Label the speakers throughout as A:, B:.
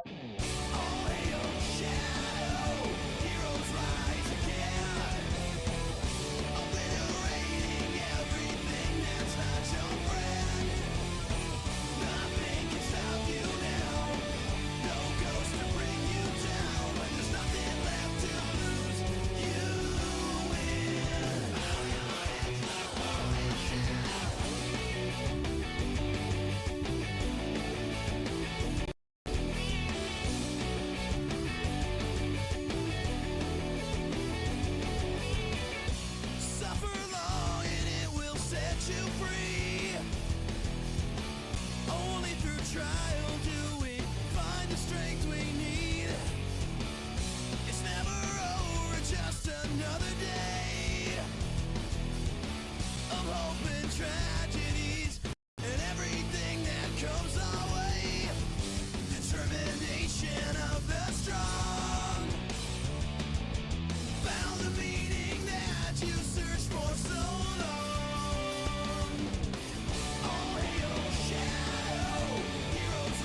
A: All hail shadow, heroes rise again, obliterating everything that's not your friend. Nothing can stop you now, no ghost to bring you down. When there's nothing left to lose, you win. Suffer long and it will set you free. Only through trial do we find the strength we need. It's never over, just another day of hope and tragedies and everything that comes our way. Determination of the strong found the meaning that you searched for so long. All hail shadow, heroes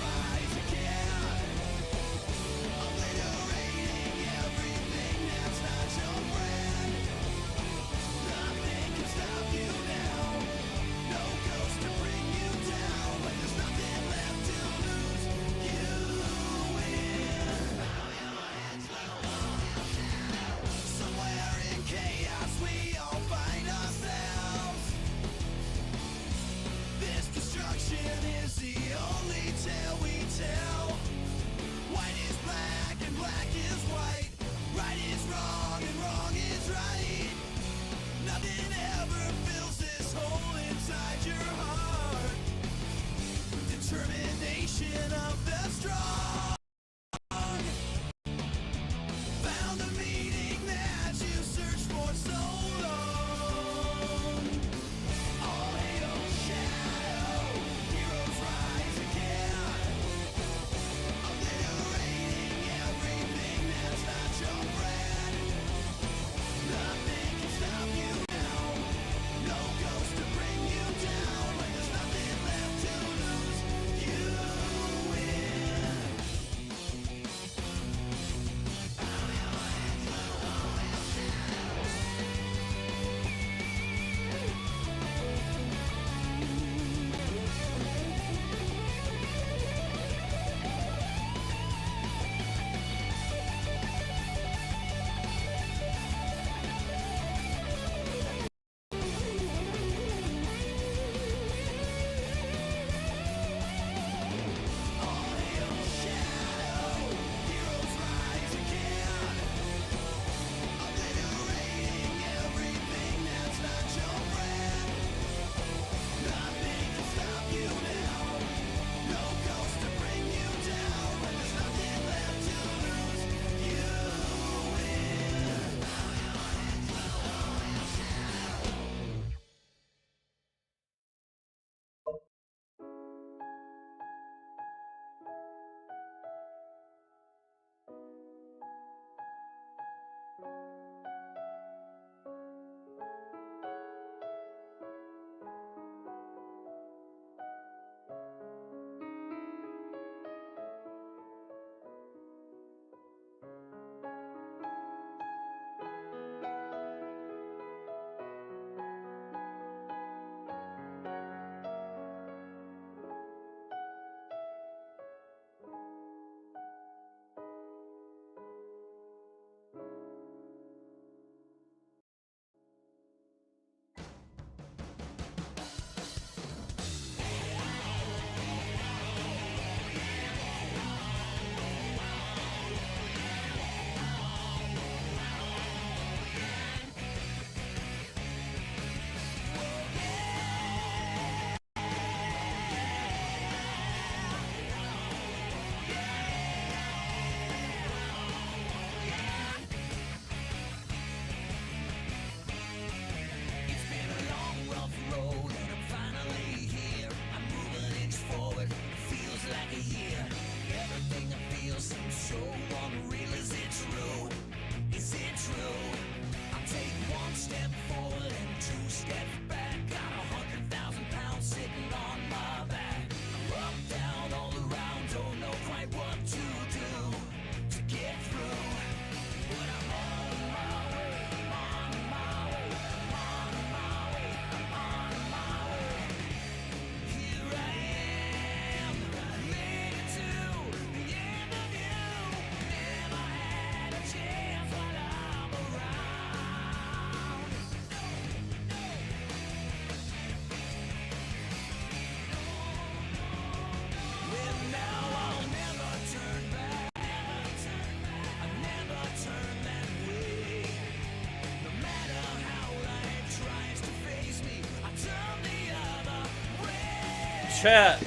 B: Chat.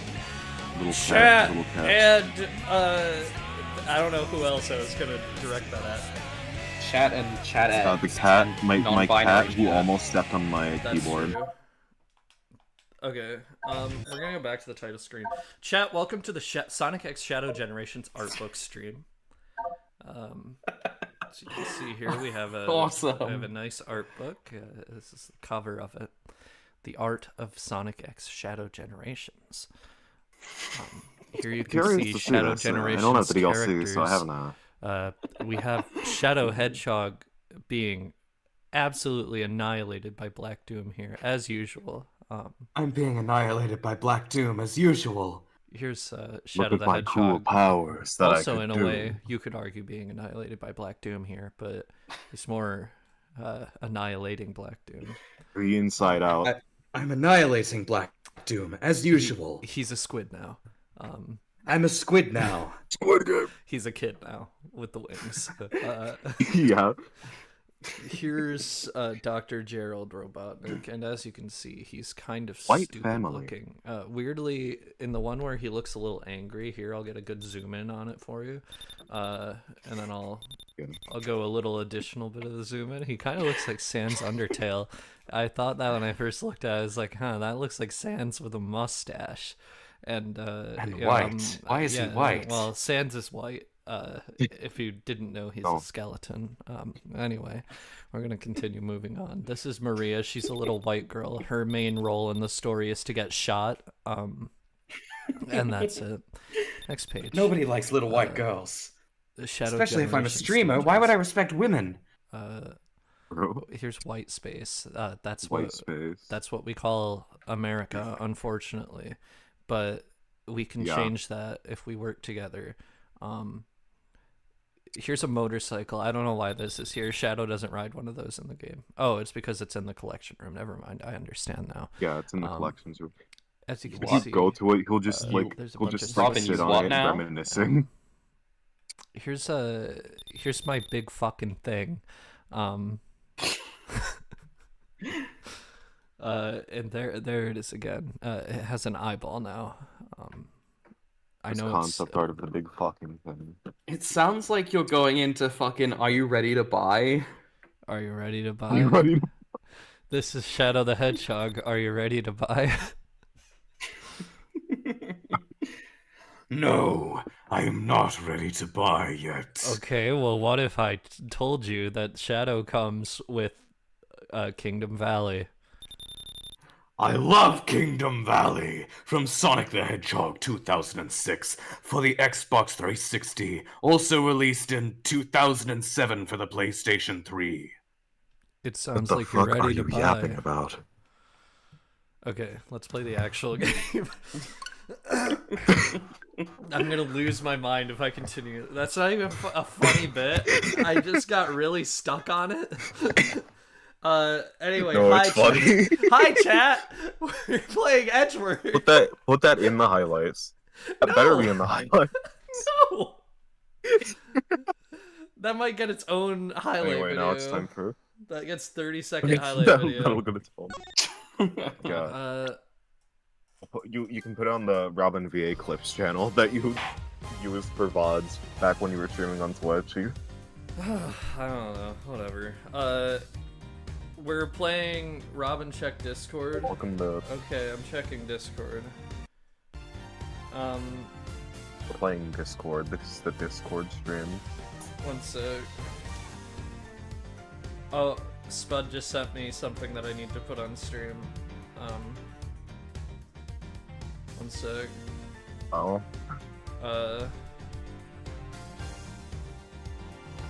C: Little
B: Chat.
C: little cat.
B: And I don't know who else I was gonna direct that at.
D: Chat and chat at
C: The cat, my cat
D: non-binary
C: who
D: chat.
C: almost stepped on my
B: That's
C: keyboard.
B: true. Okay, we're gonna go back to the title screen. Chat, welcome to the Sonic X Shadow Generations art book stream. As you can see here, we have a
D: Awesome.
B: we have a nice art book. This is the cover of it. The Art of Sonic X Shadow Generations. Here you can
C: Curious
B: see
C: to
B: Shadow
C: this.
B: Generations
C: I don't have the DLC,
B: characters.
C: so I haven't.
B: We have Shadow Hedgehog being absolutely annihilated by Black Doom here, as usual.
E: I'm being annihilated by Black Doom as usual.
B: Here's
C: Look
B: Shadow
C: at
B: the
C: my
B: Hedgehog.
C: cool powers that
B: Also,
C: I could
B: in a
C: do.
B: way, you could argue being annihilated by Black Doom here, but he's more annihilating Black Doom.
C: The inside out.
E: I'm annihilating Black Doom as usual.
B: He's a squid now.
E: I'm a squid now.
C: Squid Game.
B: He's a kid now with the wings.
C: Yeah.
B: Here's Dr. Gerald Robotnik, and as you can see, he's kind of
C: White
B: stupid
C: family.
B: looking. Weirdly, in the one where he looks a little angry, here I'll get a good zoom in on it for you, and then I'll go a little additional bit of the zoom in. He kind of looks like Sans Undertale. I thought that when I first looked at it, I was like, huh, that looks like Sans with a mustache. And
E: white. Why is he white?
B: Well, Sans is white. If you didn't know, he's a skeleton. Anyway, we're gonna continue moving on. This is Maria. She's a little white girl. Her main role in the story is to get shot. And that's it. Next page.
E: Nobody likes little white girls.
B: The Shadow
E: Especially if I'm a
B: Generation
E: streamer.
B: stages.
E: Why would I respect women?
C: Bro.
B: Here's white space. That's
C: White
B: what
C: space.
B: that's what we call America, unfortunately. But we can change that if we work together. Here's a motorcycle. I don't know why this is here. Shadow doesn't ride one of those in the game. Oh, it's because it's in the collection room. Never mind. I understand now.
C: Yeah, it's in the collections room.
B: As you can
C: If you
B: see,
C: go to it, he'll just
B: there's a
C: he'll
B: bunch
C: just
B: of
C: like
D: Robin,
C: sit
D: you
C: on
D: what
C: it,
D: now?
C: reminiscing.
B: here's my big fucking thing. And there it is again. It has an eyeball now. I know
C: Concept art of the big fucking thing.
D: It sounds like you're going into fucking Are You Ready to Buy?
B: Are you ready to buy?
C: Are you ready?
B: This is Shadow the Hedgehog. Are you ready to buy?
E: No, I am not ready to buy yet.
B: Okay, well, what if I told you that Shadow comes with Kingdom Valley?
E: I love Kingdom Valley from Sonic the Hedgehog 2006 for the Xbox 360, also released in 2007 for the PlayStation 3.
B: It sounds
C: What the
B: like you're
C: fuck are
B: ready
C: you
B: to buy.
C: yapping about?
B: Okay, let's play the actual game. I'm gonna lose my mind if I continue. That's not even a funny bit. I just got really stuck on it. Anyway,
C: No,
B: hi,
C: it's funny.
B: Hi, chat. We're playing Edgeworth.
C: Put that in the highlights. That better be in the highlights.
B: No. That might get its own highlight
C: Anyway,
B: video.
C: now it's time for.
B: That gets 30-second highlight video.
C: That'll get its phone. Yeah. You can put it on the Robin VA Clips channel that you used for VODs back when you were streaming on Twitch.
B: I don't know. Whatever. We're playing Robin Check Discord.
C: Welcome to
B: Okay, I'm checking Discord.
C: we're playing Discord. This is the Discord stream.
B: One sec. Oh, Spud just sent me something that I need to put on stream. One sec.
C: Oh.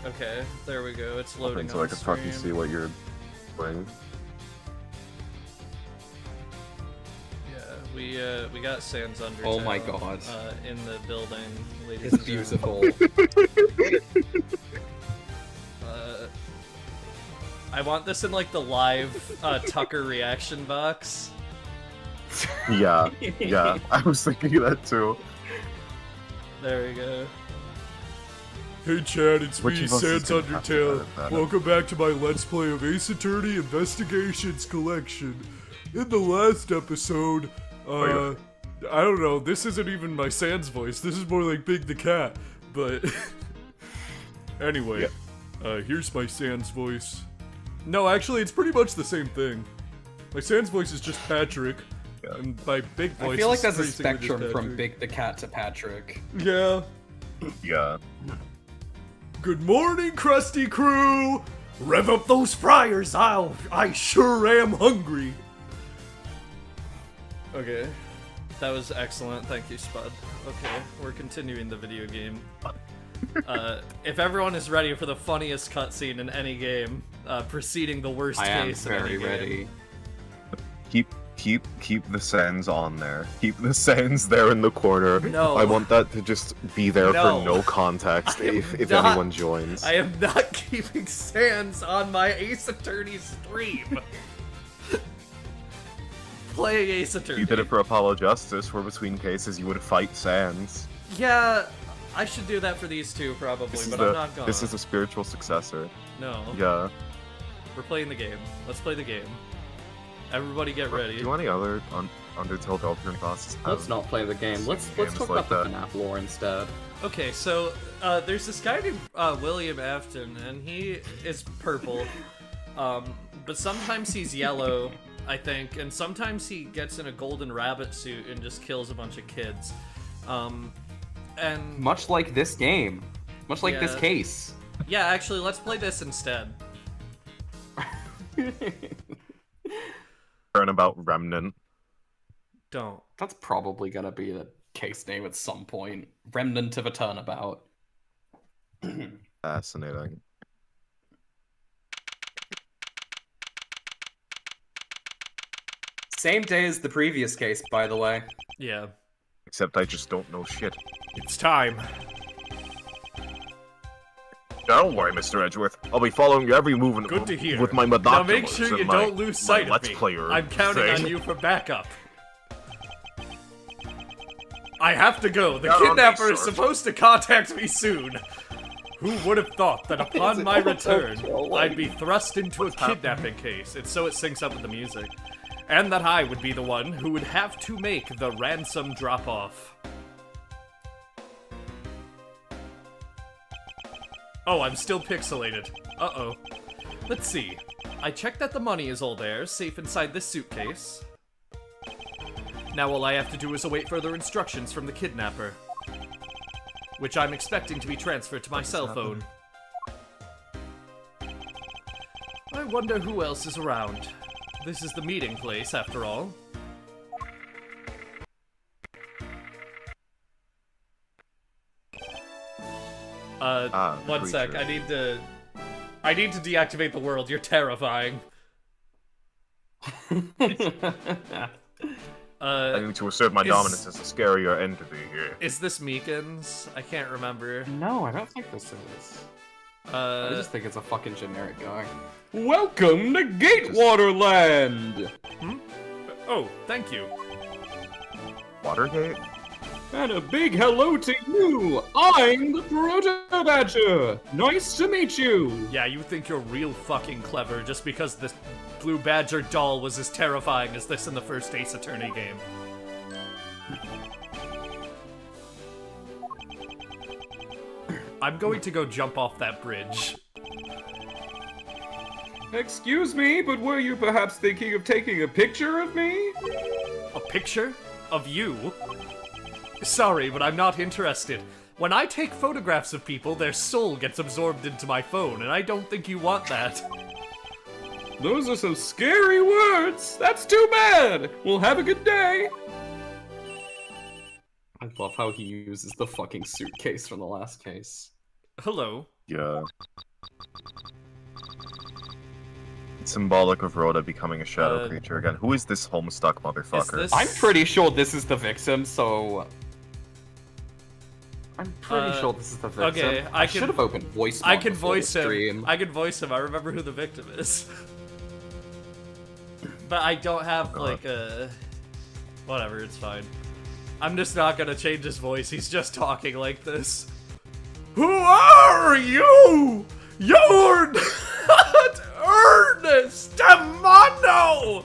B: Okay, there we go. It's loading
C: So
B: on
C: I can
B: stream.
C: fucking see what you're playing.
B: Yeah, we got Sans Undertale.
D: Oh my god.
B: In the building, ladies
D: It's
B: and
D: beautiful.
B: I want this in like the live Tucker reaction box.
C: Yeah, yeah. I was thinking of that too.
B: There we go. Hey Chad, it's
C: Which
B: me,
C: of us is
B: Sans
C: gonna have to
B: Undertale.
C: edit that?
B: Welcome back to my Let's Play of Ace Attorney Investigations Collection. In the last episode,
C: yeah.
B: I don't know, this isn't even my Sans voice, this is more like Big the Cat, but... Anyway, here's my Sans voice. No, actually, it's pretty much the same thing. My Sans voice is just Patrick, and my big voice
D: I feel like
B: is
D: there's a
B: basically just
D: spectrum from
B: Patrick.
D: Big the Cat to Patrick.
B: Yeah.
C: Yeah.
B: Good morning, Krusty Crew! Rev up those fryers, I sure am hungry! Okay. That was excellent, thank you, Spud. Okay, we're continuing the video game. If everyone is ready for the funniest cutscene in any game, preceding the worst
D: I am
B: case in
D: very
B: any game.
D: ready.
C: Keep the sands on there. Keep the sands there in the corner.
B: No.
C: I want that to just be there
B: No.
C: for no context
B: I am
C: if
B: not-
C: anyone joins.
B: I am not keeping Sans on my Ace Attorney stream. Playing Ace Attorney.
C: You did it for Apollo Justice, where between cases you would fight Sans.
B: Yeah, I should do that for these two probably, but I'm not gonna.
C: This is a spiritual successor.
B: No.
C: Yeah.
B: We're playing the game. Let's play the game. Everybody get ready.
C: Do any other Undertale Deltarune bosses have
D: Let's not play the game. Let's
C: games
D: talk
C: like
D: about the
C: that?
D: FNAF lore instead.
B: Okay, so there's this guy named William Afton, and he is purple, but sometimes he's yellow, I think, and sometimes he gets in a golden rabbit suit and just kills a bunch of kids. And
D: Much like this game. Much like this
B: Yeah.
D: case.
B: yeah, actually, let's play this instead.
C: Turnabout Remnant?
B: Don't.
D: That's probably gonna be the case name at some point. Remnant of a Turnabout.
C: Fascinating.
D: Same day as the previous case, by the way.
B: Yeah.
C: Except I just don't know shit.
B: It's time.
C: Don't worry, Mr. Edgeworth. I'll be following your every movement
B: Good to hear.
C: with my
B: Now
C: binoculars.
B: make sure you
C: and my-
B: don't lose sight
C: my
B: of
C: Let's
B: me.
C: Player
B: I'm counting
C: thing.
B: on you for backup. I have to go. The
C: Count on me,
B: kidnapper is
C: Sarge.
B: supposed to contact me soon. Who would have thought that upon my return, I'd be thrust into a kidnapping case? It's so it syncs up with the music. And that I would be the one who would have to make the ransom drop-off. Oh, I'm still pixelated. Uh-oh. Let's see. I checked that the money is all there, safe inside this suitcase. Now all I have to do is await further instructions from the kidnapper, which I'm expecting to be transferred to my cell phone. I wonder who else is around. This is the meeting place, after all. One sec.
C: creature.
B: I need to deactivate the world. You're terrifying.
C: I need to assert my dominance as a scarier entity here.
B: Is this Meekins? I can't remember.
D: No, I don't think this is. I just think it's a fucking generic guy.
E: Welcome to Gatewaterland!
B: Oh, thank you.
C: Watergate?
E: And a big hello to you! I'm the Proto Badger! Nice to meet you!
B: Yeah, you think you're real fucking clever just because this Blue Badger doll was as terrifying as this in the first Ace Attorney game. I'm going to go jump off that bridge.
E: Excuse me, but were you perhaps thinking of taking a picture of me?
B: A picture? Of you? Sorry, but I'm not interested. When I take photographs of people, their soul gets absorbed into my phone, and I don't think you want that.
E: Those are some scary words! That's too bad! Well, have a good day!
D: I love how he uses the fucking suitcase from the last case.
B: Hello.
C: Yeah. It's symbolic of Rhoda becoming a shadow creature again. Who is this homestuck motherfucker?
B: this-
D: I'm pretty sure this is the victim, so... I'm pretty sure this is the victim.
B: okay,
D: I
B: I
D: should
B: can-
D: have opened voice
B: I
D: mod
B: can
D: before the
B: voice him.
D: stream.
B: I can voice him. I remember who the victim is. But I don't have, like, a... Whatever, it's fine. I'm just not gonna change his voice. He's just talking like this. Who are you? You're not Ernest Demono!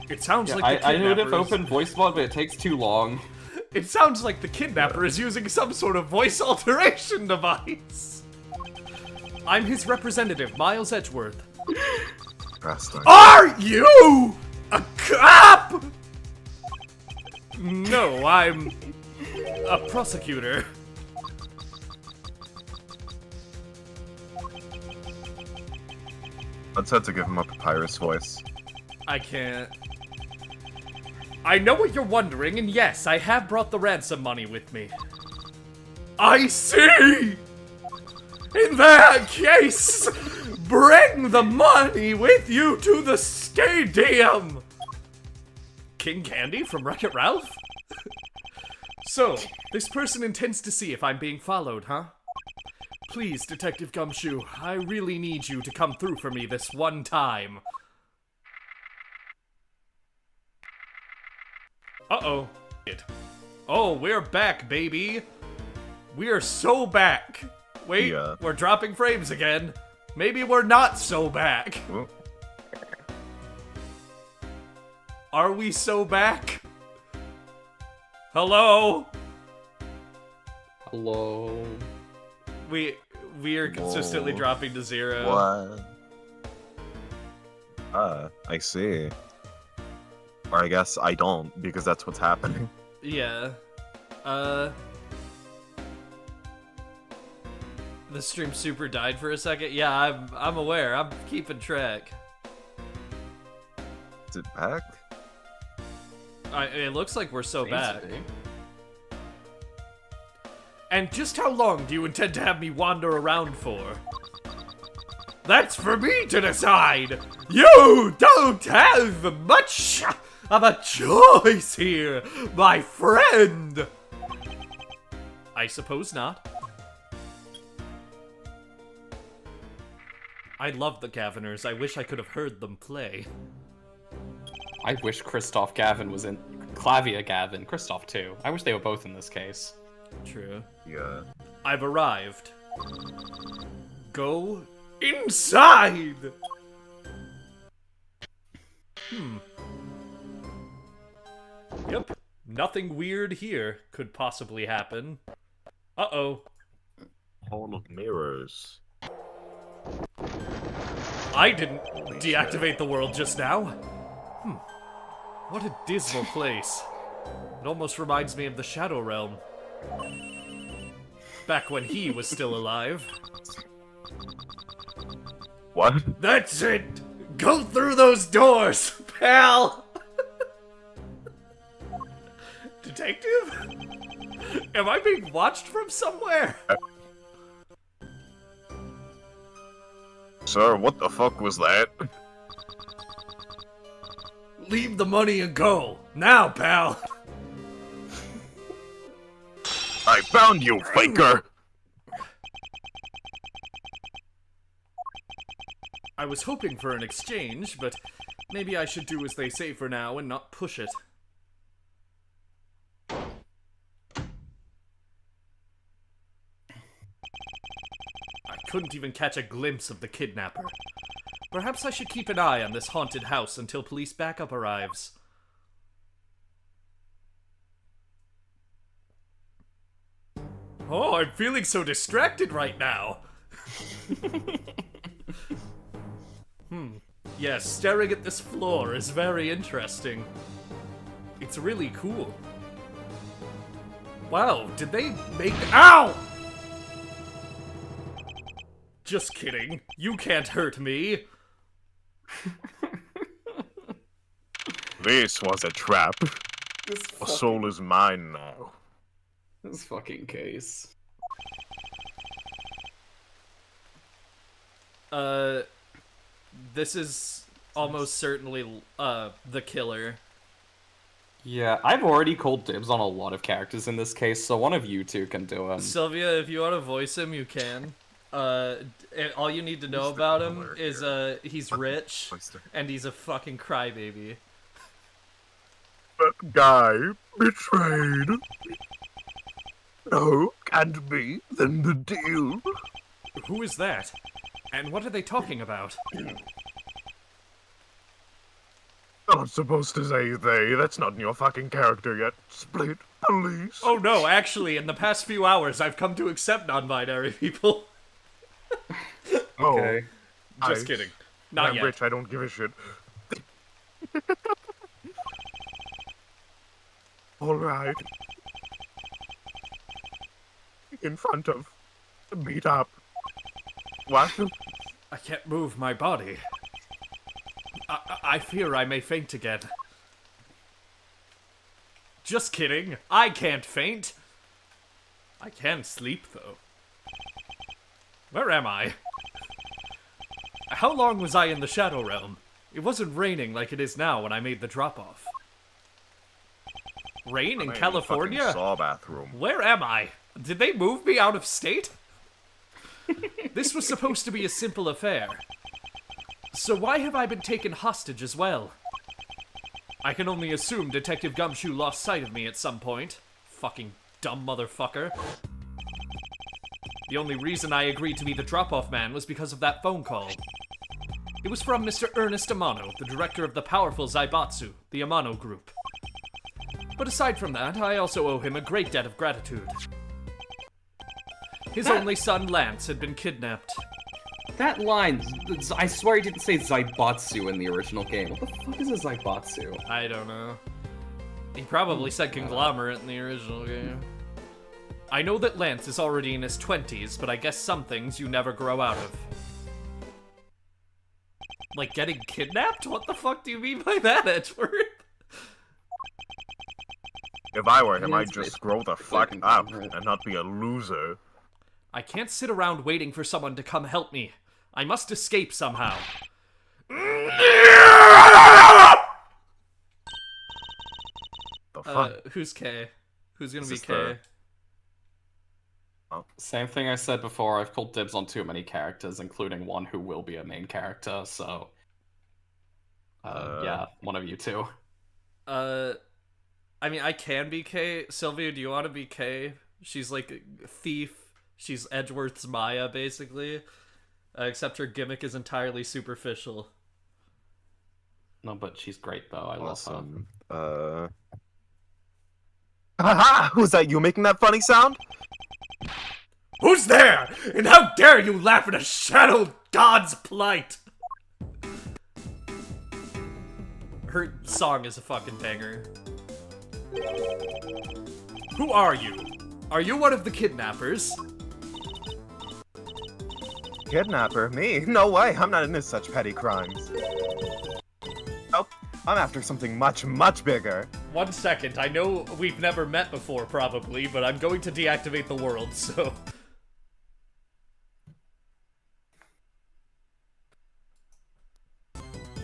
B: It sounds
D: Yeah,
B: like the
D: I would have
B: kidnappers...
D: opened voice mod, but it takes too long.
B: It sounds like the kidnapper is using some sort of voice alteration device. I'm his representative, Miles Edgeworth.
C: Interesting.
B: Are you a cop? No, I'm a prosecutor.
C: Let's have to give him a papyrus voice.
B: I can't. I know what you're wondering, and yes, I have brought the ransom money with me. I see! In that case, bring the money with you to the stadium! King Candy from Wreck-It Ralph? So, this person intends to see if I'm being followed, huh? Please, Detective Gumshoe, I really need you to come through for me this one time. Uh-oh. Oh, we're back, baby. We are so back. Wait,
C: Yeah.
B: we're dropping frames again. Maybe we're not so back.
C: Ooh.
B: Are we so back? Hello?
D: Hello.
B: We are consistently
C: Whoa.
B: dropping to 0.
C: What? I see. Or I guess I don't, because that's what's happening.
B: Yeah. The stream super died for a second. Yeah, I'm aware. I'm keeping track.
C: Is it back?
B: It looks like we're so
D: Seems
B: back.
D: to be.
B: And just how long do you intend to have me wander around for? That's for me to decide! You don't have much of a choice here, my friend! I suppose not. I love the Gaviners. I wish I could have heard them play.
D: I wish Christoph Gavin was in... Clavia Gavin. Christoph, too. I wish they were both in this case.
B: True.
C: Yeah.
B: I've arrived. Go inside! Yep. Nothing weird here could possibly happen. Uh-oh.
C: Hall of Mirrors.
B: I didn't deactivate the world just now. What a dismal place. It almost reminds me of the Shadow Realm. Back when he was still alive.
C: What?
B: That's it! Go through those doors, pal! Detective? Am I being watched from somewhere?
C: Sir, what the fuck was that?
B: Leave the money and go. Now, pal!
C: I found you, faker!
B: I was hoping for an exchange, but maybe I should do as they say for now and not push it. I couldn't even catch a glimpse of the kidnapper. Perhaps I should keep an eye on this haunted house until police backup arrives. Oh, I'm feeling so distracted right now. Yes, staring at this floor is very interesting. It's really cool. Wow, did they make... Ow! Just kidding. You can't hurt me.
C: This was a trap.
D: This
C: The soul is mine now.
D: This fucking case.
B: This is almost certainly, the killer.
D: Yeah, I've already called dibs on a lot of characters in this case, so one of you two can do him.
B: Sylvia, if you want to voice him, you can. All you need to know about him
C: killer
B: is, he's rich, and he's a fucking crybaby.
C: That guy betrayed. No, can't be. Then the deal.
B: Who is that? And what are they talking about?
C: The not supposed to say they. That's not in your fucking character yet. Split, police.
B: Oh no, actually, in the past few hours, I've come to accept non-binary people.
E: Okay.
B: Just kidding. Not
C: I'm
B: yet.
C: rich, I don't give a shit. Alright. In front of. Meet up. What?
B: I can't move my body. I fear I may faint again. Just kidding. I can't faint. I can sleep, though. Where am I? How long was I in the Shadow Realm? It wasn't raining like it is now when I made the drop-off. Rain in California?
C: Saw bathroom.
B: Where am I? Did they move me out of state? This was supposed to be a simple affair. So why have I been taken hostage as well? I can only assume Detective Gumshoe lost sight of me at some point. Fucking dumb motherfucker. The only reason I agreed to be the drop-off man was because of that phone call. It was from Mr. Ernest Amano, the director of the powerful Zaibatsu, the Amano Group. But aside from that, I also owe him a great debt of gratitude. His only son, Lance, had been kidnapped.
D: That line, I swear he didn't say Zaibatsu in the original game. What the fuck is a Zaibatsu?
B: I don't know. He probably said conglomerate in the original game. I know that Lance is already in his 20s, but I guess some things you never grow out of. Like getting kidnapped? What the fuck do you mean by that, Edgeworth?
C: If I were him,
D: Yeah,
C: I'd
D: it's
C: just
D: basically
C: grow the fuck up and not be a loser.
B: I can't sit around waiting for someone to come help me. I must escape somehow.
C: The fuck?
B: Who's K? Who's gonna
C: Is
B: be
C: this
B: K?
C: the-
D: Same thing I said before, I've called dibs on too many characters, including one who will be a main character, so... yeah, one of you two.
B: I mean, I can be K. Sylvia, do you want to be K? She's like a thief. She's Edgeworth's Maya, basically. Except her gimmick is entirely superficial.
D: No, but she's great, though. I love her.
C: Awesome. Haha! Was that you making that funny sound?
B: Who's there? And how dare you laugh at a shadow god's plight? Her song is a fucking banger. Who are you? Are you one of the kidnappers?
C: Kidnapper? Me? No way, I'm not into such petty crimes. Nope, I'm after something much, much bigger.
B: 1 second, I know we've never met before, probably, but I'm going to deactivate the world, so...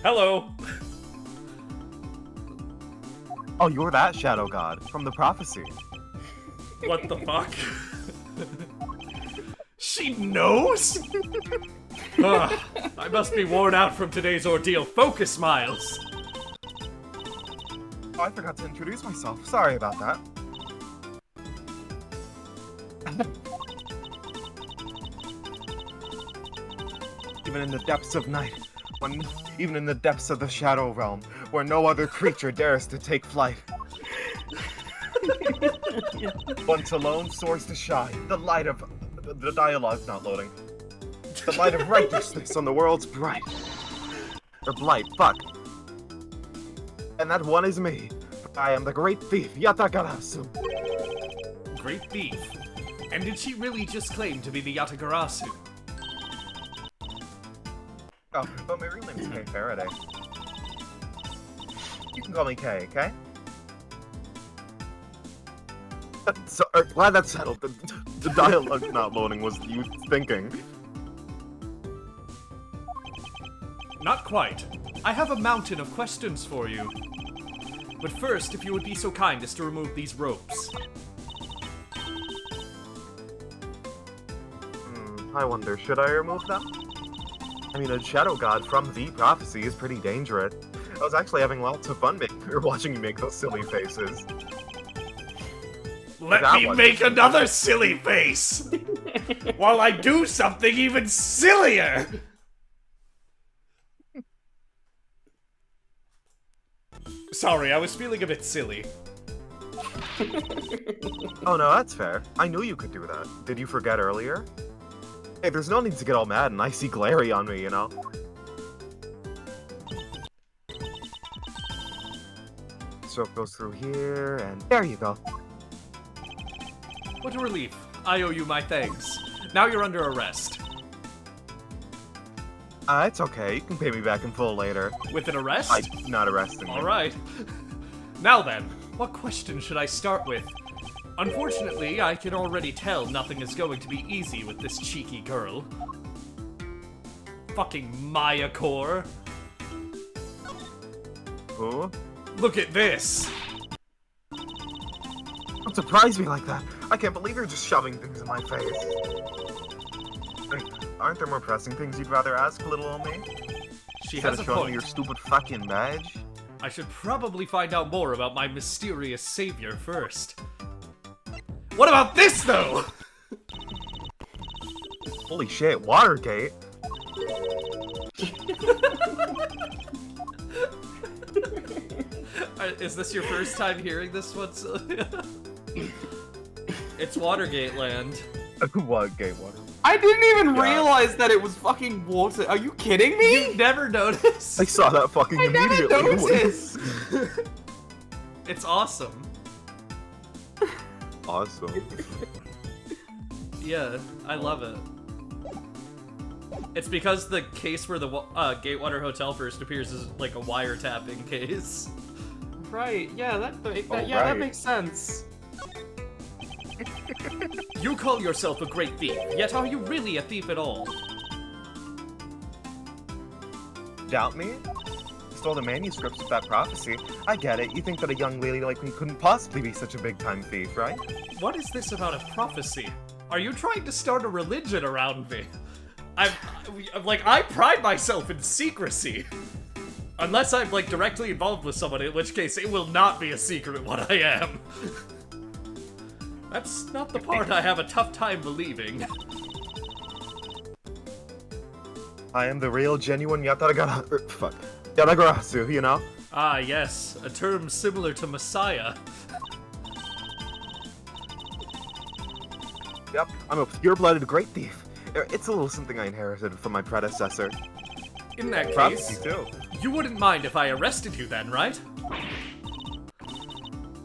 B: Hello!
C: Oh, you're that shadow god from the prophecy.
B: What the fuck? She knows? Ugh, I must be worn out from today's ordeal. Focus, Miles!
C: Oh, I forgot to introduce myself. Sorry about that. Even in the depths of night, even in the depths of the Shadow Realm, where no other creature dares to take flight. Once alone soars to shine, the light of... The dialogue's not loading. The light of righteousness on the world's bright. Or blight, fuck. And that one is me. I am the great thief, Yatagarasu.
B: Great thief. And did she really just claim to be the Yatagarasu?
C: Oh, but my real name is Kay Faraday. You can call me Kay, okay? So, glad that's settled. The dialogue not loading was you thinking.
B: Not quite. I have a mountain of questions for you. But first, if you would be so kind as to remove these ropes.
C: I wonder, should I remove them? I mean, a shadow god from the prophecy is pretty dangerous. I was actually having lots of fun watching you make those silly faces.
B: Let
C: That
B: me
C: one.
B: make another silly face! While I do something even sillier! Sorry, I was feeling a bit silly.
C: Oh no, that's fair. I knew you could do that. Did you forget earlier? Hey, there's no need to get all mad and icy glary on me, you know? Stroke goes through here, and there you go.
B: What a relief. I owe you my thanks. Now you're under arrest.
C: It's okay. You can pay me back in full later.
B: With an arrest?
C: I'm not arresting you.
B: Alright. Now then, what question should I start with? Unfortunately, I can already tell nothing is going to be easy with this cheeky girl. Fucking Maya Core.
C: Who?
B: Look at this!
C: Don't surprise me like that. I can't believe you're just shoving things in my face. Hey, aren't there more pressing things you'd rather ask, little old me?
B: She
C: Instead
B: has a
C: of showing me
B: point.
C: your stupid fucking badge?
B: I should probably find out more about my mysterious savior first. What about this, though?
C: Holy shit, Watergate?
B: Is this your first time hearing this one, Celia? It's Watergate land.
C: Watergate, water.
D: I didn't even
C: Yeah.
D: realize that it was fucking water. Are you kidding me?
B: You never noticed?
C: I saw that fucking
D: I never
C: immediately.
D: noticed.
B: It's awesome.
C: Awesome.
B: Yeah, I love it. It's because the case where the Gatewater Hotel first appears is like a wiretapping case.
D: Right, yeah, that
C: right.
D: that makes sense.
B: You call yourself a great thief, yet are you really a thief at all?
C: Doubt me? Stole the manuscripts of that prophecy. I get it. You think that a young lady like me couldn't possibly be such a big-time thief, right?
B: What is this about a prophecy? Are you trying to start a religion around me? I pride myself in secrecy. Unless I'm, like, directly involved with someone, in which case it will not be a secret what I am. That's not the part I have a tough time believing.
C: I am the real, genuine Yatagarasu, you know?
B: Ah, yes, a term similar to Messiah.
C: Yep, I'm a pure-blooded great thief. It's a little something I inherited from my predecessor.
B: In that
C: Prophecy,
B: case,
C: too.
B: you wouldn't mind if I arrested you then, right?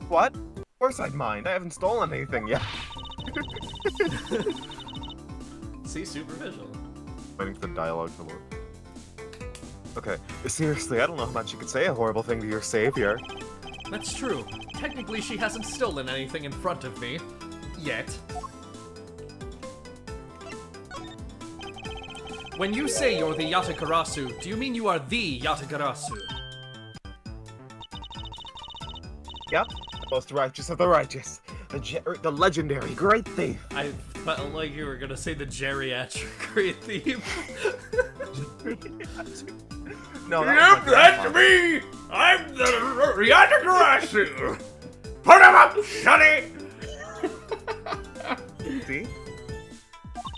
C: What? Of course I'd mind. I haven't stolen anything yet.
B: See, superficial.
C: Waiting for the dialogue to load. Okay, seriously, I don't know how much you could say a horrible thing to your savior.
B: That's true. Technically, she hasn't stolen anything in front of me. Yet. When you say you're the Yatagarasu, do you mean you are the Yatagarasu?
C: Yep, most righteous of the righteous. The legendary great thief.
B: I felt like you were gonna say the geriatric great thief.
C: No,
B: Yep, that's me! I'm the Yatagarasu! Put him up, Sonny!
C: See?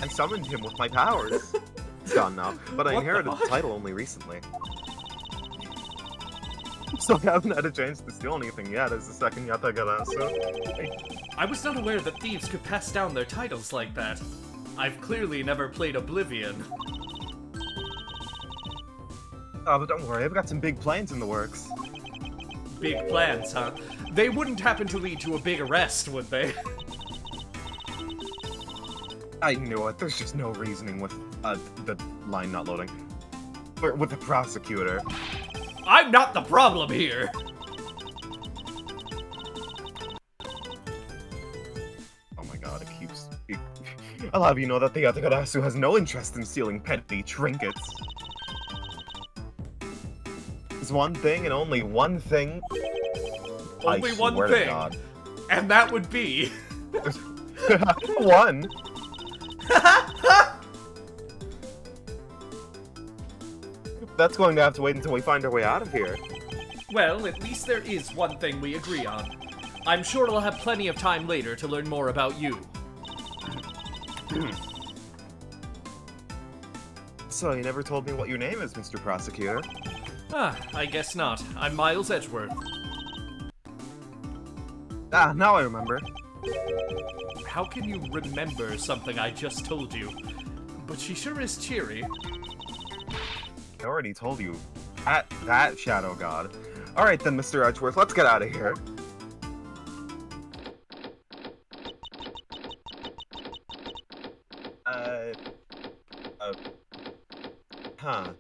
C: I summoned him with my powers. It's gone now, but I
B: What the
C: inherited the
B: fuck?
C: title only recently. So I haven't had a chance to steal anything yet as the second Yatagarasu.
B: I was not aware that thieves could pass down their titles like that. I've clearly never played Oblivion.
C: Oh, but don't worry, I've got some big plans in the works.
B: Big plans, huh? They wouldn't happen to lead to a big arrest, would they?
C: I knew it. There's just no reasoning with the line not loading. With the prosecutor.
B: I'm not the problem here!
C: Oh my god, it keeps... I'll have you know that the Yatagarasu has no interest in stealing petty trinkets. There's one thing and only one thing.
B: Only
C: I
B: one
C: swear
B: thing.
C: To God.
B: And that would be...
C: One? That's going to have to wait until we find our way out of here.
B: Well, at least there is one thing we agree on. I'm sure I'll have plenty of time later to learn more about you.
C: So, you never told me what your name is, Mr. Prosecutor.
B: Ah, I guess not. I'm Miles Edgeworth.
C: Ah, now I remember.
B: How can you remember something I just told you? But she sure is cheery.
C: I already told you. That Shadow God. Alright then, Mr. Edgeworth, let's get out of here. Huh.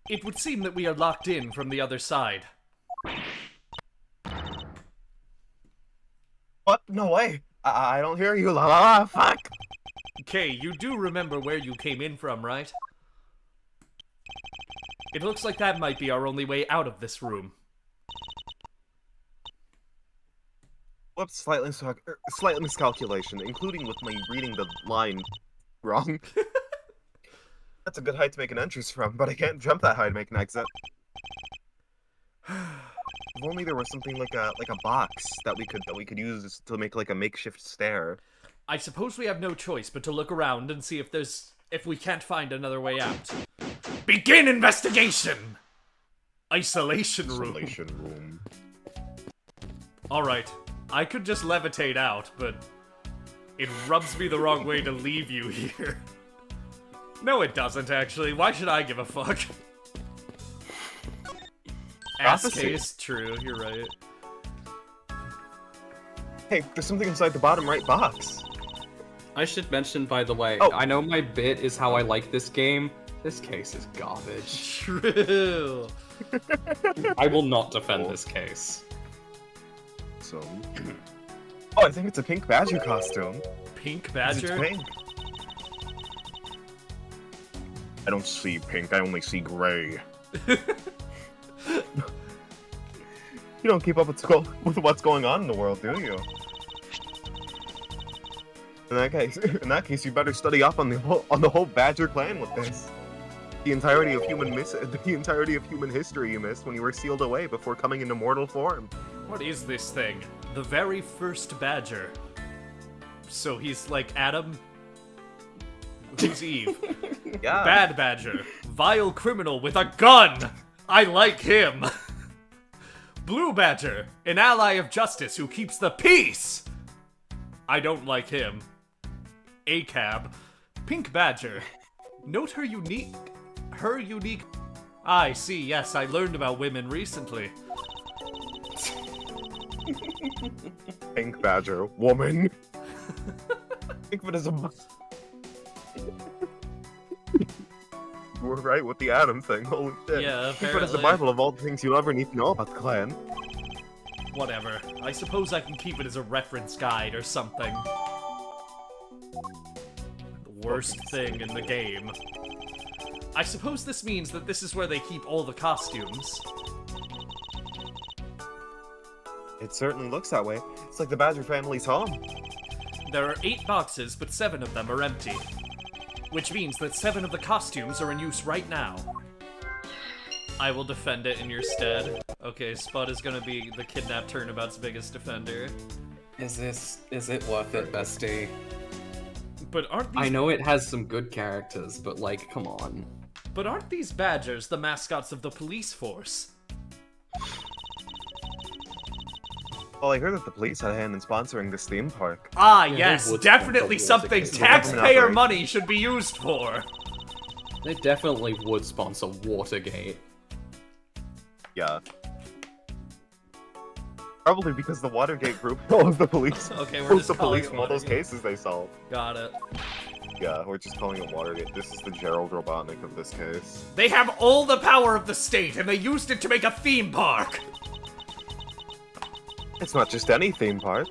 B: It would seem that we are locked in from the other side.
C: What? No way. I don't hear you. La la la. Fuck.
B: Kay, you do remember where you came in from, right? It looks like that might be our only way out of this room.
C: Whoops, slight miscalculation, including with my reading the line wrong. That's a good height to make an entrance from, but I can't jump that high to make an exit. If only there was something like a box that we could use to make like a makeshift stair.
B: I suppose we have no choice but to look around and see if we can't find another way out. Begin investigation! Isolation room. Alright, I could just levitate out, but it rubs me the wrong way to leave you here. No, it doesn't, actually. Why should I give a fuck? Ask case, true, you're right.
C: Hey, there's something inside the bottom right box.
D: I should mention, by the way,
C: Oh.
D: I know my bit is how I like this game. This case is garbage.
B: True.
D: I will not defend this case.
C: So, oh, I think it's a pink badger costume.
B: Pink
C: 'Cause
B: badger?
C: It's pink. I don't see pink. I only see gray. You don't keep up with what's going on in the world, do you? In that case, you better study up on the whole Badger clan with this. The entirety of human history you missed when you were sealed away before coming into mortal form.
B: What is this thing? The very first badger. So he's like Adam? Who's Eve?
C: Yeah.
B: Bad badger. Vile criminal with a gun! I like him! Blue badger. An ally of justice who keeps the peace! I don't like him. ACAB. Pink badger. Note her unique... I see, yes, I learned about women recently.
C: Pink badger, woman. Think of it as a... We're right with the Adam thing, holy shit.
B: Yeah,
C: Think of it as a
B: apparently.
C: Bible of all the things you'll ever need to know about the clan.
B: Whatever. I suppose I can keep it as a reference guide or something. The worst thing in the game. I suppose this means that this is where they keep all the costumes.
C: It certainly looks that way. It's like the Badger family's home.
B: There are 8 boxes, but 7 of them are empty. Which means that 7 of the costumes are in use right now. I will defend it in your stead. Okay, Spud is gonna be the kidnapped turnabout's biggest defender.
D: Is it worth it, bestie?
B: But aren't these
D: I know it has some good characters, but like, come on.
B: But aren't these badgers the mascots of the police force?
C: Well, I heard that the police had a hand in sponsoring this theme park.
B: Ah,
D: Yeah,
B: yes,
D: they would
B: definitely
D: sponsor
B: something
D: water
B: taxpayer
C: operation.
B: money should be used for.
D: They definitely would sponsor Watergate.
C: Yeah. Probably because the Watergate group owns the police.
B: Okay, we're
C: owns
B: just
C: the
B: calling
C: police
B: it
C: from all those
B: Watergate.
C: cases they solved.
B: Got it.
C: Yeah, we're just calling it Watergate. This is the Gerald Robotnik of this case.
B: They have all the power of the state, and they used it to make a theme park!
C: It's not just any theme park.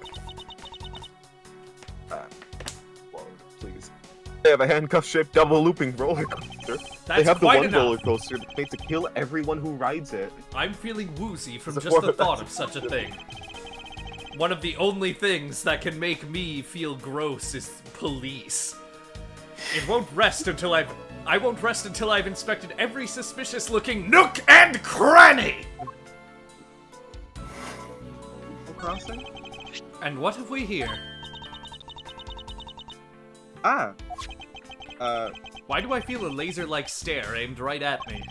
C: Whoa, please. They have a handcuff-shaped double-looping roller coaster.
B: That's
C: They have the
B: quite
C: one
B: enough.
C: roller coaster that's made to kill everyone who rides it.
B: I'm feeling woozy from
C: It's a
B: just the
C: form-
B: thought of such a thing. One of the only things that can make me feel gross is police. It won't rest until I won't rest until I've inspected every suspicious-looking nook and cranny!
C: Crossing?
B: And what have we here?
C: Ah.
B: Why do I feel a laser-like stare aimed right at me?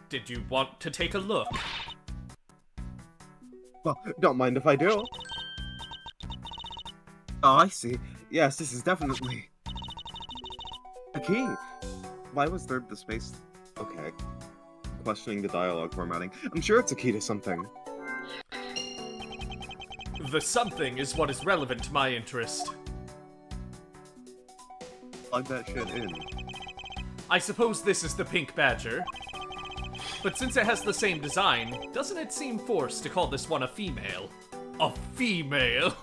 B: Did you want to take a look?
C: Well, don't mind if I do. Oh, I see. Yes, this is definitely a key. Why was there the space? Okay. Questioning the dialogue formatting. I'm sure it's a key to something.
B: The something is what is relevant to my interest.
C: Plug that shit in.
B: I suppose this is the pink badger. But since it has the same design, doesn't it seem forced to call this one a female? A female?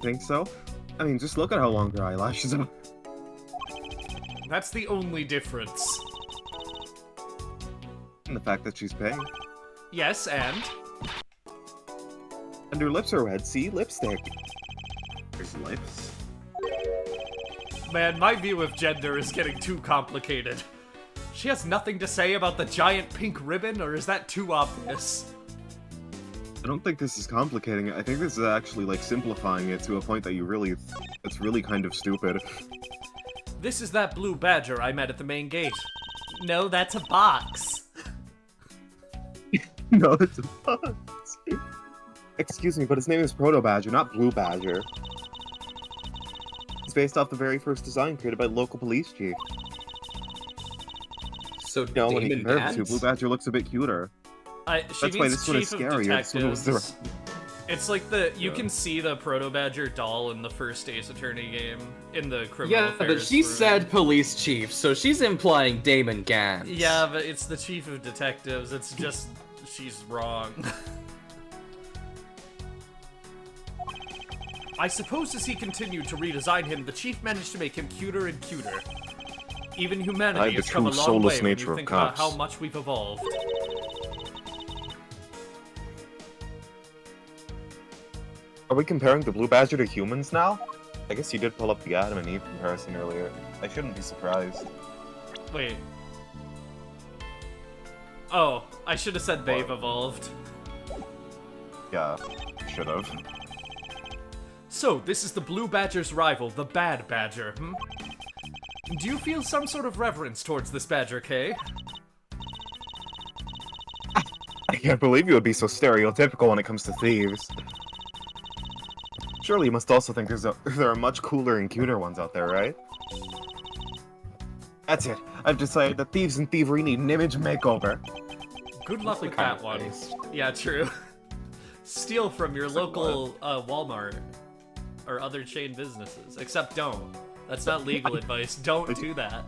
C: Think so? I mean, just look at how long her eyelashes are.
B: That's the only difference.
C: And the fact that she's pink.
B: Yes, and?
C: And her lips are red. See? Lipstick. There's lips.
B: Man, my view of gender is getting too complicated. She has nothing to say about the giant pink ribbon, or is that too obvious?
C: I don't think this is complicating it. I think this is actually, like, simplifying it to a point that it's really kind of stupid.
B: This is that blue badger I met at the main gate. No, that's a box.
C: No, it's a box. Excuse me, but his name is Proto Badger, not Blue Badger. It's based off the very first design created by the local police chief.
D: So
C: No, when you
D: Damon
C: compare the two,
D: Gans?
C: Blue Badger looks a bit cuter. That's why this one is scarier. This one was the...
B: It's like you can see the Proto Badger doll in the first Ace Attorney game in the criminal
D: Yeah, but
B: affairs
D: she
B: room.
D: said police chief, so she's implying Damon Gans.
B: Yeah, but it's the chief of detectives. It's just she's wrong. I suppose as he continued to redesign him, the chief managed to make him cuter and cuter. Even humanity has come a long way when you think about how much we've evolved.
C: Are we comparing the Blue Badger to humans now? I guess you did pull up the Adam and Eve comparison earlier. I shouldn't be surprised.
B: Wait. Oh, I should have said they've evolved.
C: Yeah, should have.
B: So, this is the Blue Badger's rival, the Bad Badger, hmm? Do you feel some sort of reverence towards this badger, Kay?
C: I can't believe you would be so stereotypical when it comes to thieves. Surely you must also think there are much cooler and cuter ones out there, right? That's it. I've decided that thieves and thievery need an image makeover.
B: Good luck with
D: kind
B: that
D: of
B: one.
D: based.
B: Yeah, true. Steal from your local Walmart or other chain businesses. Except don't. That's not legal advice. Don't do that.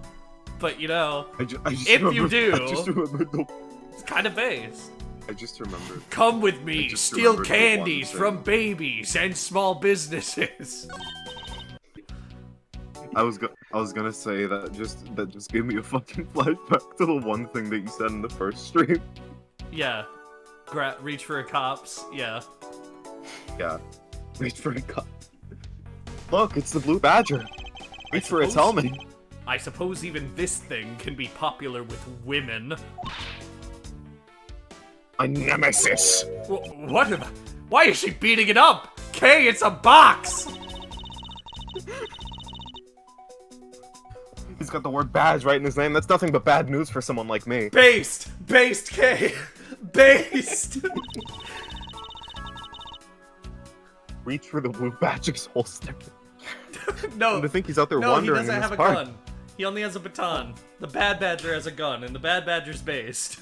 B: But you know,
C: I just
B: if you
C: remembered-
B: do,
C: I just remembered the...
B: it's kind of based.
C: I just remembered.
B: Come with me,
C: just
B: steal
C: remembered the one
B: candies
C: thing.
B: from babies and small businesses.
C: I was gonna say that just gave me a fucking flashback to the one thing that you said in the first stream.
B: Yeah. Reach for a cops. Yeah.
C: Yeah. Reach for a cup. Look, it's the Blue Badger. Reach for its
B: suppose-
C: helmet.
B: I suppose even this thing can be popular with women.
C: My nemesis.
B: What? Why is she beating it up? Kay, it's a box!
C: He's got the word badge right in his name. That's nothing but bad news for someone like me.
B: Based! Based, Kay! Based!
C: Reach for the Blue Badger's holster.
B: No.
C: And to think he's out there
B: No, he
C: wandering
B: doesn't
C: in
B: have
C: this
B: a
C: park.
B: gun. He only has a baton. The Bad Badger has a gun, and the Bad Badger's based.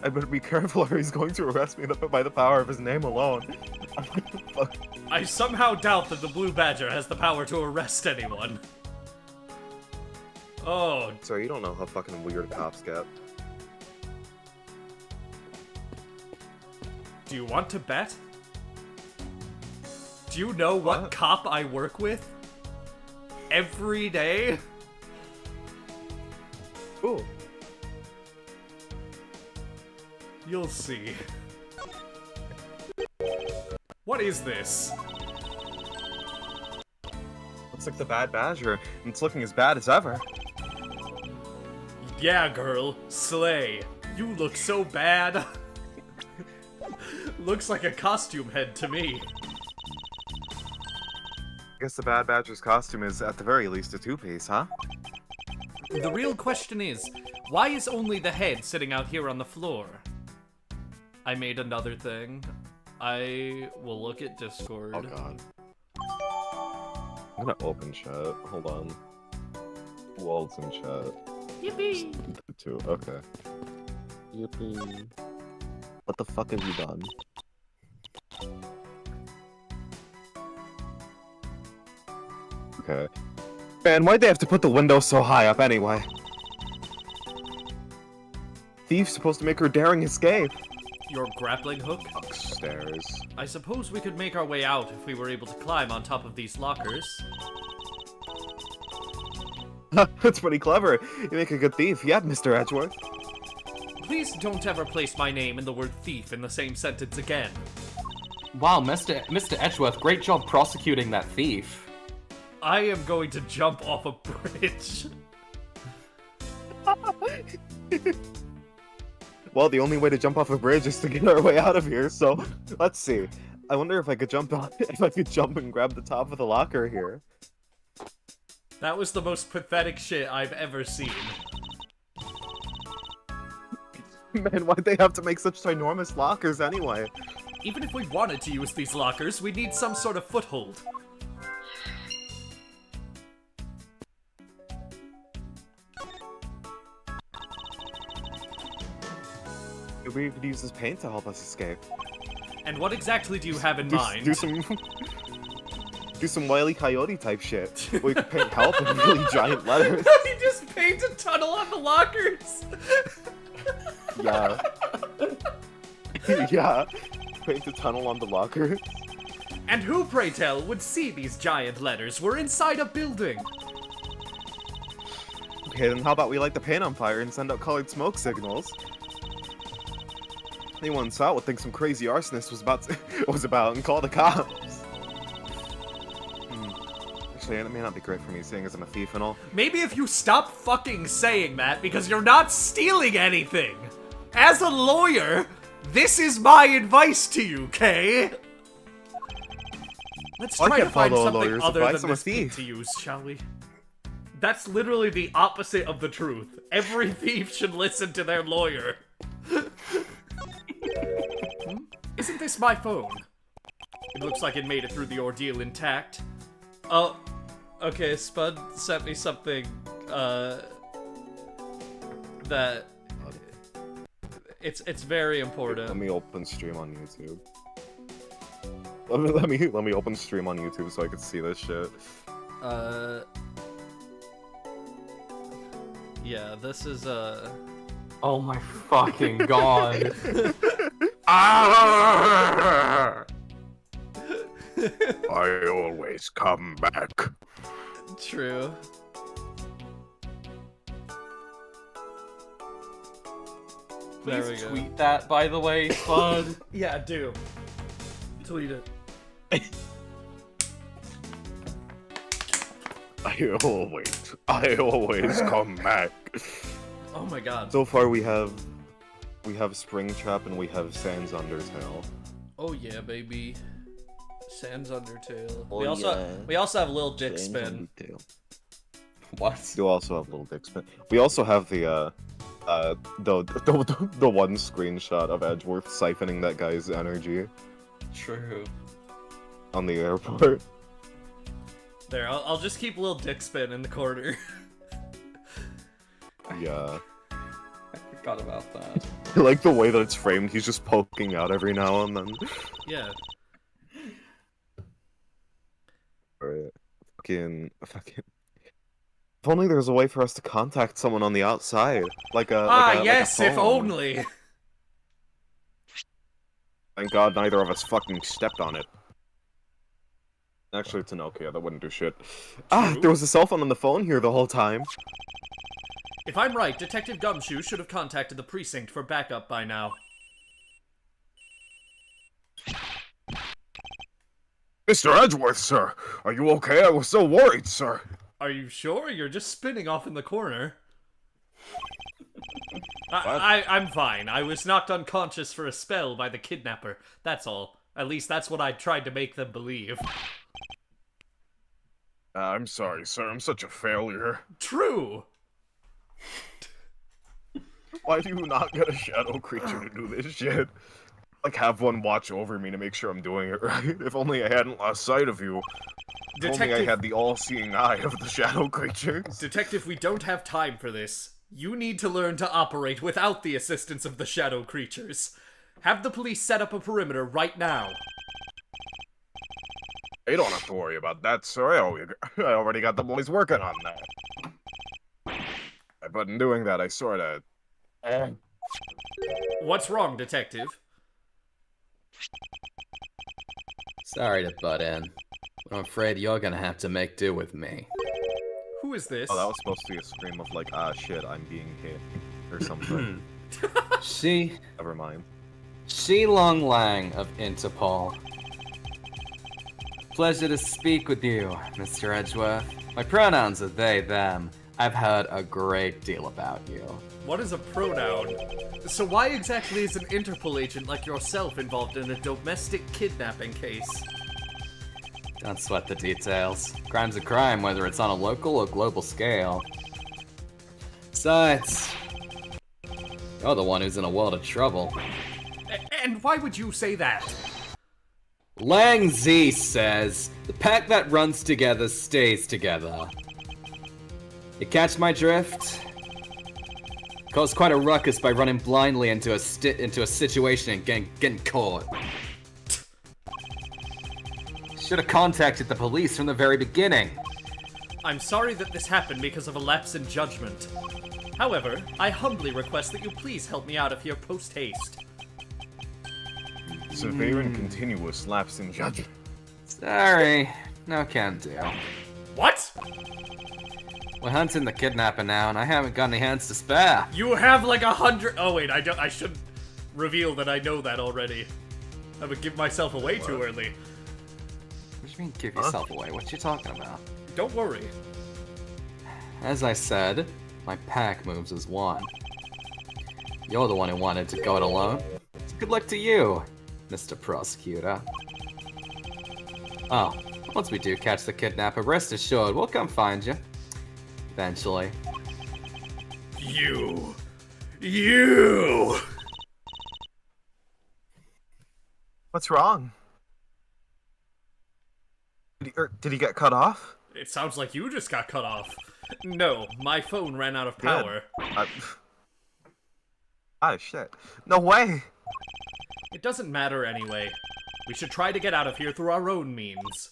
C: I better be careful or he's going to arrest me by the power of his name alone. Fuck.
B: I somehow doubt that the Blue Badger has the power to arrest anyone. Oh,
C: Sir, you don't know how fucking weird cops get.
B: do you want to bet? Do you know what
C: What?
B: cop I work with? Every day?
C: Ooh.
B: You'll see. What is this?
C: Looks like the Bad Badger, and it's looking as bad as ever.
B: Yeah, girl, slay. You look so bad. Looks like a costume head to me.
C: I guess the Bad Badger's costume is, at the very least, a two-piece, huh?
B: The real question is, why is only the head sitting out here on the floor? I made another thing. I will look at Discord.
C: Oh god. I'm gonna open chat. Hold on. Who else in chat?
B: Yippee!
C: Two. Okay. Yippee. What the fuck have you done? Okay. Man, why'd they have to put the window so high up anyway? Thief's supposed to make her daring escape.
B: Your grappling hook?
C: Upstairs.
B: I suppose we could make our way out if we were able to climb on top of these lockers.
C: That's pretty clever. You make a good thief. Yeah, Mr. Edgeworth.
B: Please don't ever place my name and the word thief in the same sentence again.
D: Wow, Mr. Edgeworth, great job prosecuting that thief.
B: I am going to jump off a bridge.
C: Well, the only way to jump off a bridge is to get our way out of here, so let's see. I wonder if I could jump on if I could jump and grab the top of the locker here.
B: That was the most pathetic shit I've ever seen.
C: Man, why'd they have to make such ginormous lockers anyway?
B: Even if we wanted to use these lockers, we'd need some sort of foothold.
C: We could use this paint to help us escape.
B: And what exactly do you have in mind?
C: Do some Wile E. Coyote type shit. We could paint help in really giant letters.
B: You just paint a tunnel on the lockers!
C: Yeah. Yeah. Paint a tunnel on the lockers.
B: And who, pray tell, would see these giant letters? We're inside a building!
C: Okay, then how about we light the paint on fire and send out colored smoke signals? Anyone saw it would think some crazy arsonist was about and call the cops. Actually, it may not be great for me, seeing as I'm a thief and all.
B: Maybe if you stop fucking saying that, because you're not stealing anything! As a lawyer, this is my advice to you, Kay! Let's
C: I
B: try
C: can't
B: to find
C: follow a
B: something
C: lawyer's
B: other
C: advice,
B: than
C: I'm a
B: this paint
C: thief.
B: to use, shall we? That's literally the opposite of the truth. Every thief should listen to their lawyer. Isn't this my phone? It looks like it made it through the ordeal intact. Oh, okay, Spud sent me something, that... It's very important.
C: Let me open stream on YouTube. Let me open stream on YouTube so I can see this shit.
B: Yeah, this is,
D: Oh my fucking god.
C: I always come back.
B: True. There we
D: Please
B: go.
D: tweet that, by the way, Spud.
B: Yeah, do. Tweet it.
C: I always come back.
B: Oh my god.
C: So far we have Springtrap and we have Sans Undertale.
B: Oh yeah, baby. Sans Undertale.
F: Oh,
B: we also have Lil Dick Spin.
D: What?
C: You also have Little Dick Spin. We also have the one screenshot of Edgeworth siphoning that guy's energy
D: True.
C: on the airport.
B: There, I'll just keep Lil Dick Spin in the corner.
C: Yeah.
D: I forgot about that.
C: I like the way that it's framed, he's just poking out every now and then.
B: Yeah.
C: Alright. Fucking. If only there was a way for us to contact someone on the outside. Like a
B: Yes,
C: like a
B: if
C: phone.
B: only.
C: Thank God neither of us fucking stepped on it. Actually, it's a Nokia, that wouldn't do shit. Ah, there was a cell phone on the phone here the whole time.
B: If I'm right, Detective Gumshoe should have contacted the precinct for backup by now.
C: Mr. Edgeworth, sir! Are you okay? I was so worried, sir!
B: Are you sure? You're just spinning off in the corner. I'm fine. I was knocked unconscious for a spell by the kidnapper. That's all. At least that's what I tried to make them believe.
C: I'm sorry, sir. I'm such a failure.
B: True!
C: Why do you not get a shadow creature to do this shit? Like, have one watch over me to make sure I'm doing it right. If only I hadn't lost sight of you. If only I
B: Detective-
C: had the all-seeing eye of the shadow creatures.
B: Detective, we don't have time for this. You need to learn to operate without the assistance of the shadow creatures. Have the police set up a perimeter right now.
C: You don't have to worry about that, sir. I already got the boys working on that. But in doing that, I sorta...
B: What's wrong, Detective?
F: Sorry to butt in, but I'm afraid you're gonna have to make do with me.
B: Who is this?
C: Oh, that was supposed to be a scream of like, ah, shit, I'm being hit. Or something. Never mind.
F: Shi Long Lang of Interpol. Pleasure to speak with you, Mr. Edgeworth. My pronouns are they, them. I've heard a great deal about you.
B: What is a pronoun? So why exactly is an Interpol agent like yourself involved in a domestic kidnapping case?
F: Don't sweat the details. Crime's a crime, whether it's on a local or global scale. Besides, you're the one who's in a world of trouble.
B: And why would you say that?
F: Lang Z says, the pack that runs together stays together. You catch my drift? Caused quite a ruckus by running blindly into a situation and getting caught. Should have contacted the police from the very beginning.
B: I'm sorry that this happened because of a lapse in judgment. However, I humbly request that you please help me out of here post-haste.
C: Severe and continuous lapse in judgment.
F: Sorry, no can do.
B: What?
F: We're hunting the kidnapper now, and I haven't got any hands to spare.
B: You have like 100. Oh wait, I should reveal that I know that already. I would give myself away too early.
F: What do you mean, give yourself away? What you talking about?
B: Don't worry.
F: As I said, my pack moves as one. You're the one who wanted to go it alone. So good luck to you, Mr. Prosecutor. Oh, once we do catch the kidnapper, rest assured, we'll come find you. Eventually.
B: You.
C: What's wrong? Did he get cut off?
B: It sounds like you just got cut off. No, my phone ran out of power.
C: Ah, shit. No way!
B: It doesn't matter anyway. We should try to get out of here through our own means.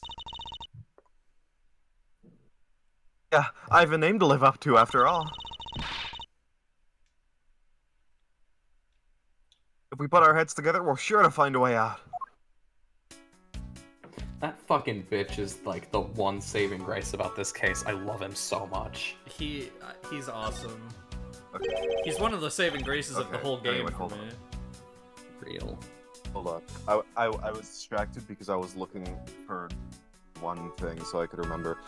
C: Yeah, I have a name to live up to after all. If we put our heads together, we're sure to find a way out.
D: That fucking bitch is like the one saving grace about this case. I love him so much.
B: He's awesome. He's one of the saving graces of the whole game
C: Anyway,
B: for
C: hold
B: me.
C: on.
F: Real.
C: Hold on. I was distracted because I was looking for one thing so I could remember.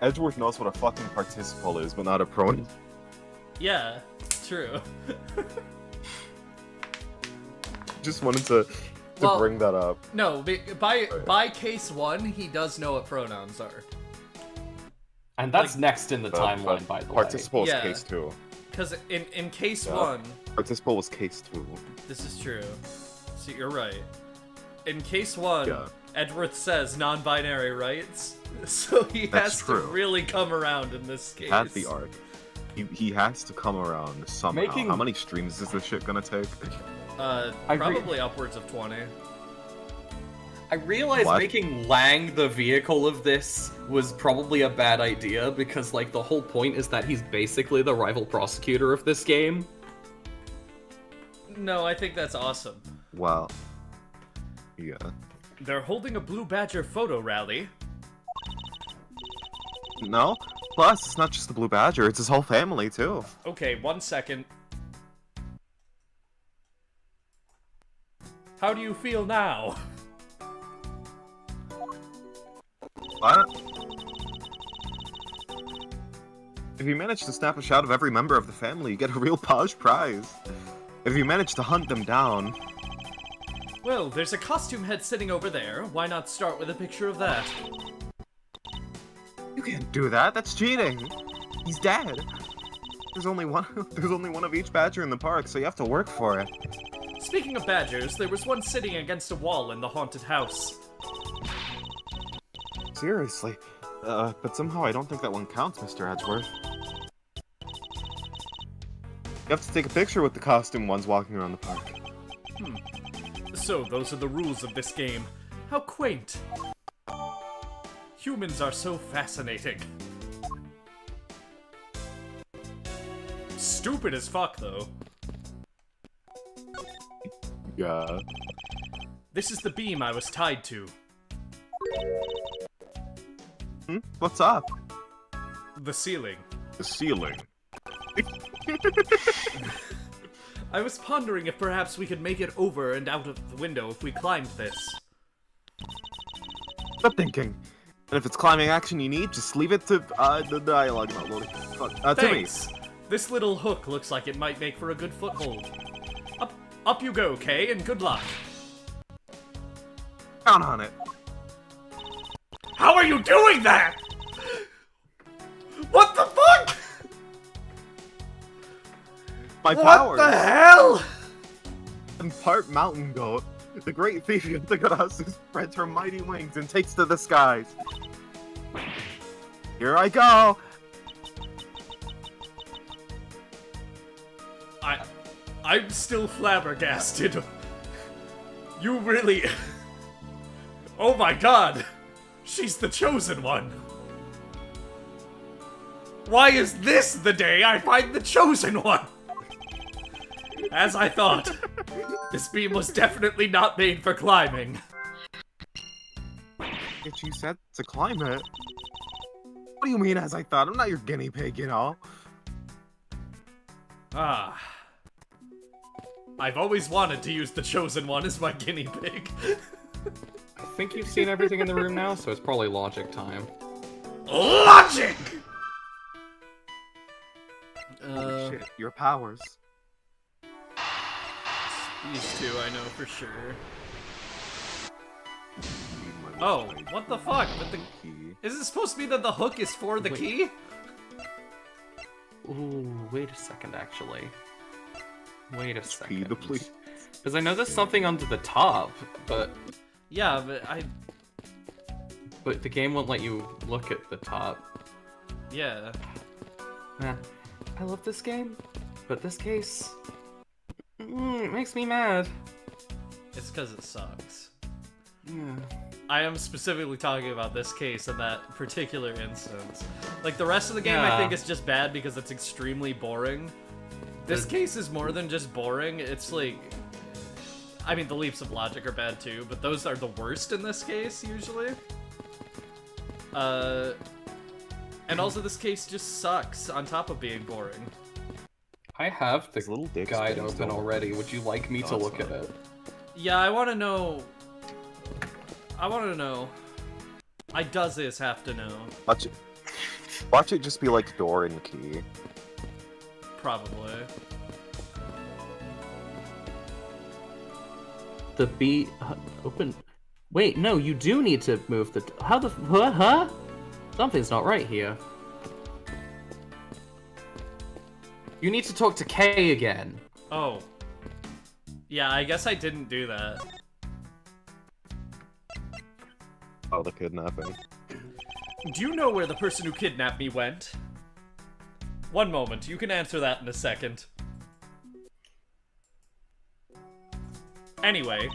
C: Edgeworth knows what a fucking participle is, but not a pronoun.
B: Yeah, true.
C: Just wanted to
B: Well,
C: bring that up.
B: No, by case one, he does know what pronouns are.
D: And that's next in the timeline, by the way.
C: Participle is
B: Yeah.
C: case 2.
B: Because in case
C: Yeah.
B: one,
C: Participle was case 2.
B: this is true. So you're right. In case one,
C: Yeah.
B: Edgeworth says non-binary rights, so he
C: That's
B: has
C: true.
B: to really come around in this case.
C: Had the arc. He has to come around somehow.
D: Making-
C: How many streams is this shit gonna take?
B: Probably upwards of 20.
D: I realized
C: What?
D: making Lang the vehicle of this was probably a bad idea because, like, the whole point is that he's basically the rival prosecutor of this game.
B: No, I think that's awesome.
C: Wow. Yeah.
B: They're holding a Blue Badger photo rally.
C: No? Plus, it's not just the Blue Badger, it's his whole family, too.
B: Okay, 1 second. How do you feel now?
C: What? If you manage to snap a shot of every member of the family, you get a real posh prize. If you manage to hunt them down...
B: Well, there's a costume head sitting over there. Why not start with a picture of that?
C: You can't do that, that's cheating! He's dead! There's only one. There's only one of each badger in the park, so you have to work for it.
B: Speaking of badgers, there was one sitting against a wall in the haunted house.
C: Seriously. But somehow I don't think that one counts, Mr. Edgeworth. You have to take a picture with the costume ones walking around the park.
B: So, those are the rules of this game. How quaint. Humans are so fascinating. Stupid as fuck, though.
C: Yeah.
B: This is the beam I was tied to.
C: What's up?
B: The ceiling.
C: The ceiling.
B: I was pondering if perhaps we could make it over and out of the window if we climbed this.
C: Stop thinking. And if it's climbing action you need, just leave it to the dialogue not loading. Fuck. To me.
B: Thanks. This little hook looks like it might make for a good foothold. Up you go, Kay, and good luck.
C: Count on it.
B: How are you doing that? What the fuck?
C: My
B: What
C: powers.
B: the hell?
C: I'm part mountain goat. The great Phoebe of the Goddess spreads her mighty wings and takes to the skies. Here I go.
B: I'm still flabbergasted. You really... Oh my god! She's the chosen one! Why is this the day I find the chosen one? As I thought, this beam was definitely not made for climbing.
C: If you said to climb it. What do you mean as I thought? I'm not your guinea pig, you know.
B: Ah. I've always wanted to use the chosen one as my guinea pig.
D: I think you've seen everything in the room now, so it's probably logic time.
B: Logic!
C: Shit, your powers.
B: These two I know for sure. Oh, what the fuck? But is it supposed to be that the hook is for the key?
D: Ooh, wait a second, actually. Wait a second.
C: Key to please.
D: Because I know there's something under the top, but
B: Yeah, but
D: the game won't let you look at the top.
B: yeah.
D: Man, I love this game, but this case, it makes me mad.
B: It's because it sucks.
D: Yeah.
B: I am specifically talking about this case in that particular instance. Like, the rest of the game I
D: Yeah.
B: think is just bad because it's extremely boring. This case is more than just boring, it's like... I mean, the leaps of logic are bad too, but those are the worst in this case, usually. And also this case just sucks, on top of being boring.
D: I have the
C: His little dick's
D: guide
C: getting
D: open
C: stolen.
D: already. Would you like me to
C: it's
D: look at
C: not.
D: it?
B: Yeah, I want to know... I does this have to know.
C: Watch it just be like door and key.
B: Probably.
D: The B open. Wait, no, you do need to move the. How the huh? Something's not right here. You need to talk to Kay again.
B: Oh. Yeah, I guess I didn't do that.
C: Oh, the kidnapping.
B: Do you know where the person who kidnapped me went? One moment, you can answer that in a second. Anyway,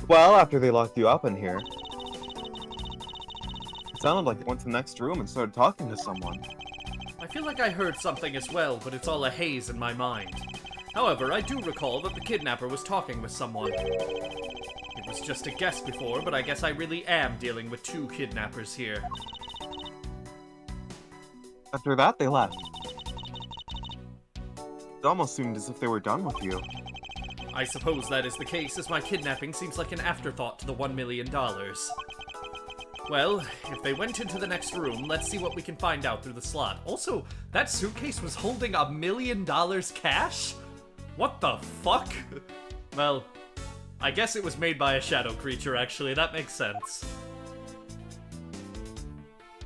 C: Well, after they locked you up in here. It sounded like they went to the next room and started talking to someone.
B: I feel like I heard something as well, but it's all a haze in my mind. However, I do recall that the kidnapper was talking with someone. It was just a guess before, but I guess I really am dealing with two kidnappers here.
C: After that, they left. It almost seemed as if they were done with you.
B: I suppose that is the case, as my kidnapping seems like an afterthought to the $1 million. Well, if they went into the next room, let's see what we can find out through the slot. Also, that suitcase was holding $1 million cash? What the fuck? Well, I guess it was made by a shadow creature, actually. That makes sense.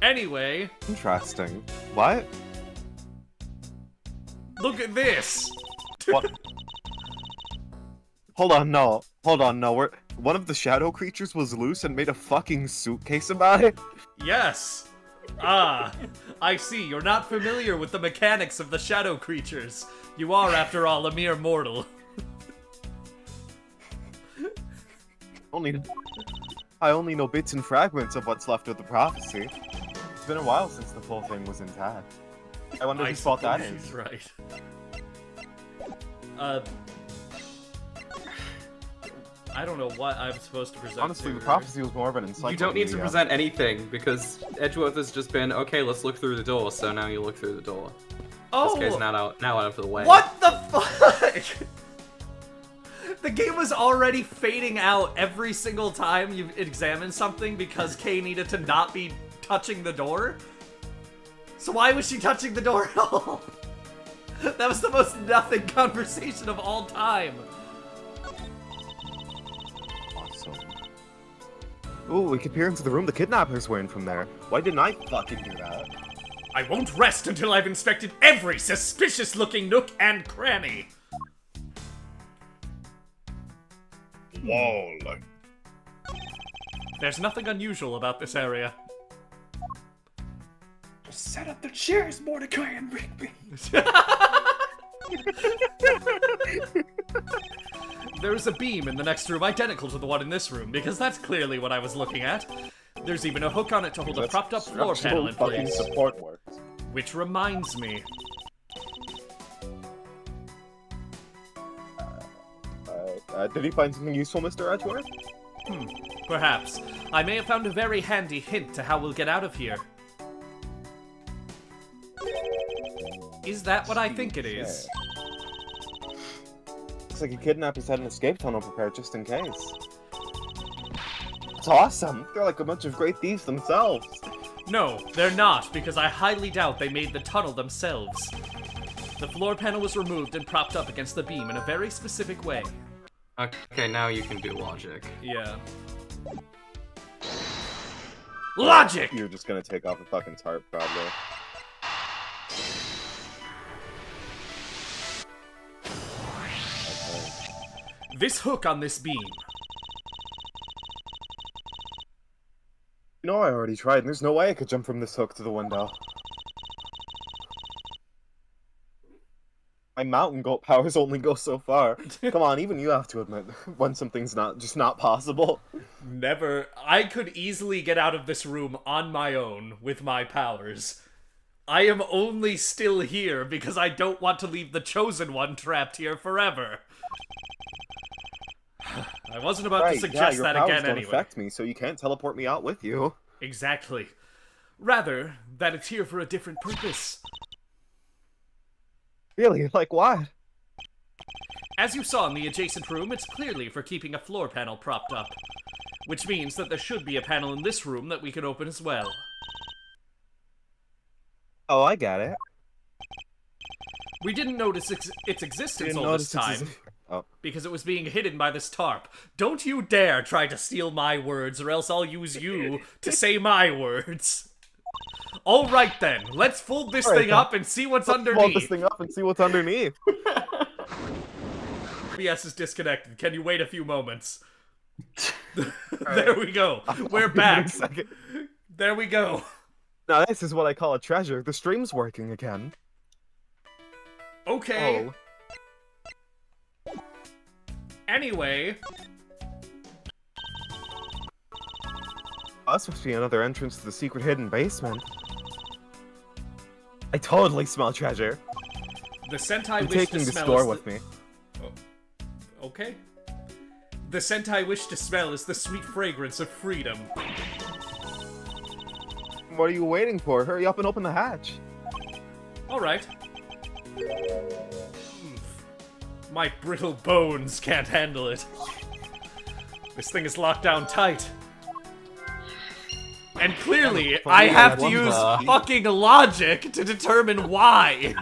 B: Anyway,
C: Interesting. What?
B: Look at this!
C: What? Hold on, no. One of the shadow creatures was loose and made a fucking suitcase about it?
B: Yes! Ah, I see. You're not familiar with the mechanics of the shadow creatures. You are, after all, a mere mortal.
C: I only know bits and fragments of what's left of the prophecy. It's been a while since the full thing was intact. I wonder whose fault that
B: suppose
C: is.
B: she's right. I don't know what I'm supposed to present.
C: Honestly,
B: to
C: the
B: her.
C: prophecy was more of an encyclopedia.
F: You don't need to present anything, because Edgeworth has just been, okay, let's look through the door, so now you look through the door.
B: Oh!
F: This guy's now out of the way.
B: What the fuck? The game was already fading out every single time you examined something because Kay needed to not be touching the door? So why was she touching the door at all? That was the most nothing conversation of all time.
C: Awesome. Ooh, we could peer into the room the kidnappers were in from there. Why didn't I fucking do that?
B: I won't rest until I've inspected every suspicious-looking nook and cranny.
C: Whoa.
B: There's nothing unusual about this area.
D: Set up the chairs, Mordecai and Rigby.
B: There's a beam in the next room identical to the one in this room, because that's clearly what I was looking at. There's even a hook on it to hold a propped-up floor panel in
C: fucking
B: place.
C: support works.
B: Which reminds me.
C: Did he find something useful, Mr. Edgeworth?
B: Perhaps. I may have found a very handy hint to how we'll get out of here. Is that what I think it is?
C: Looks like a kidnappers had an escape tunnel prepared just in case. It's awesome! They're like a bunch of great thieves themselves.
B: No, they're not, because I highly doubt they made the tunnel themselves. The floor panel was removed and propped up against the beam in a very specific way.
F: Okay, now you can do logic.
B: Yeah. Logic!
C: You're just gonna take off a fucking tarp, probably.
B: This hook on this beam.
C: You know I already tried, and there's no way I could jump from this hook to the window. My mountain goat powers only go so far. Come on, even you have to admit when something's not possible.
B: Never. I could easily get out of this room on my own with my powers. I am only still here because I don't want to leave the Chosen One trapped here forever. I wasn't about to suggest that again
C: don't
B: anyway.
C: affect me, so you can't teleport me out with you.
B: Exactly. Rather, that it's here for a different purpose.
C: Really? Like what?
B: As you saw in the adjacent room, it's clearly for keeping a floor panel propped up. Which means that there should be a panel in this room that we can open as well.
C: Oh, I got it.
B: We didn't notice its existence all this time.
C: Oh.
B: Because it was being hidden by this tarp. Don't you dare try to steal my words, or else I'll use you to say my words. Alright then, let's fold this thing up and see what's underneath.
C: Fold this thing up and see what's underneath.
B: OBS is disconnected. Can you wait a few moments? There we go. We're back. There we go.
C: Now this is what I call a treasure. The stream's working again.
B: Okay.
C: Oh.
B: Anyway.
C: Oh, that's supposed to be another entrance to the secret hidden basement. I totally smell treasure.
B: The scent I
C: I'm
B: wish to
C: taking the
B: smell
C: score
B: is
C: with me.
B: Okay. The scent I wish to smell is the sweet fragrance of freedom.
C: What are you waiting for? Hurry up and open the hatch.
B: Alright. My brittle bones can't handle it. This thing is locked down tight. And clearly, I have to use fucking logic to determine why.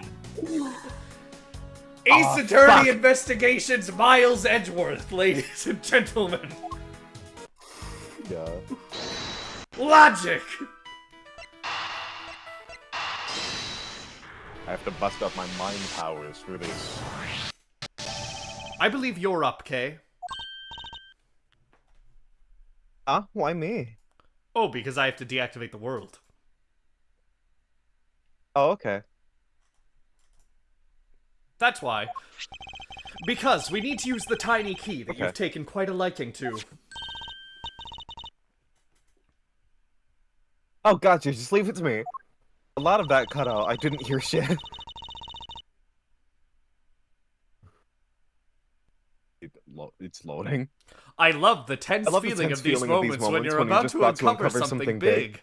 B: Ace Attorney Investigations Miles Edgeworth, ladies and gentlemen.
C: Yeah.
B: Logic!
C: I have to bust up my mind powers for this.
G: I believe you're up, Kay.
C: Huh? Why me?
G: Oh, because I have to deactivate the world.
C: Oh, okay.
G: That's why. Because we need to use the tiny key that
C: Okay.
G: you've taken quite a liking to.
C: Oh, gotcha. Just leave it to me. A lot of that cut out. I didn't hear shit. It's loading.
G: I love the tense
C: I love the
G: feeling
C: tense
G: of these
C: feeling of these
G: moments when
C: moments
G: you're
C: when you're
G: about
C: just
G: to
C: about to
G: uncover
C: uncover
G: something
C: something
G: big.
C: big.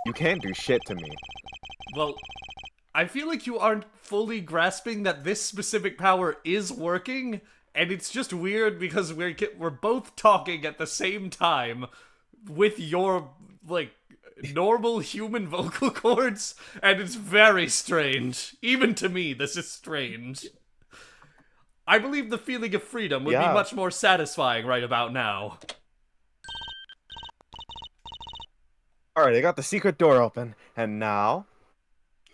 C: You can't do shit to me.
G: Well, I feel like you aren't fully grasping that this specific power is working, and it's just weird because we're both talking at the same time with your, like, normal human vocal cords, and it's very strange. Even to me, this is strange. I believe the feeling of freedom would be
C: Yeah.
G: much more satisfying right about now.
C: Alright, I got the secret door open. And now...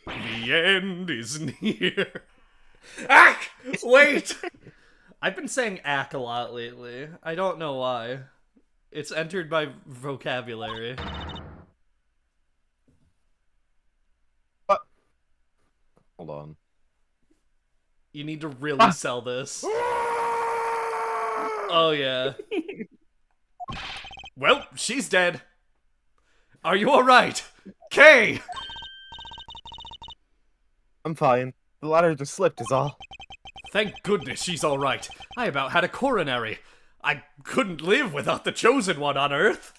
G: The end is near. Ack! Wait! I've been saying ack a lot lately. I don't know why. It's entered my vocabulary.
C: Hold on.
G: You need to really sell this. Oh, yeah. Well, she's dead. Are you alright? Kay!
C: I'm fine. The ladder just slipped is all.
G: Thank goodness she's alright. I about had a coronary. I couldn't live without the chosen one on Earth.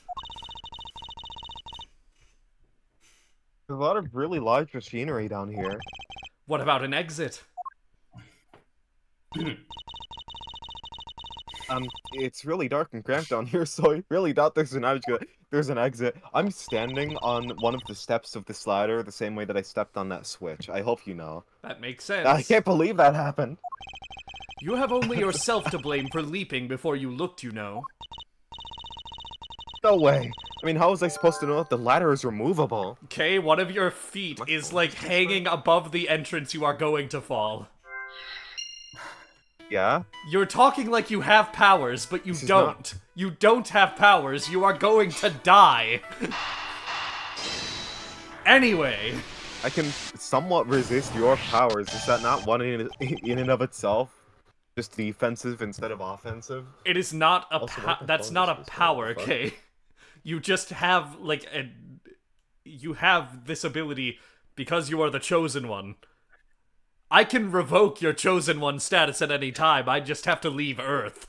C: There's a lot of really large machinery down here.
G: What about an exit?
C: It's really dark and cramped down here, so I really doubt there's an exit. I'm standing on one of the steps of this ladder the same way that I stepped on that switch. I hope you know.
G: That makes sense.
C: I can't believe that happened.
G: You have only yourself to blame for leaping before you looked, you know.
C: No way. I mean, how was I supposed to know that the ladder is removable?
G: Okay, one of your feet is like hanging above the entrance you are going to fall.
C: Yeah?
G: You're talking like you have powers, but you
C: This is
G: don't.
C: not-
G: You don't have powers. You are going to die. Anyway,
C: I can somewhat resist your powers. Is that not one in and of itself? Just defensive instead of offensive?
G: it is not a
C: Also, what the
G: that's
C: fuck
G: not
C: is
G: a
C: this?
G: power,
C: What the fuck?
G: okay? You just have like you have this ability because you are the chosen one. I can revoke your chosen one status at any time. I just have to leave Earth.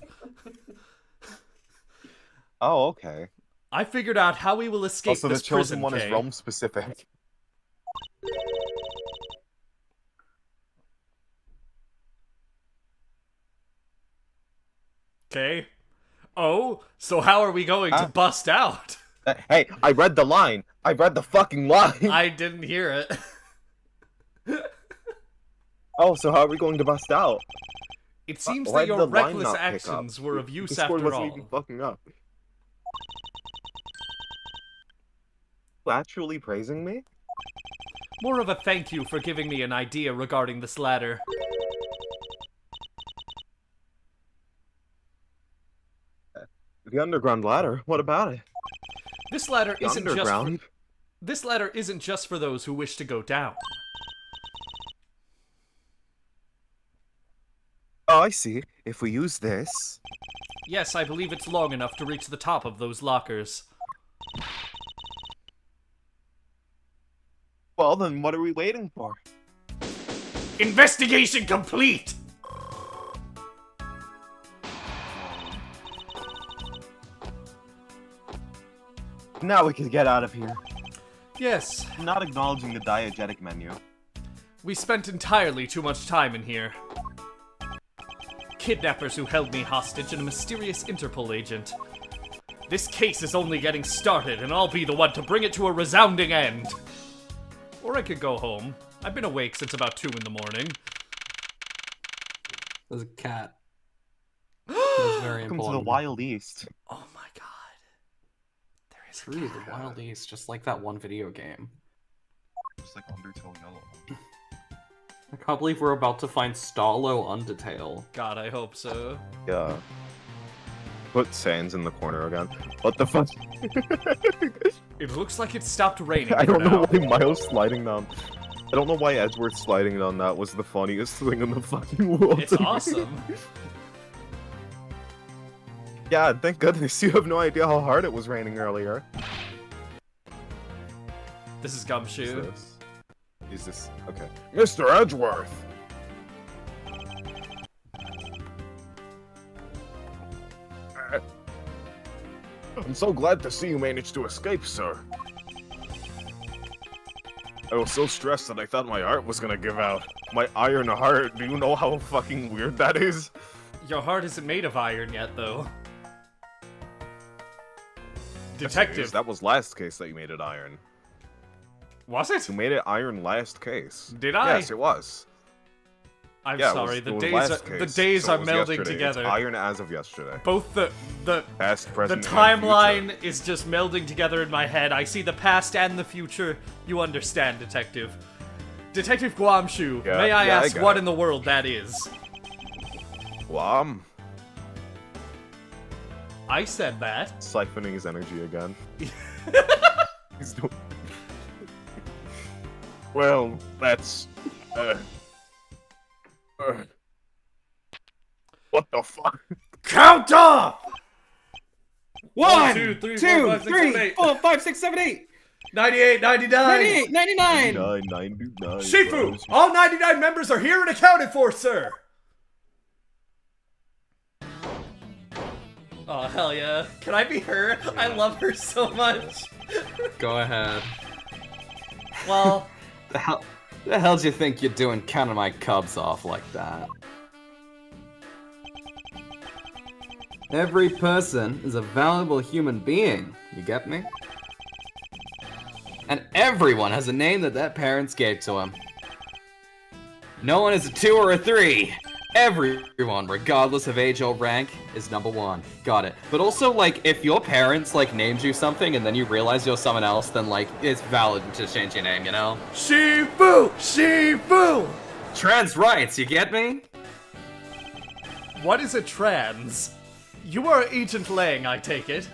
C: Oh, okay.
G: I figured out how we will escape
C: Also, the
G: this
C: chosen
G: prison,
C: one is
G: Kay.
C: realm specific.
G: Okay. Oh, so how are we going to
C: Ah.
G: bust out?
C: Hey, I read the line. I read the fucking line.
G: I didn't hear it.
C: Oh, so how are we going to bust out?
G: It seems
C: Why
G: that
C: did
G: your
C: the line
G: reckless
C: not pick
G: actions
C: up?
G: were of use
C: Discord
G: after
C: wasn't
G: all.
C: even fucking up. You actually praising me?
G: More of a thank you for giving me an idea regarding this ladder.
C: The underground ladder. What about it?
G: This ladder
C: The
G: isn't just
C: underground.
G: this ladder isn't just for those who wish to go down.
C: Oh, I see. If we use this...
G: Yes, I believe it's long enough to reach the top of those lockers.
C: Well, then what are we waiting for?
G: Investigation complete!
C: Now we can get out of here.
G: Yes,
C: I'm not acknowledging the diegetic menu.
G: we spent entirely too much time in here. Kidnappers who held me hostage and a mysterious Interpol agent. This case is only getting started, and I'll be the one to bring it to a resounding end. Or I could go home. I've been awake since about 2 in the morning.
D: There's a cat. That's very
C: Welcome to the
D: important.
C: Wild East.
G: Oh my god. There is a
D: True,
G: cat.
D: the Wild East, just like that one video game.
C: Just like Undertale Yellow.
D: I can't believe we're about to find Starlo Undertale.
G: God, I hope so.
C: Yeah. Put Sans in the corner again. What the fuck?
G: It looks like it stopped raining.
C: I
G: for
C: don't know
G: now.
C: why Miles sliding down. I don't know why Edgeworth sliding down that was the funniest thing in the fucking world.
G: It's
C: to me.
G: awesome.
C: Yeah, thank goodness you have no idea how hard it was raining earlier.
G: This is
C: Who's
G: Gumshoe.
C: this? Is this okay? Mr. Edgeworth. I'm so glad to see you managed to escape, sir. I was so stressed that I thought my heart was gonna give out. My iron heart. Do you know how fucking weird that is?
G: Your heart isn't made of iron yet, though.
C: Yes, it is.
G: Detective.
C: That was last case that you made it iron.
G: Was it?
C: You made it iron last case.
G: Did I?
C: Yes, it was.
G: I'm
C: Yeah,
G: sorry.
C: it
G: The
C: was
G: days
C: last
G: are, the
C: case,
G: days
C: so
G: are
C: it was
G: melding
C: yesterday.
G: together.
C: It's iron as of yesterday.
G: Both the
C: Past, present, and
G: timeline
C: future.
G: is just melding together in my head. I see the past and the future. You understand, Detective. Detective Guamshu,
C: Yeah,
G: may I
C: yeah, I
G: ask
C: got
G: what
C: it.
G: in the world that is?
C: Guam.
G: I said that.
C: Siphoning his energy again. He's doing... Well, that's... What the fuck?
G: Count off!
D: 1,
G: 2, 3,
D: 2,
G: 4, 5, 6, 7, 8.
D: 4, 5, 6, 7, 8,
G: 98, 99.
D: 98, 99.
C: 99.
G: Shifu, all 99 members are here and accounted for, sir. Oh, hell yeah. Can I be her? I love her so much.
D: Go ahead.
G: Well,
F: The hell do you think you're doing counting my cubs off like that? Every person is a valuable human being, you get me? And everyone has a name that their parents gave to him. No one is a 2 or a 3. Everyone, regardless of age or rank, is number 1. Got it. But also, like, if your parents, like, named you something and then you realize you're someone else, then, like, it's valid to change your name, you know?
G: Shifu! Shifu!
F: Trans rights, you get me?
G: What is a trans? You are Agent Lang, I take it.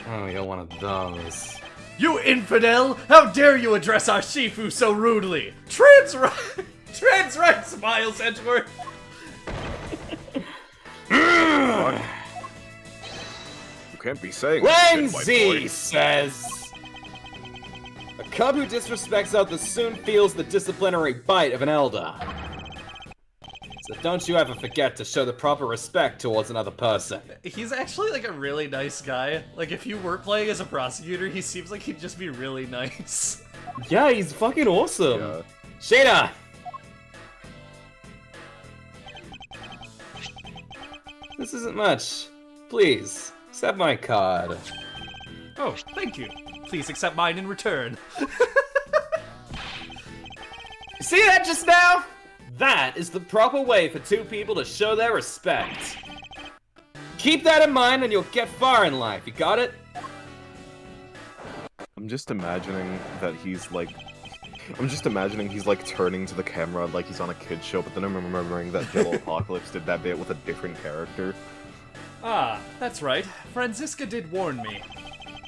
F: Oh, you're one of those.
G: You infidel! How dare you address our Shifu so rudely? Trans rights, Miles Edgeworth!
C: You can't be saying
F: Lang
C: that, my
F: Z
C: boy.
F: says, a cub who disrespects others soon feels the disciplinary bite of an elder. So don't you ever forget to show the proper respect towards another person.
G: He's actually like a really nice guy. Like if you were playing as a prosecutor, he seems like he'd just be really nice.
F: Yeah, he's fucking awesome.
C: Yeah.
F: Shayna! This isn't much. Please, accept my card.
G: Oh, thank you. Please accept mine in return.
F: See that just now? That is the proper way for two people to show their respect. Keep that in mind and you'll get far in life, you got it?
C: I'm just imagining that he's like... I'm just imagining he's like turning to the camera like he's on a kid's show, but then I'm remembering that Jello Apocalypse did that bit with a different character.
G: Ah, that's right. Franziska did warn me.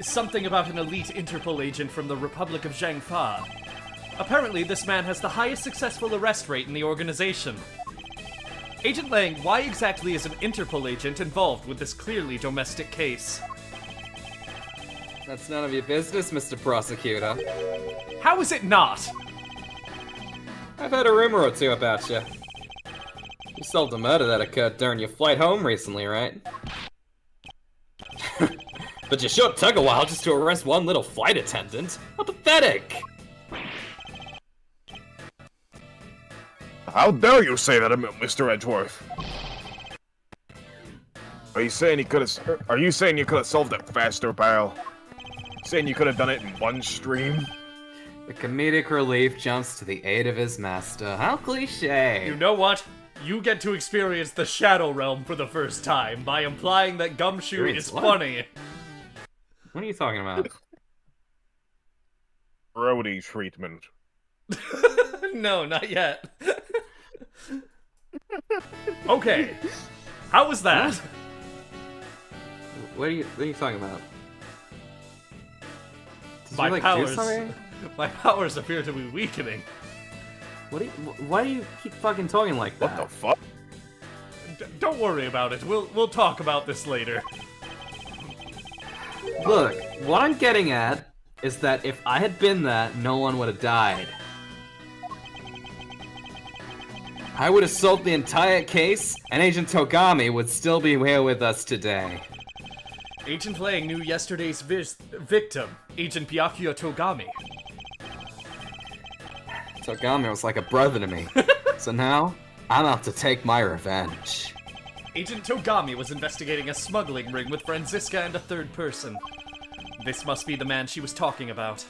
G: Something about an elite Interpol agent from the Republic of Zhangfa. Apparently, this man has the highest successful arrest rate in the organization. Agent Lang, why exactly is an Interpol agent involved with this clearly domestic case?
F: That's none of your business, Mr. Prosecutor.
G: How is it not?
F: I've heard a rumor or two about you. You solved a murder that occurred during your flight home recently, right? But you sure took a while just to arrest one little flight attendant. How pathetic!
C: How dare you say that, Mr. Edgeworth? Are you saying you could have? Are you saying you could have solved it faster, pal? Saying you could have done it in one stream?
F: The comedic relief jumps to the aid of his master. How cliche!
G: You know what? You get to experience the Shadow Realm for the first time by implying that Gumshoe
F: Experience
G: is
F: what?
G: funny.
F: What are you talking about?
C: Brody treatment.
G: No, not yet. Okay. How was that?
F: What are you talking about? Did
G: My
F: you, like, do
G: powers.
F: something?
G: My powers appear to be weakening.
F: Why do you keep fucking talking like that?
C: What the fuck?
G: Don't worry about it. We'll talk about this later.
F: Look, what I'm getting at is that if I had been that, no one would have died. I would have solved the entire case, and Agent Togami would still be here with us today.
G: Agent Lang knew yesterday's victim, Agent Byakuya Togami.
F: Togami was like a brother to me. So now, I'm out to take my revenge.
G: Agent Togami was investigating a smuggling ring with Franziska and a third person. This must be the man she was talking about.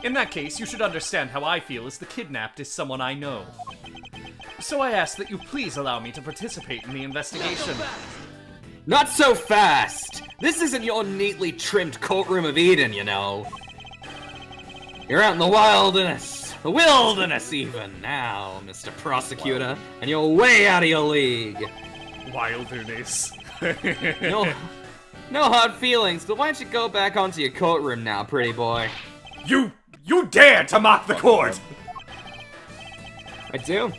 G: In that case, you should understand how I feel as the kidnapped is someone I know. So I ask that you please allow me to participate in the investigation.
F: Not so fast! This isn't your neatly trimmed courtroom of Eden, you know. You're out in the wilderness even now, Mr. Prosecutor, and you're way out of your league.
G: Wilderness.
F: No hard feelings, but why don't you go back onto your courtroom now, pretty boy?
G: You dare to mock the court!
F: I do.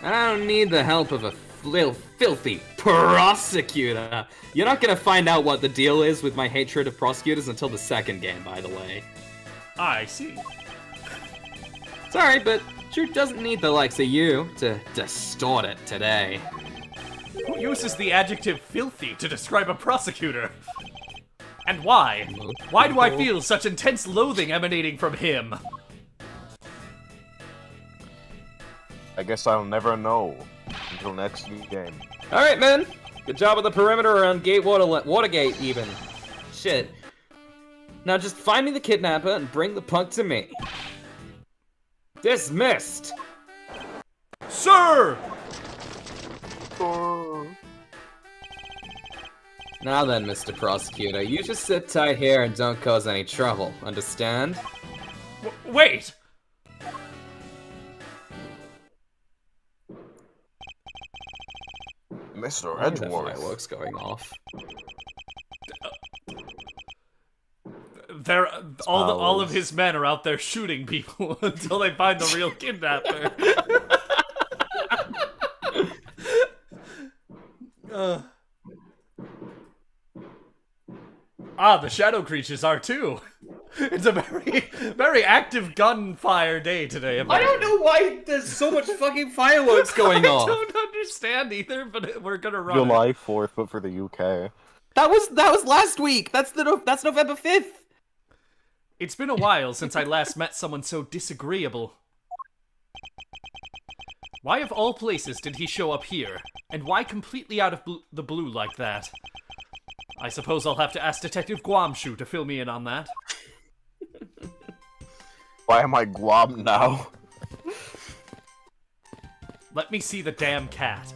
F: And I don't need the help of a little filthy prosecutor. You're not gonna find out what the deal is with my hatred of prosecutors until the second game, by the way.
G: I see.
F: Sorry, but truth doesn't need the likes of you to distort it today.
G: Who uses the adjective filthy to describe a prosecutor? And why? Why do I feel such intense loathing emanating from him?
C: I guess I'll never know until next game.
F: Alright, men. Good job on the perimeter around Gate Watergate, even. Shit. Now just find me the kidnapper and bring the punk to me. Dismissed!
G: Sir!
F: Now then, Mr. Prosecutor, you just sit tight here and don't cause any trouble, understand?
G: Wait!
C: Mr.
F: Why are the
C: Edgeworth.
F: fireworks going off?
G: They're all of his men are out there shooting people until they find the real kidnapper. The shadow creatures are too. It's a very active gunfire day today.
F: I don't know why there's so much fucking fireworks going
G: I
F: off.
G: don't understand either, but we're gonna run.
C: July 4th, but for the UK.
F: That was last week. That's November 5th.
G: It's been a while since I last met someone so disagreeable. Why of all places did he show up here? And why completely out of the blue like that? I suppose I'll have to ask Detective Guamshu to fill me in on that.
C: Why am I Guam now?
G: Let me see the damn cat.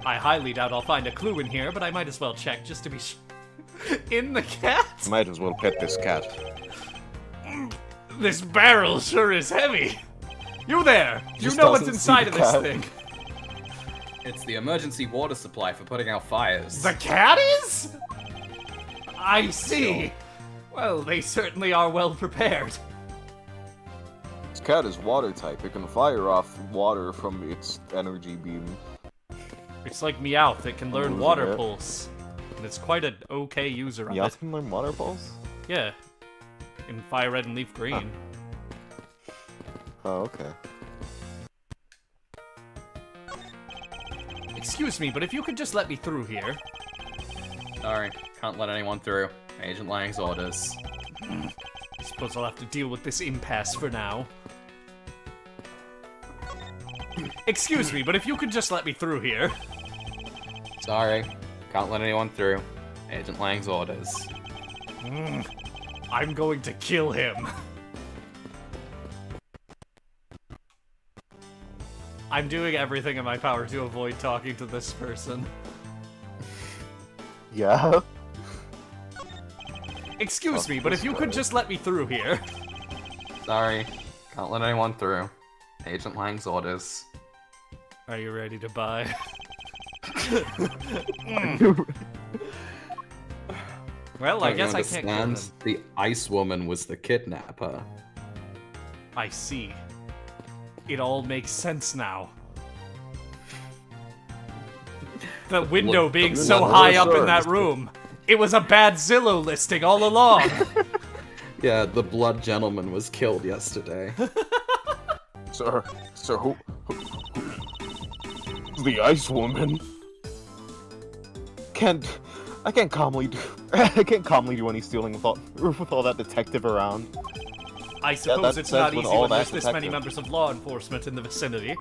G: I highly doubt I'll find a clue in here, but I might as well check just to be in the cat?
C: Might as well pet this cat.
G: This barrel sure is heavy. You there! You
C: Just
G: know what's
C: doesn't
G: inside
C: see
G: of
C: the
G: this
C: cat.
G: thing.
F: It's the emergency water supply for putting out fires.
G: The cat is? I see. Well, they certainly are well prepared.
C: This cat is water type. It can fire off water from its energy beam.
G: It's like Meowth, it can learn
C: Losing
G: water
C: it.
G: pulse. And it's quite an okay user of it.
C: Meowth can learn water pulse?
G: Yeah. In Fire Red and Leaf Green.
C: Oh, okay.
G: Excuse me, but if you could just let me through here.
F: Sorry, can't let anyone through. Agent Lang's orders.
G: I suppose I'll have to deal with this impasse for now. Excuse me, but if you could just let me through here.
F: Sorry, can't let anyone through. Agent Lang's orders.
G: I'm going to kill him. I'm doing everything in my power to avoid talking to this person.
C: Yeah?
G: Excuse me, but if you could just let me through here.
F: Sorry, can't let anyone through.
D: Agent Lang's orders.
G: Are you ready to buy? Well, I
D: Don't
G: guess
D: you
G: I can't kill him.
D: understand? The Ice Woman was the kidnapper.
G: I see. It all makes sense now. The window
D: Look,
G: being
C: the
G: so
C: window,
G: high up
C: sir.
G: in that room. It was a bad Zillow listing all along.
D: Yeah, the Blood Gentleman was killed yesterday.
C: Sir, who? The Ice Woman. I can't calmly do any stealing with all that detective around.
G: I suppose
C: that
G: it's not
C: says with
G: easy
C: all
G: when there's
C: that
G: this many
C: detective.
G: members of law enforcement in the vicinity.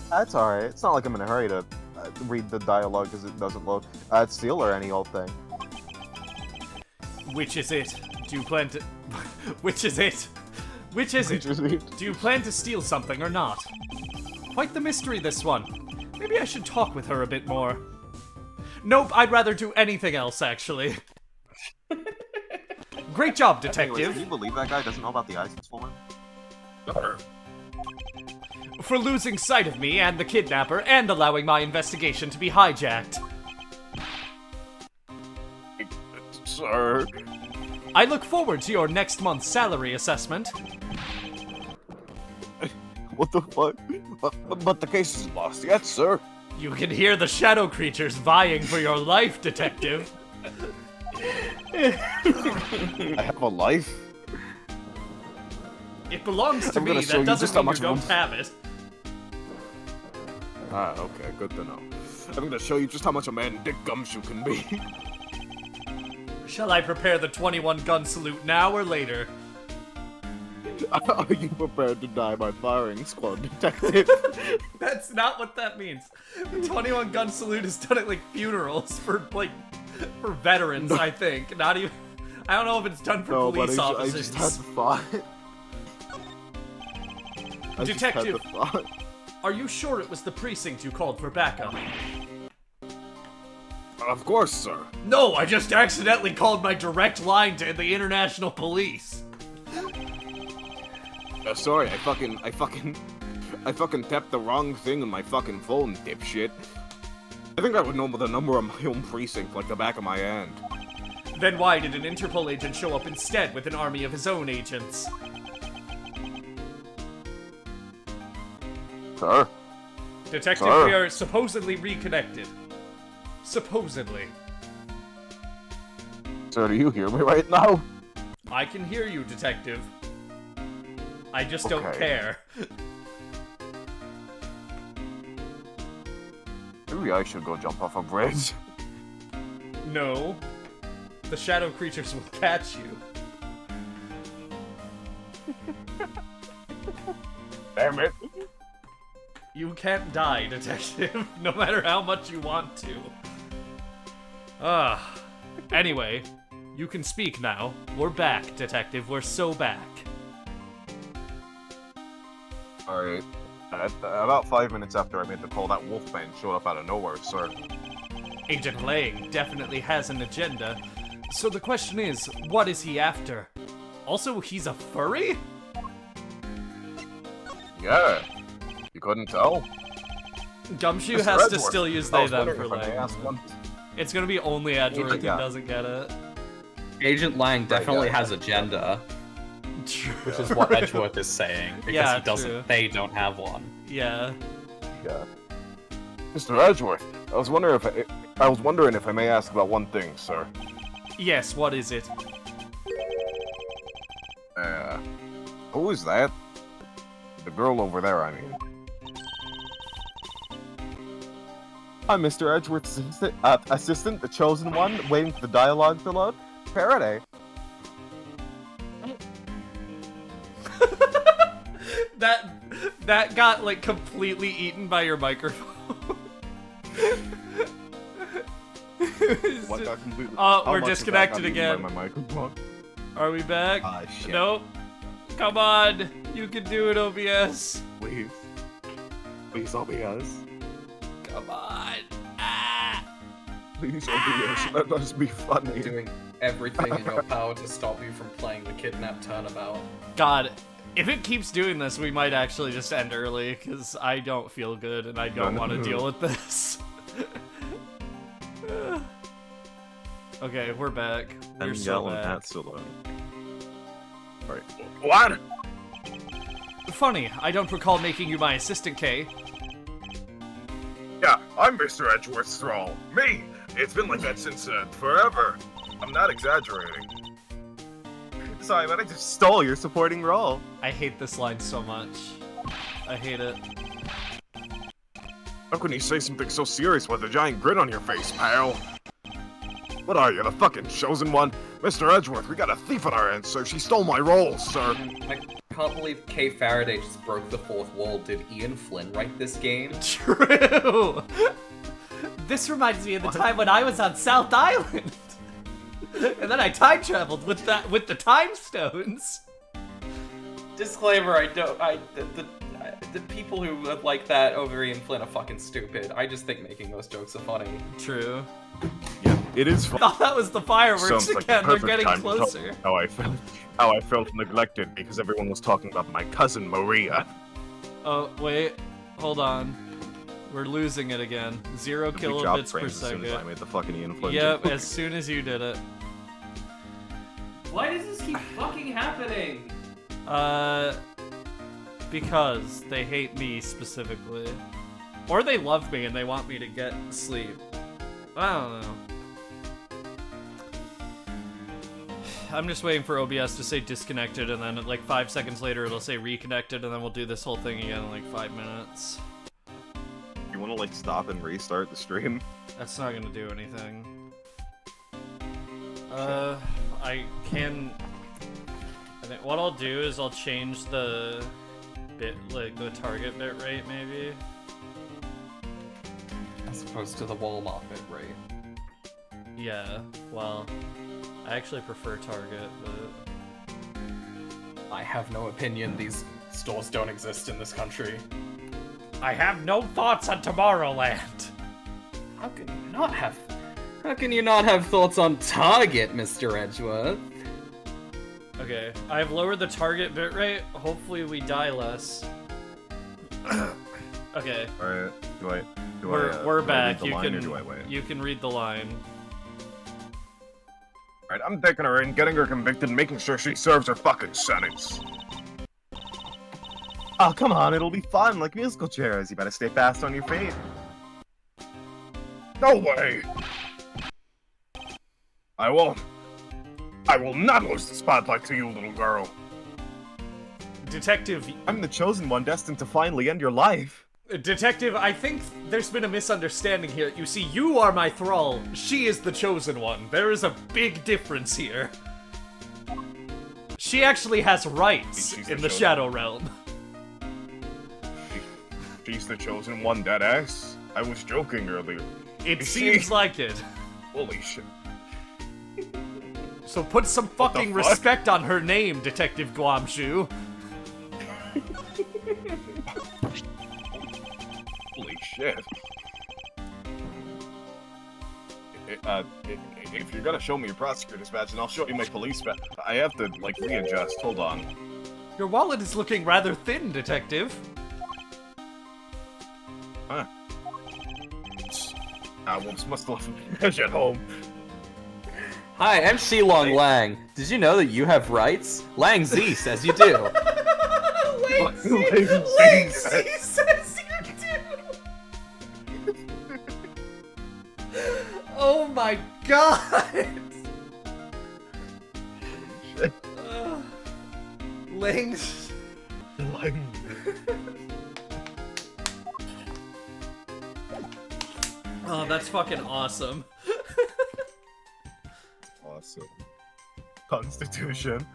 C: That's alright. It's not like I'm in a hurry to read the dialogue because it doesn't load. Steal or any old thing.
G: Which is it? Do you plan to... Which is it? Which is it? Do you plan to steal something or not? Quite the mystery, this one. Maybe I should talk with her a bit more. Nope, I'd rather do anything else, actually. Great job, detective.
C: Anyways, can you believe that guy doesn't know about the Ice Woman?
G: For losing sight of me and the kidnapper and allowing my investigation to be hijacked.
C: Sir.
G: I look forward to your next month's salary assessment.
C: What the fuck? But the case is lost yet, sir.
G: You can hear the shadow creatures vying for your life, detective.
C: I have a life.
G: It belongs to
C: I'm gonna
G: me,
C: show
G: that
C: you
G: doesn't
C: just how
G: mean you
C: much
G: don't
C: room-
G: have it.
C: Ah, okay, good to know. I'm gonna show you just how much a man Dick Gumshoe can be.
G: Shall I prepare the 21 gun salute now or later?
C: Are you prepared to die by firing squad, detective?
G: That's not what that means. The 21 gun salute is done at like funerals for veterans, I think. Not even. I don't know if it's done for police
C: I
G: officers.
C: just had the thought. I just had the
G: Detective.
C: thought.
G: Are you sure it was the precinct you called for backup?
C: Of course, sir.
G: No, I just accidentally called my direct line to the international police.
C: Sorry, I fucking tapped the wrong thing on my fucking phone, dipshit. I think I would know the number of my own precinct like the back of my hand.
G: Then why did an Interpol agent show up instead with an army of his own agents?
C: Sir?
G: Detective,
C: Sir?
G: we are supposedly reconnected. Supposedly.
C: Sir, do you hear me right now?
G: I can hear you, Detective. I just don't
C: Okay.
G: care.
C: Maybe I should go jump off a bridge.
G: No. The shadow creatures will catch you.
C: Damn it.
G: You can't die, Detective, no matter how much you want to. Anyway, you can speak now. We're back, Detective. We're so back.
C: Alright. About 5 minutes after I made the call, that wolfman showed up out of nowhere, sir.
G: Agent Lang definitely has an agenda. So the question is, what is he after? Also, he's a furry?
C: Yeah. You couldn't tell?
G: Gumshoe
C: Mr.
G: has to
C: Edgeworth,
G: still use
C: I
G: they
C: was
G: them
C: wondering
G: for
C: if I may
G: Lang.
C: ask one-
G: It's gonna be only Edgeworth who
C: Yeah.
G: doesn't get it.
D: Agent Lang definitely
C: yeah.
D: has agenda,
G: True.
D: which is what Edgeworth is saying, because
G: Yeah,
D: he doesn't.
G: true.
D: They don't have one.
G: Yeah.
C: Yeah. Mr. Edgeworth, I was wondering if I may ask about one thing, sir.
G: Yes, what is it?
C: Who is that? The girl over there, I mean. I'm Mr. Edgeworth's assistant, the chosen one, waiting for the dialogue to load. Faraday.
G: That got like completely eaten by your microphone.
C: What got completely?
G: Oh,
C: How
G: we're
C: much of that
G: disconnected
C: got eaten
G: again.
C: by my microphone?
G: Are we back?
C: Ah, shit.
G: Nope. Come on, you can do it, OBS.
C: Please. Please, OBS.
G: Come on. Ah.
C: Please, OBS. Let us be funny.
D: Doing everything in your power to stop you from playing the kidnap turnabout.
G: God, If it keeps doing this, we might actually just end early, because I don't feel good and I don't want to deal with this. Okay, we're back. We're so back.
C: That's so low. Alright. What?
G: Funny, I don't recall making you my assistant, Kay.
C: Yeah, I'm Mr. Edgeworth's thrall. Me! It's been like that since, forever. I'm not exaggerating. Sorry, but I just stole your supporting role.
G: I hate this line so much. I hate it.
C: How can you say something so serious with a giant grin on your face, pal? What are you, the fucking chosen one? Mr. Edgeworth, we got a thief on our hands, sir. She stole my role, sir.
D: I can't believe Kay Faraday just broke the fourth wall. Did Ian Flynn write this game?
G: True! This reminds me of the time when I was on South Island! And then I time traveled with the time stones.
D: Disclaimer: the people who like that over Ian Flynn are fucking stupid. I just think making those jokes are funny.
G: True.
C: Yeah, it is
G: I thought that was the fireworks
C: Sounds like
G: again.
C: the
G: They're
C: perfect
G: getting
C: time to talk
G: closer.
C: about how I felt neglected because everyone was talking about my cousin Maria.
G: Oh wait, hold on. We're losing it again. 0
C: Good job,
G: kilobits per
C: Francis, as soon as I
G: second.
C: made the fucking Ian Flynn
G: Yep,
C: joke.
G: as soon as you did it.
D: Why does this keep fucking happening?
G: Because they hate me specifically. Or they love me and they want me to get sleep. I don't know. I'm just waiting for OBS to say disconnected, and then like 5 seconds later it'll say reconnected, and then we'll do this whole thing again in like 5 minutes.
C: You want to like stop and restart the stream?
G: That's not gonna do anything. I can. I think what I'll do is I'll change the the target bit rate maybe.
D: As opposed to the Walmart bit rate.
G: Yeah. Well, I actually prefer target, but
D: I have no opinion. These stores don't exist in this country.
G: I have no thoughts on Tomorrowland.
D: How can you not have? How can you not have thoughts on Target, Mr. Edgeworth?
G: Okay, I've lowered the target bit rate. Hopefully we die less. Okay.
C: Alright,
G: We're back.
C: Do I read the line or do I wait?
G: You can read the line.
C: Alright, I'm taking her in, getting her convicted, making sure she serves her fucking sentence. Oh, come on, it'll be fun, like musical chairs. You better stay fast on your feet. No way! I won't. I will not lose the spotlight to you, little girl.
G: Detective,
C: I'm the chosen one destined to finally end your life.
G: Detective, I think there's been a misunderstanding here. You see, you are my thrall. She is the chosen one. There is a big difference here. She actually has rights
C: She's
G: in
C: the
G: the
C: chosen
G: Shadow Realm.
C: She's the chosen one, deadass. I was joking earlier.
G: It
C: Is
G: seems
C: she?
G: like it.
C: Holy shit.
G: So put some fucking
C: fuck?
G: respect on her name, Detective Guamshu.
C: Holy shit. If you're gonna show me your prosecutor's badge, then I'll show you my police badge. I have to, like, readjust. Hold on.
G: Your wallet is looking rather thin, Detective.
C: Huh. Whoops, must have left my badge at home.
F: Hi, I'm Shilong Lang. Did you know that you have rights? Lang Z says you do.
G: Lang Z says you do. Oh my god. Lang. Oh, that's fucking awesome.
C: Awesome. Constitution.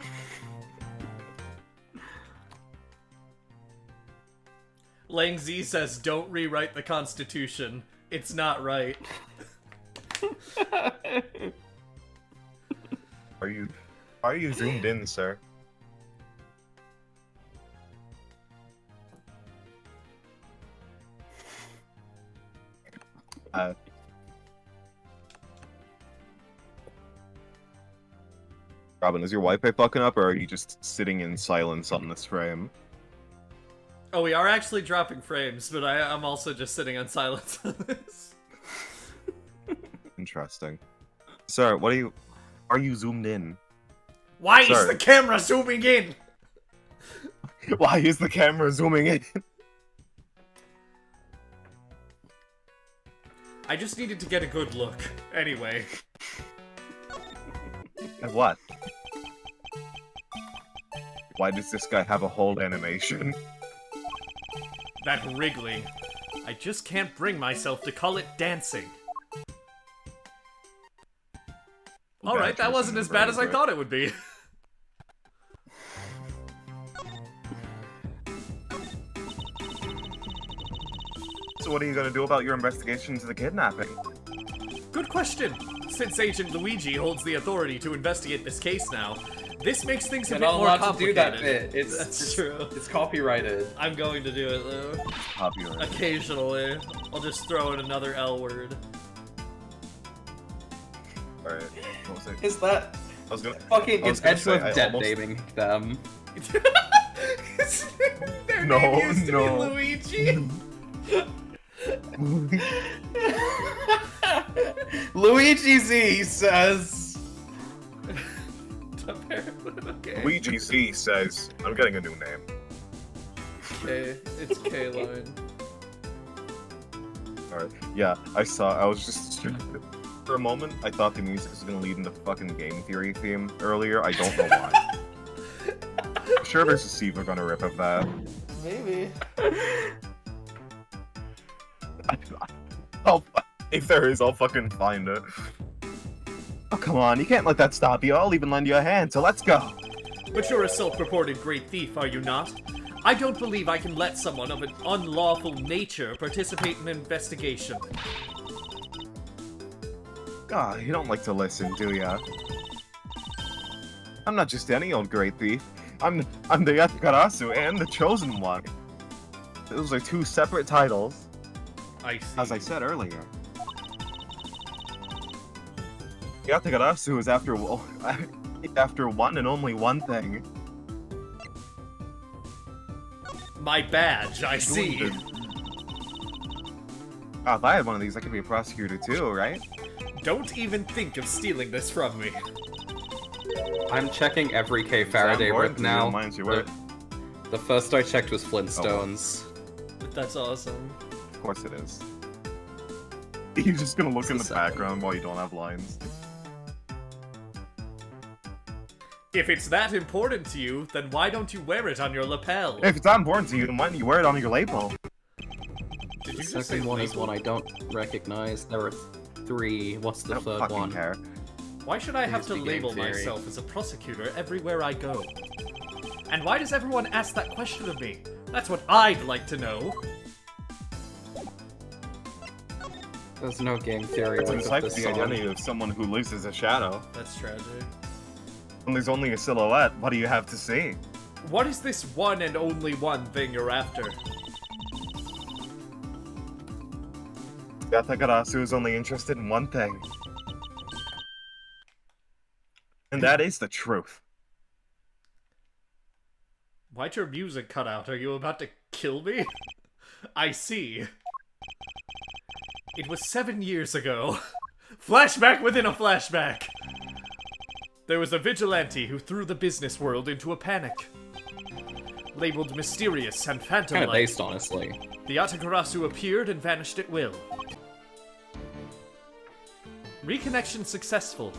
G: Lang Z says, don't rewrite the Constitution. It's not right.
C: Are you zoomed in, sir? Robin, is your Wi-Fi fucking up, or are you just sitting in silence on this frame?
G: Oh, we are actually dropping frames, but I'm also just sitting on silence on this.
C: Interesting. Sir, what are you zoomed in?
G: Why is
C: Sorry.
G: the camera zooming in?
C: Why is the camera zooming in?
G: I just needed to get a good look. Anyway.
C: At what? Why does this guy have a whole animation?
G: That wriggling. I just can't bring myself to call it dancing. Alright, that wasn't as bad as I thought it would be.
C: So what are you gonna do about your investigation into the kidnapping?
G: Good question. Since Agent Luigi holds the authority to investigate this case now, this makes things a
D: You're
G: bit
D: not
G: more
D: allowed to do
G: complicated.
D: that bit.
G: That's true.
D: It's copyrighted.
G: I'm going to do it though.
C: Popular.
G: Occasionally. I'll just throw in another L word.
C: Alright. What was it?
D: Is that
C: I was gonna.
D: fucking?
C: I was
D: It's
C: gonna
D: Edgeworth
C: say, I
D: dead
C: almost-
D: naming them.
G: Their
C: No,
G: name used to
C: no.
G: be Luigi.
D: Luigi Z says.
G: Apparently, okay.
C: Luigi Z says, I'm getting a new name.
B: Okay, it's K-Line.
C: Alright. Yeah, I was just. For a moment, I thought the music was gonna lead into fucking game theory theme earlier. I don't know why. I'm sure there's a Siva gonna rip of that.
B: Maybe.
C: If there is, I'll fucking find it. Oh, come on, you can't let that stop you. I'll even lend you a hand, so let's go.
G: But you're a self-reported great thief, are you not? I don't believe I can let someone of an unlawful nature participate in an investigation.
C: God, you don't like to listen, do ya? I'm not just any old great thief. I'm the Yatakarasu and the Chosen One. Those are two separate titles,
G: I see.
C: as I said earlier. Yatakarasu is after one and only one thing.
G: My badge, I see.
C: Ah, if I had one of these, I could be a prosecutor too, right?
G: Don't even think of stealing this from me.
D: I'm checking every K Faraday rip now.
C: Mine's your word.
D: The first I checked was Flintstones.
G: That's awesome.
C: Of course it is. You're just gonna look
D: It's
C: in
D: the
C: the
D: second.
C: background while you don't have lines.
G: If it's that important to you, then why don't you wear it on your lapel?
C: If it's that important to you, then why don't you wear it on your label?
G: Did you
D: The
G: just say
D: second one is
G: label?
D: one I don't recognize. There are 3. What's
C: I
D: the
C: don't
D: third
C: fucking
D: one?
C: care.
G: Why should I have to
D: Please be game
G: label
D: theory.
G: myself as a prosecutor everywhere I go? And why does everyone ask that question of me? That's what I'd like to know.
D: There's no game theory
C: It's
D: like of
C: inside
D: this
C: the
D: song.
C: identity of someone who lives as a shadow.
G: That's tragic.
C: When there's only a silhouette, what do you have to see?
G: What is this one and only one thing you're after?
C: Yatakarasu is only interested in one thing. And that is the truth.
G: Why'd your music cut out? Are you about to kill me? I see. It was 7 years ago. Flashback within a flashback. There was a vigilante who threw the business world into a panic. Labeled mysterious and
D: Kind of
G: phantom-like,
D: based, honestly.
G: the Atakarasu appeared and vanished at will. Reconnection successful.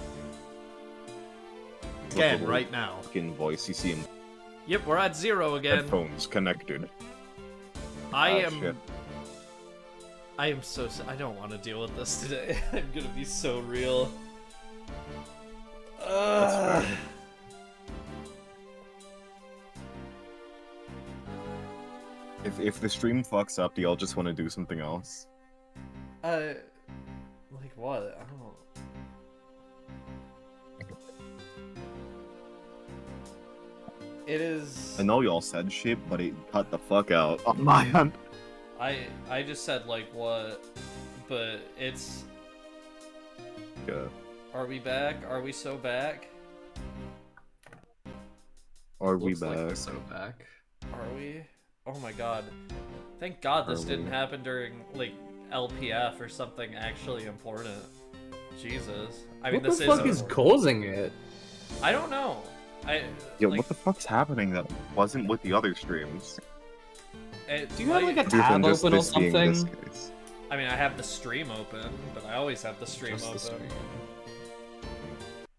G: Again, right now.
C: Fucking voice, you see him.
G: Yep, we're at 0 again.
C: Headphones connected.
G: I
C: Ah,
G: am...
C: shit.
G: I am so... I don't want to deal with this today. I'm gonna be so real.
C: That's fair. If the stream fucks up, do y'all just want to do something else?
G: Like what? I don't... It is...
C: I know y'all said shit, but it cut the fuck out on my end.
G: I just said like what, but it's...
C: Yeah.
G: Are we back? Are we so back?
C: Are we
D: Looks like
C: back?
D: we're so back.
B: Are we? Oh my god. Thank god this
C: Are
B: didn't
C: we?
B: happen during, like, LPF or something actually important. Jesus. I mean,
F: What
B: this
F: the fuck is
B: important.
F: causing it?
B: I don't know.
C: Yeah,
B: like,
C: what the fuck's happening that wasn't with the other streams?
B: it
F: Do you have
B: might-
F: like a
C: Other than
F: tab
C: just
F: open or
C: this being this
F: something?
C: case.
B: I mean, I have the stream open, but I always have the stream
F: Just the
B: open.
F: stream.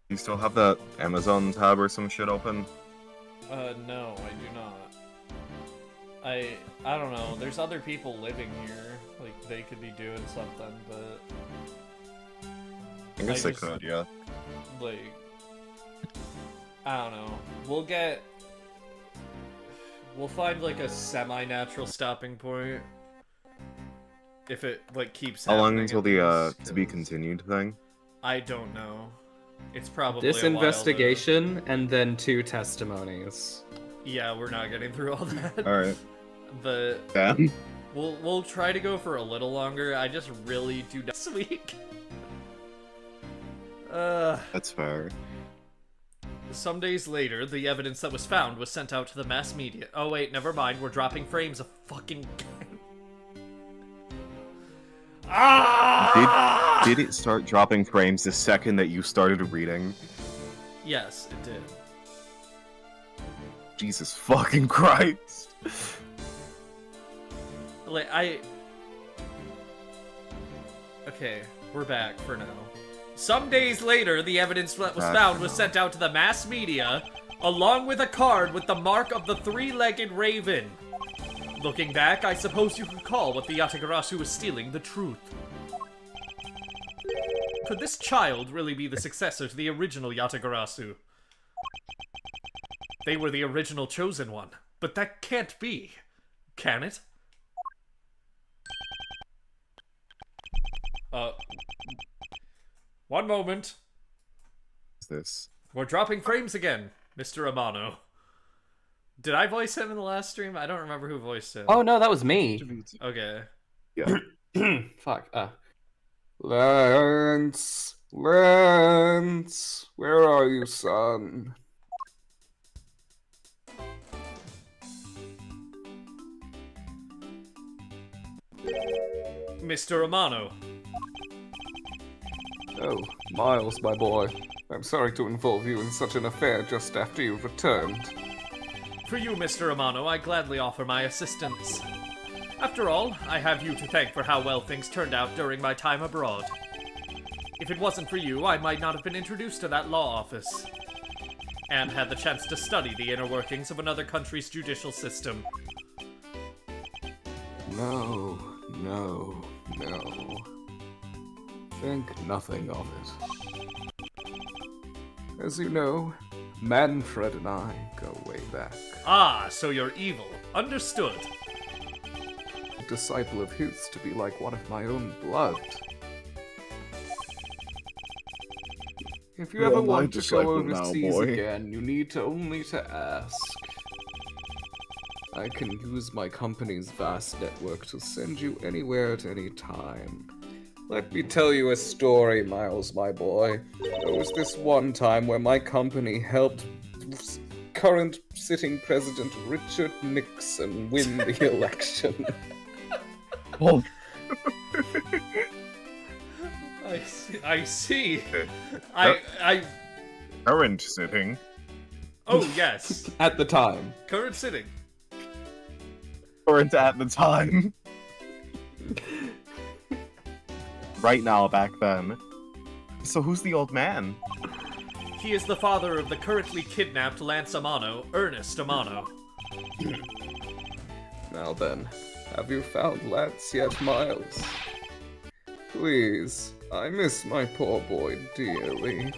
C: You still have that Amazon tab or some shit open?
B: No, I do not. I don't know. There's other people living here. Like, they could be doing something, but
C: I guess
B: I
C: they
B: just-
C: could, yeah.
B: like, I don't know. We'll find like a semi-natural stopping point if it like keeps.
C: How long
B: happening
C: until
B: at
C: the
B: least,
C: to be
B: 'cause
C: continued thing?
B: I don't know. It's probably
F: This
B: a while, though.
F: investigation and then 2 testimonies.
B: Yeah, we're not getting through all that.
C: Alright.
B: But
C: Damn.
B: we'll try to go for a little longer. I just really do next week.
C: That's fair.
B: Some days later, the evidence that was found was sent out to the mass media. Oh wait, never mind. We're dropping frames of fucking. Ah!
C: Did it start dropping frames the second that you started reading?
B: Yes, it did.
C: Jesus fucking Christ.
B: Like, Okay, we're back for now. Some days later, the evidence that was
C: Back
B: found
C: for
B: was
C: now.
B: sent out to the mass media, along with a card with the mark of the 3-legged raven. Looking back, I suppose you could call what the Yatagarasu was stealing the truth. Could this child really be the successor to the original Yatagarasu? They were the original chosen one, but that can't be, can it? One moment.
C: What's this?
B: We're dropping frames again, Mr. Amano. Did I voice him in the last stream? I don't remember who voiced him.
F: Oh no, that was me.
B: Okay.
C: Yeah.
F: Fuck. Lance, where are you, son?
B: Mr. Amano.
H: Oh, Miles, my boy. I'm sorry to involve you in such an affair just after you've returned.
B: For you, Mr. Amano, I gladly offer my assistance. After all, I have you to thank for how well things turned out during my time abroad. If it wasn't for you, I might not have been introduced to that law office, and had the chance to study the inner workings of another country's judicial system.
H: No. Think nothing of it. As you know, Manfred and I go way back.
B: Ah, so you're evil. Understood.
H: A disciple of his to be like one of my own blood. If you
C: You're
H: ever
C: my
H: want to go
C: disciple now,
H: overseas
C: boy.
H: again, you need to only to ask. I can use my company's vast network to send you anywhere at any time. Let me tell you a story, Miles, my boy. There was this one time where my company helped current sitting president Richard Nixon win the election.
C: Oh,
B: I see. I
C: current sitting.
B: Oh yes.
H: At the time.
B: Current sitting.
C: Current at the time. Right now, back then. So who's the old man?
B: He is the father of the currently kidnapped Lance Amano, Ernest Amano.
H: Now then, have you found Lance yet, Miles? Please, I miss my poor boy dearly.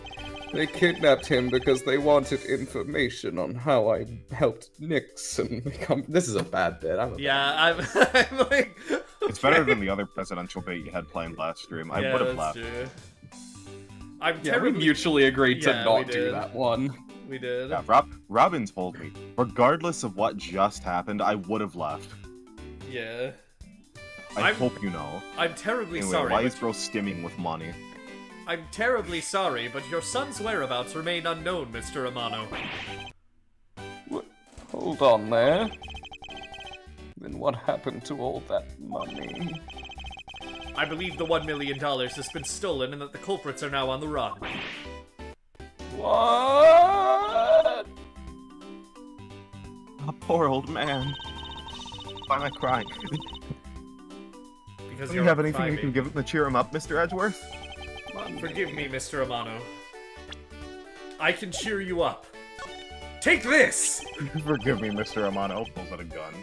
H: They kidnapped him because they wanted information on how I helped Nixon become. This is a bad bit.
B: Yeah, I'm like.
C: It's better than the other presidential bait you had playing last stream. I would have left.
B: True. I'm
F: Yeah, we
B: terribly.
F: mutually agreed to
B: Yeah,
F: not
B: we
F: do
B: did.
F: that one.
B: We did.
C: Yeah, Robin told me, regardless of what just happened, I would have left.
B: Yeah.
C: I
B: I'm-
C: hope you know.
B: I'm terribly
C: Anyway,
B: sorry.
C: why
B: but-
C: is bro stimming with money?
B: I'm terribly sorry, but your son's whereabouts remain unknown, Mr. Amano.
H: Hold on there. Then what happened to all that money?
G: I believe the $1 million has been stolen and that the culprits are now on the run.
H: What?
C: Oh, poor old man. Why am I crying?
G: Because
C: Do you have anything you can give him to cheer him up, Mr. Edgeworth?
G: Forgive me, Mr. Amano. I can cheer you up. Take this!
C: Forgive me, Mr. Amano. Pulls out a gun.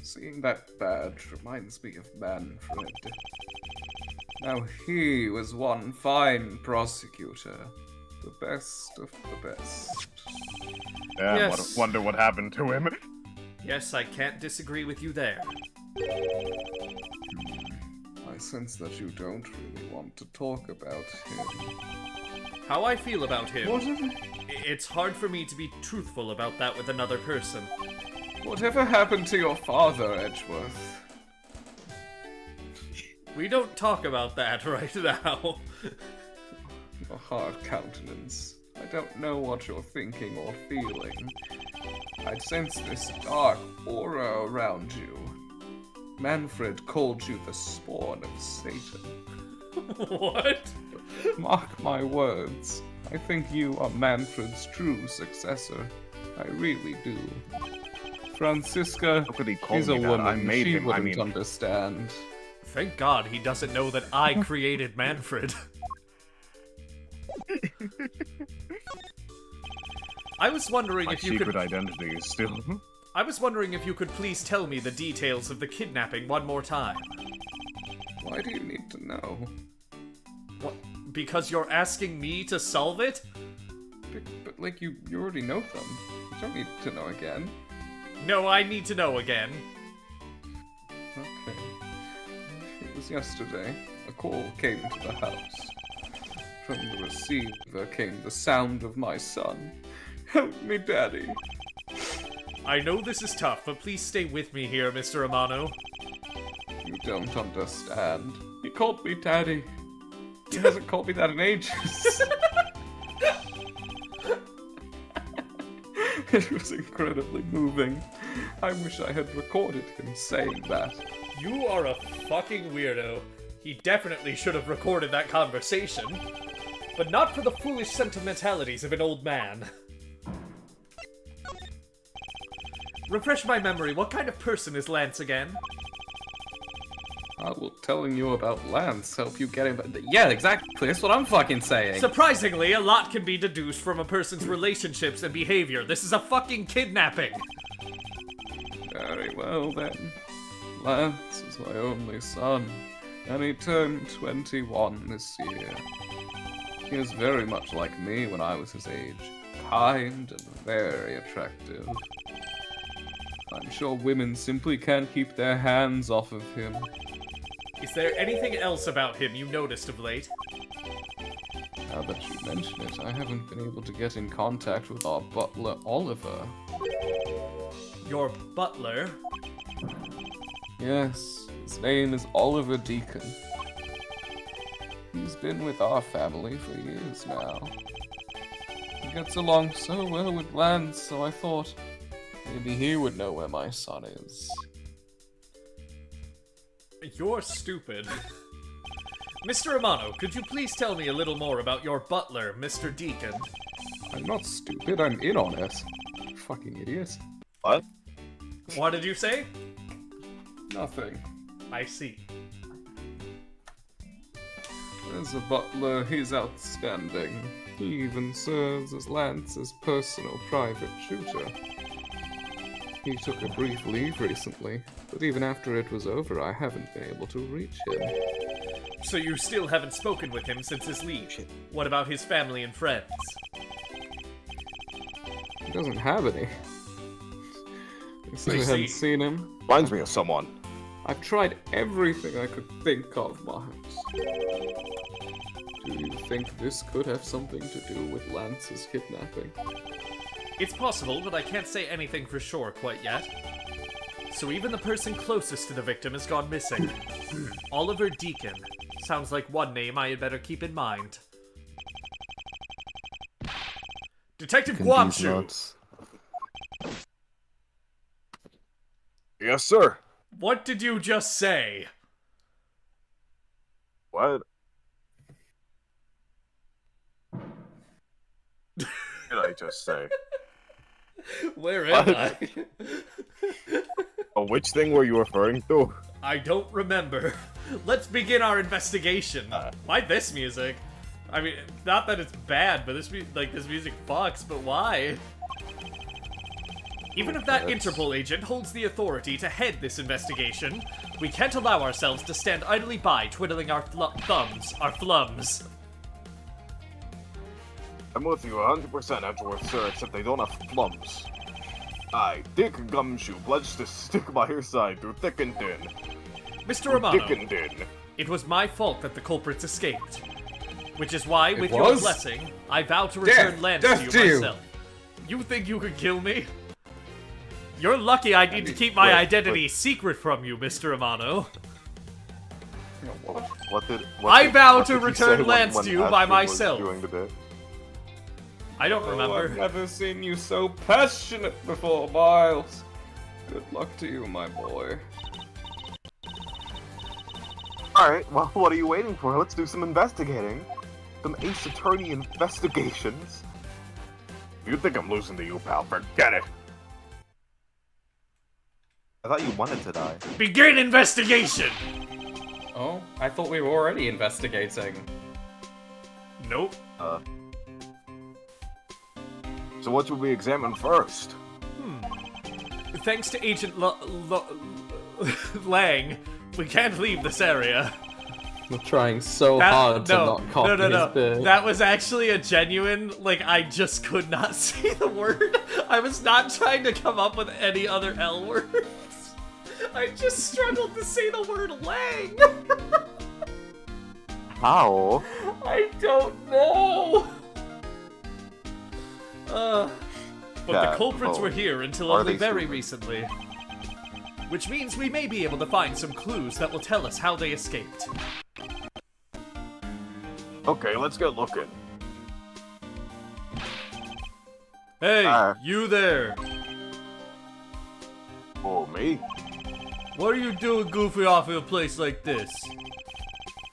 H: Seeing that badge reminds me of Manfred. Now he was one fine prosecutor. The best of the best.
C: Yeah,
G: Yes.
C: wonder what happened to him.
G: Yes, I can't disagree with you there.
H: I sense that you don't really want to talk about him.
G: How I feel about him,
H: Whatever,
G: it's hard for me to be truthful about that with another person.
H: whatever happened to your father, Edgeworth?
G: We don't talk about that right now.
H: Your hard countenance. I don't know what you're thinking or feeling. I sense this dark aura around you. Manfred called you the spawn of Satan.
G: What?
H: Mark my words. I think you are Manfred's true successor. I really do. Francisca
C: How could he call
H: is
C: me
H: a
C: that?
H: woman.
C: I made
H: She
C: him. I
H: wouldn't
C: mean,
H: understand.
G: Thank God he doesn't know that I created Manfred. I was wondering
C: my
G: if you
C: secret
G: could.
C: identity is still.
G: I was wondering if you could please tell me the details of the kidnapping one more time.
H: Why do you need to know?
G: What? Because you're asking me to solve it?
H: But like, you already know them. You don't need to know again.
G: No, I need to know again.
H: Okay. It was yesterday. A call came to the house. From the receiver came the sound of my son. Help me, Daddy.
G: I know this is tough, but please stay with me here, Mr. Amano.
H: You don't understand. He called me Daddy. He hasn't called me that in ages. It was incredibly moving. I wish I had recorded him saying that.
G: You are a fucking weirdo. He definitely should have recorded that conversation. But not for the foolish sentimentalities of an old man. Refresh my memory, what kind of person is Lance again?
H: How will telling you about Lance help you get him? Yeah, exactly. That's what I'm fucking saying.
G: Surprisingly, a lot can be deduced from a person's relationships and behavior. This is a fucking kidnapping!
H: Very well then. Lance is my only son, and he turned 21 this year. He is very much like me when I was his age. Kind and very attractive. I'm sure women simply can't keep their hands off of him.
G: Is there anything else about him you noticed of late?
H: Now that you mention it, I haven't been able to get in contact with our butler, Oliver.
G: Your butler?
H: Yes, his name is Oliver Deacon. He's been with our family for years now. He gets along so well with Lance, so I thought maybe he would know where my son is.
G: You're stupid. Mr. Amano, could you please tell me a little more about your butler, Mr. Deacon?
H: I'm not stupid, I'm in on it. Fucking idiot.
C: What?
G: What did you say?
H: Nothing.
G: I see.
H: As a butler, he's outstanding. He even serves as Lance's personal private tutor. He took a brief leave recently, but even after it was over, I haven't been able to reach him.
G: So you still haven't spoken with him since his leave? What about his family and friends?
H: He doesn't have any. I said I
G: I
H: hadn't
G: see.
H: seen him.
C: Reminds me of someone.
H: I've tried everything I could think of, Miles. Do you think this could have something to do with Lance's kidnapping?
G: It's possible, but I can't say anything for sure quite yet. So even the person closest to the victim has gone missing. Oliver Deacon. Sounds like one name I had better keep in mind. Detective Guamshu!
C: Yes, sir.
G: What did you just say?
C: What? Did I just say?
G: Where am I?
C: Oh, which thing were you referring to?
G: I don't remember. Let's begin our investigation. Why this music? I mean, not that it's bad, but this music fucks, but why? Even if that Interpol agent holds the authority to head this investigation, we can't allow ourselves to stand idly by twiddling our flums.
C: I'm with you 100%, Edgeworth, sir, except they don't have flumps. I, Dick Gumshoe, pledged to stick by your side through thick and thin.
G: Mr. Romano,
C: Thick and thin.
G: it was my fault that the culprits escaped. Which is why, with your
F: was?
G: blessing, I vow to return lands
F: Death
G: to
F: to
G: you
F: you.
G: myself. You think you could kill me? You're lucky I need to keep my identity secret from you, Mr. Romano. I vow to return lands to you by myself. I don't remember.
H: I've never seen you so passionate before, Miles. Good luck to you, my boy.
C: Alright, well, what are you waiting for? Let's do some investigating. Some Ace Attorney investigations. If you think I'm losing to you, pal, forget it. I thought you wanted to die.
G: Begin investigation!
D: Oh, I thought we were already investigating.
G: Nope.
C: So what should we examine first?
G: Thanks to Agent Lang, we can't leave this area.
F: I'm trying so hard to not copy his bit.
G: That was actually a genuine, like, I just could not say the word. I was not trying to come up with any other L words. I just struggled to say the word Lang.
C: How?
G: I don't know. But the culprits were here until only very recently. Which means we may be able to find some clues that will tell us how they escaped.
C: Okay, let's get looking.
G: Hey, you there.
C: Oh, me?
G: What are you doing goofy off in a place like this?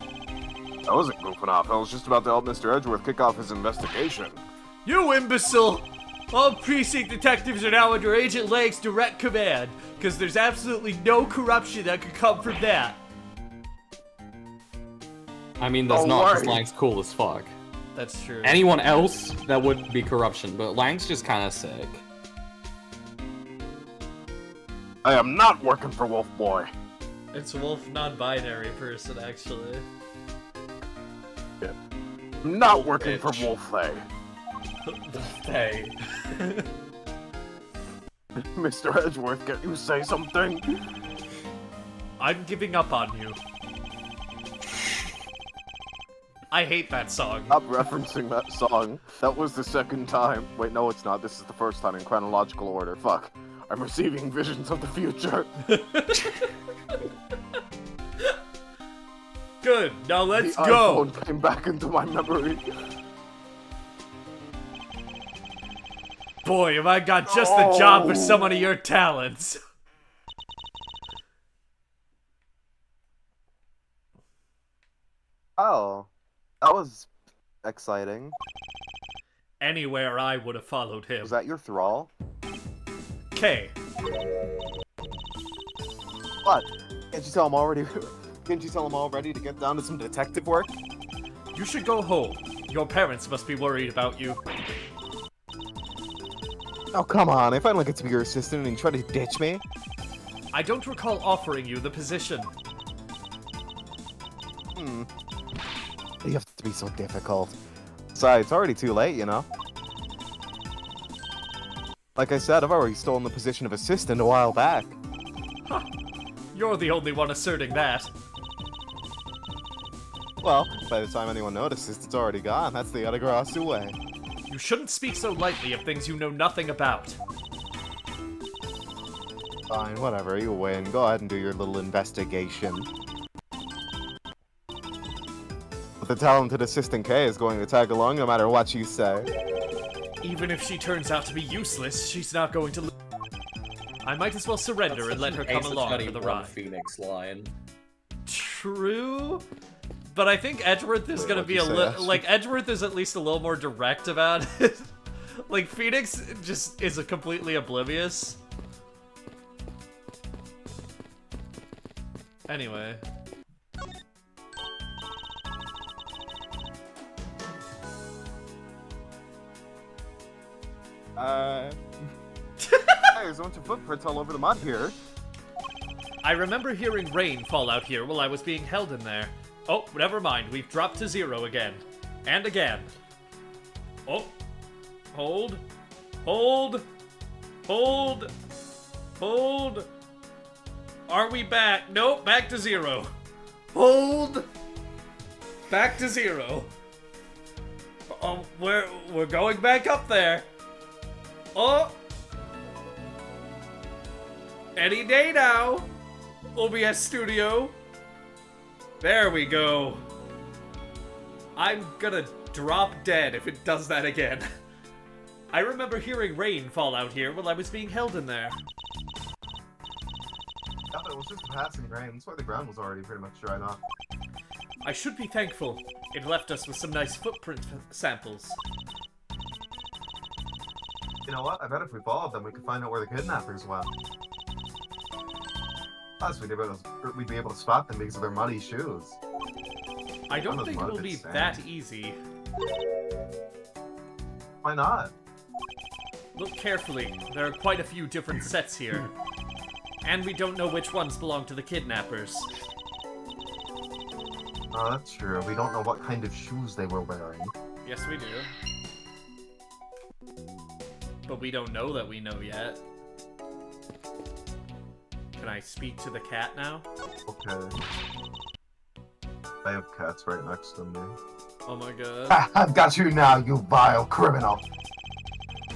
C: I wasn't goofing off. I was just about to help Mr. Edgeworth kick off his investigation.
G: You imbecile! All precinct detectives are now under Agent Lang's direct command, because there's absolutely no corruption that could come from that.
F: I mean, that's not, because Lang's cool as fuck.
G: That's true.
F: Anyone else, that would be corruption, but Lang's just kind of sick.
C: I am not working for Wolf Boy.
G: It's a wolf non-binary person, actually.
C: Yeah. I'm not working for Wolflay.
G: Hey.
C: Mr. Edgeworth, can you say something?
G: I'm giving up on you. I hate that song.
C: Stop referencing that song. That was the second time. Wait, no, it's not. This is the first time in chronological order. Fuck. I'm receiving visions of the future.
G: Good. Now let's
C: the
G: go.
C: iPhone came back into my memory.
G: Boy, have I got just the job for someone of your talents.
C: Oh, that was exciting.
G: Anywhere I would have followed him.
C: Was that your thrall?
G: Okay.
C: What? Can't you tell him already? Can't you tell him already to get down to some detective work?
G: You should go home. Your parents must be worried about you.
C: Oh, come on. I finally get to be your assistant and you try to ditch me?
G: I don't recall offering you the position.
C: You have to be so difficult. Besides, it's already too late, you know? Like I said, I've already stolen the position of assistant a while back.
G: Huh. You're the only one asserting that.
C: Well, by the time anyone notices, it's already gone. That's the other grass away.
G: You shouldn't speak so lightly of things you know nothing about.
C: Fine, whatever, you win. Go ahead and do your little investigation. But the talented Assistant K is going to tag along no matter what you say.
G: Even if she turns out to be useless, she's not going to I might as well surrender and let her come along for the ride.
D: Phoenix line.
G: True, but I think Edgeworth is gonna be Edgeworth is at least a little more direct about it. Like Phoenix just is completely oblivious. Anyway.
C: There's a bunch of footprints all over the mud here.
G: I remember hearing rain fall out here while I was being held in there. Oh, never mind. We've dropped to 0 again. And again. Oh. Hold. Hold. Hold. Hold. Are we back? Nope, back to 0. Hold. Back to 0. Oh, we're going back up there. Oh. Any day now. OBS Studio. There we go. I'm gonna drop dead if it does that again. I remember hearing rain fall out here while I was being held in there.
C: Yeah, it was just a passing rain. That's why the ground was already pretty much dried off.
G: I should be thankful. It left us with some nice footprint samples.
C: You know what? I bet if we followed them, we could find out where the kidnappers went. Plus, we'd be able to spot them because of their muddy shoes.
G: I don't think it will be that easy.
C: Why not?
G: Look carefully. There are quite a few different sets here. And we don't know which ones belong to the kidnappers.
C: Oh, that's true. We don't know what kind of shoes they were wearing.
G: Yes, we do. But we don't know that we know yet. Can I speak to the cat now?
C: Okay. I have cats right next to me.
G: Oh my god.
C: I've got you now, you vile criminal!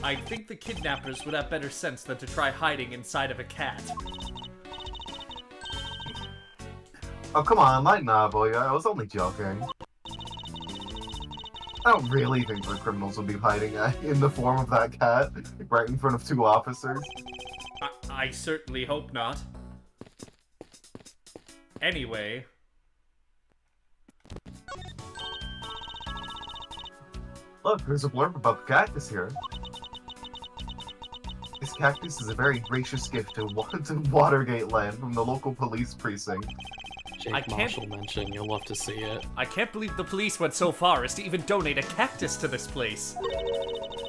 G: I think the kidnappers would have better sense than to try hiding inside of a cat.
C: Oh, come on, lighten up, boy. I was only joking. I don't really think the criminals would be hiding in the form of that cat, right in front of 2 officers.
G: I certainly hope not. Anyway.
C: Look, there's a blurb about the cactus here. This cactus is a very gracious gift to Watergate land from the local police precinct.
D: Jake Marshall mentioned, you'll love to see it.
G: I can't believe the police went so far as to even donate a cactus to this place.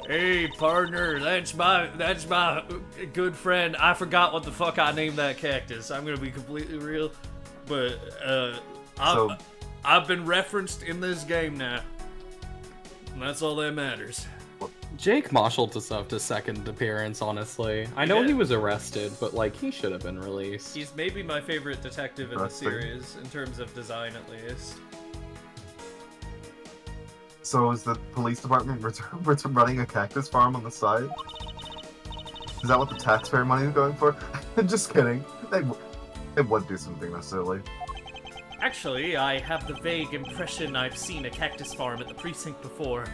G: Hey, partner, that's my good friend. I forgot what the fuck I named that cactus. I'm gonna be completely real, but I've been referenced in this game now, and that's all that matters.
D: Jake Marshall deserved a second appearance, honestly. I know he was arrested, but, like, he should have been released.
G: He's maybe my favorite detective in the series, in terms of design at least.
C: So is the police department running a cactus farm on the side? Is that what the taxpayer money is going for? Just kidding. They would do something this silly.
G: Actually, I have the vague impression I've seen a cactus farm at the precinct before.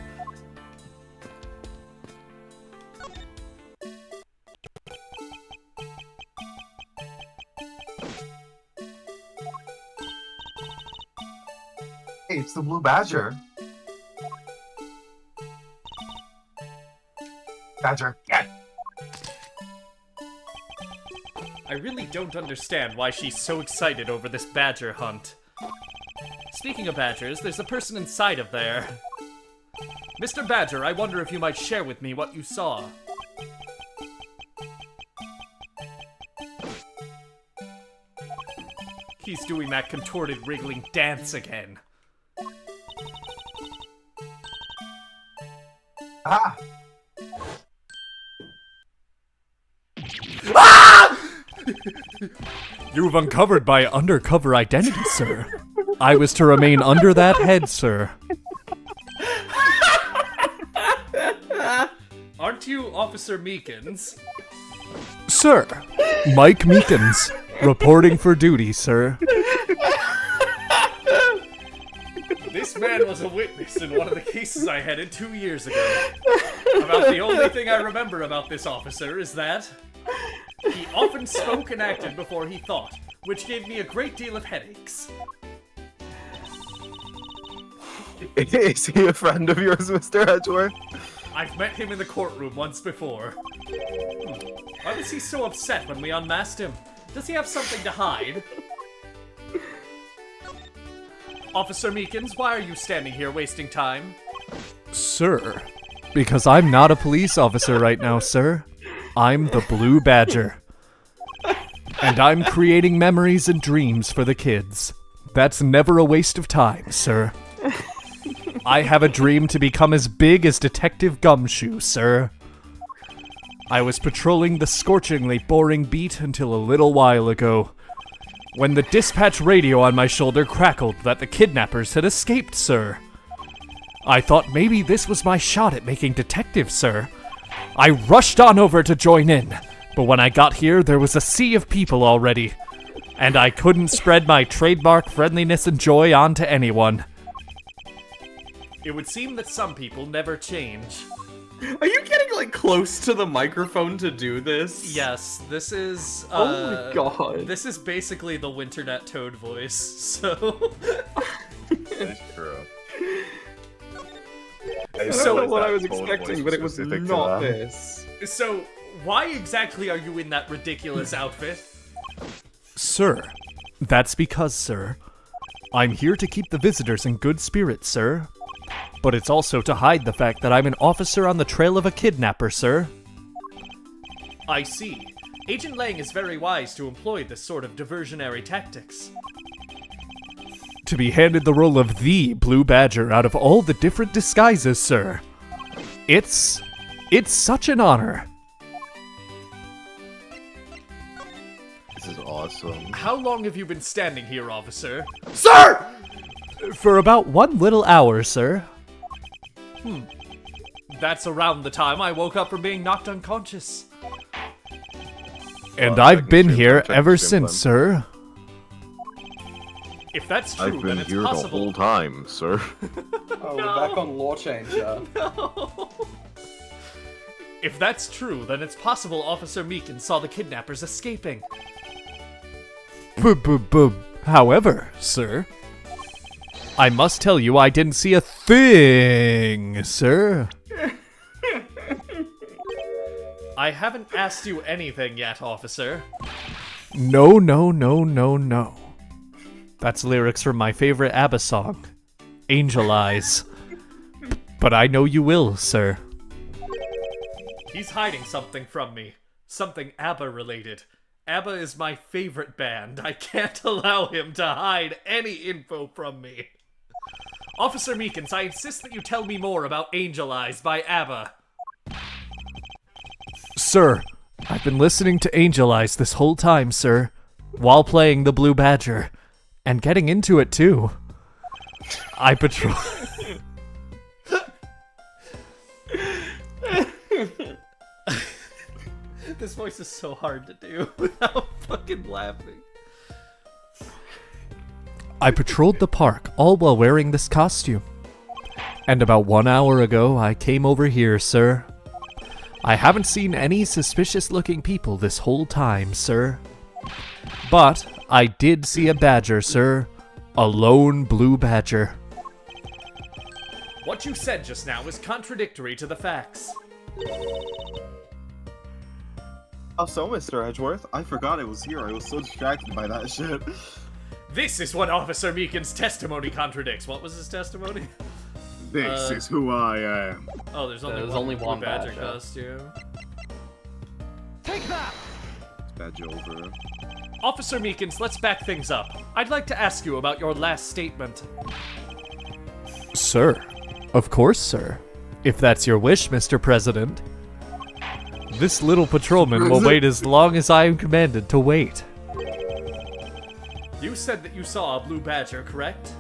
C: Hey, it's the Blue Badger. Badger, get!
G: I really don't understand why she's so excited over this badger hunt. Speaking of badgers, there's a person inside of there. Mr. Badger, I wonder if you might share with me what you saw. He's doing that contorted, wriggling dance again.
C: Ah!
G: You've uncovered my undercover identity, sir. I was to remain under that head, sir. Aren't you Officer Meekins? Sir, Mike Meekins, reporting for duty, sir. This man was a witness in one of the cases I headed 2 years ago. About the only thing I remember about this officer is that he often spoke and acted before he thought, which gave me a great deal of headaches.
C: Is he a friend of yours, Mr. Edgeworth?
G: I've met him in the courtroom once before. Why was he so upset when we unmasked him? Does he have something to hide? Officer Meekins, why are you standing here wasting time?
B: Sir, because I'm not a police officer right now, sir. I'm the Blue Badger. And I'm creating memories and dreams for the kids. That's never a waste of time, sir. I have a dream to become as big as Detective Gumshoe, sir. I was patrolling the scorchingly boring beat until a little while ago, when the dispatch radio on my shoulder crackled that the kidnappers had escaped, sir. I thought maybe this was my shot at making detective, sir. I rushed on over to join in, but when I got here, there was a sea of people already, and I couldn't spread my trademark friendliness and joy onto anyone.
G: It would seem that some people never change.
D: Are you getting, like, close to the microphone to do this?
G: Yes, this is,
D: Oh my god.
G: This is basically the Winternet Toad voice, so...
C: That's true.
H: I don't know what I was expecting, but it was not this.
G: So, why exactly are you in that ridiculous outfit?
B: Sir, that's because, sir, I'm here to keep the visitors in good spirits, sir. But it's also to hide the fact that I'm an officer on the trail of a kidnapper, sir.
G: I see. Agent Lang is very wise to employ this sort of diversionary tactics.
B: To be handed the role of the Blue Badger out of all the different disguises, sir. It's such an honor.
C: This is awesome.
G: How long have you been standing here, officer?
B: Sir! For about 1 little hour, sir.
G: That's around the time I woke up from being knocked unconscious.
B: And
C: Well,
B: I've been
C: checking
B: here
C: stream
B: ever
C: time.
B: since, sir.
G: If that's true,
C: I've
G: then
C: been
G: it's
C: here the
G: possible.
C: whole time, sir.
F: Oh, we're back on Law Changer.
G: If that's true, then it's possible Officer Meekins saw the kidnappers escaping.
B: However, sir, I must tell you I didn't see a thing, sir.
G: I haven't asked you anything yet, officer.
B: No. That's lyrics from my favorite ABBA song, Angel Eyes. But I know you will, sir.
G: He's hiding something from me. Something ABBA related. ABBA is my favorite band. I can't allow him to hide any info from me. Officer Meekins, I insist that you tell me more about Angel Eyes by ABBA.
B: Sir, I've been listening to Angel Eyes this whole time, sir, while playing the Blue Badger, and getting into it too. I patrol...
G: This voice is so hard to do without fucking laughing.
B: I patrolled the park, all while wearing this costume. And about 1 hour ago, I came over here, sir. I haven't seen any suspicious-looking people this whole time, sir. But I did see a badger, sir. A lone blue badger.
G: What you said just now is contradictory to the facts.
C: Oh, so, Mr. Edgeworth, I forgot I was here. I was so distracted by that shit.
G: This is what Officer Meekins' testimony contradicts. What was his testimony?
C: This is who I am.
G: Oh, there's only one Blue Badger costume.
A: Take that!
C: Badge over.
G: Officer Meekins, let's back things up. I'd like to ask you about your last statement.
B: Sir. Of course, sir. If that's your wish, Mr. President. This little patrolman will wait as long as I am commanded to wait.
G: You said that you saw a Blue Badger, correct?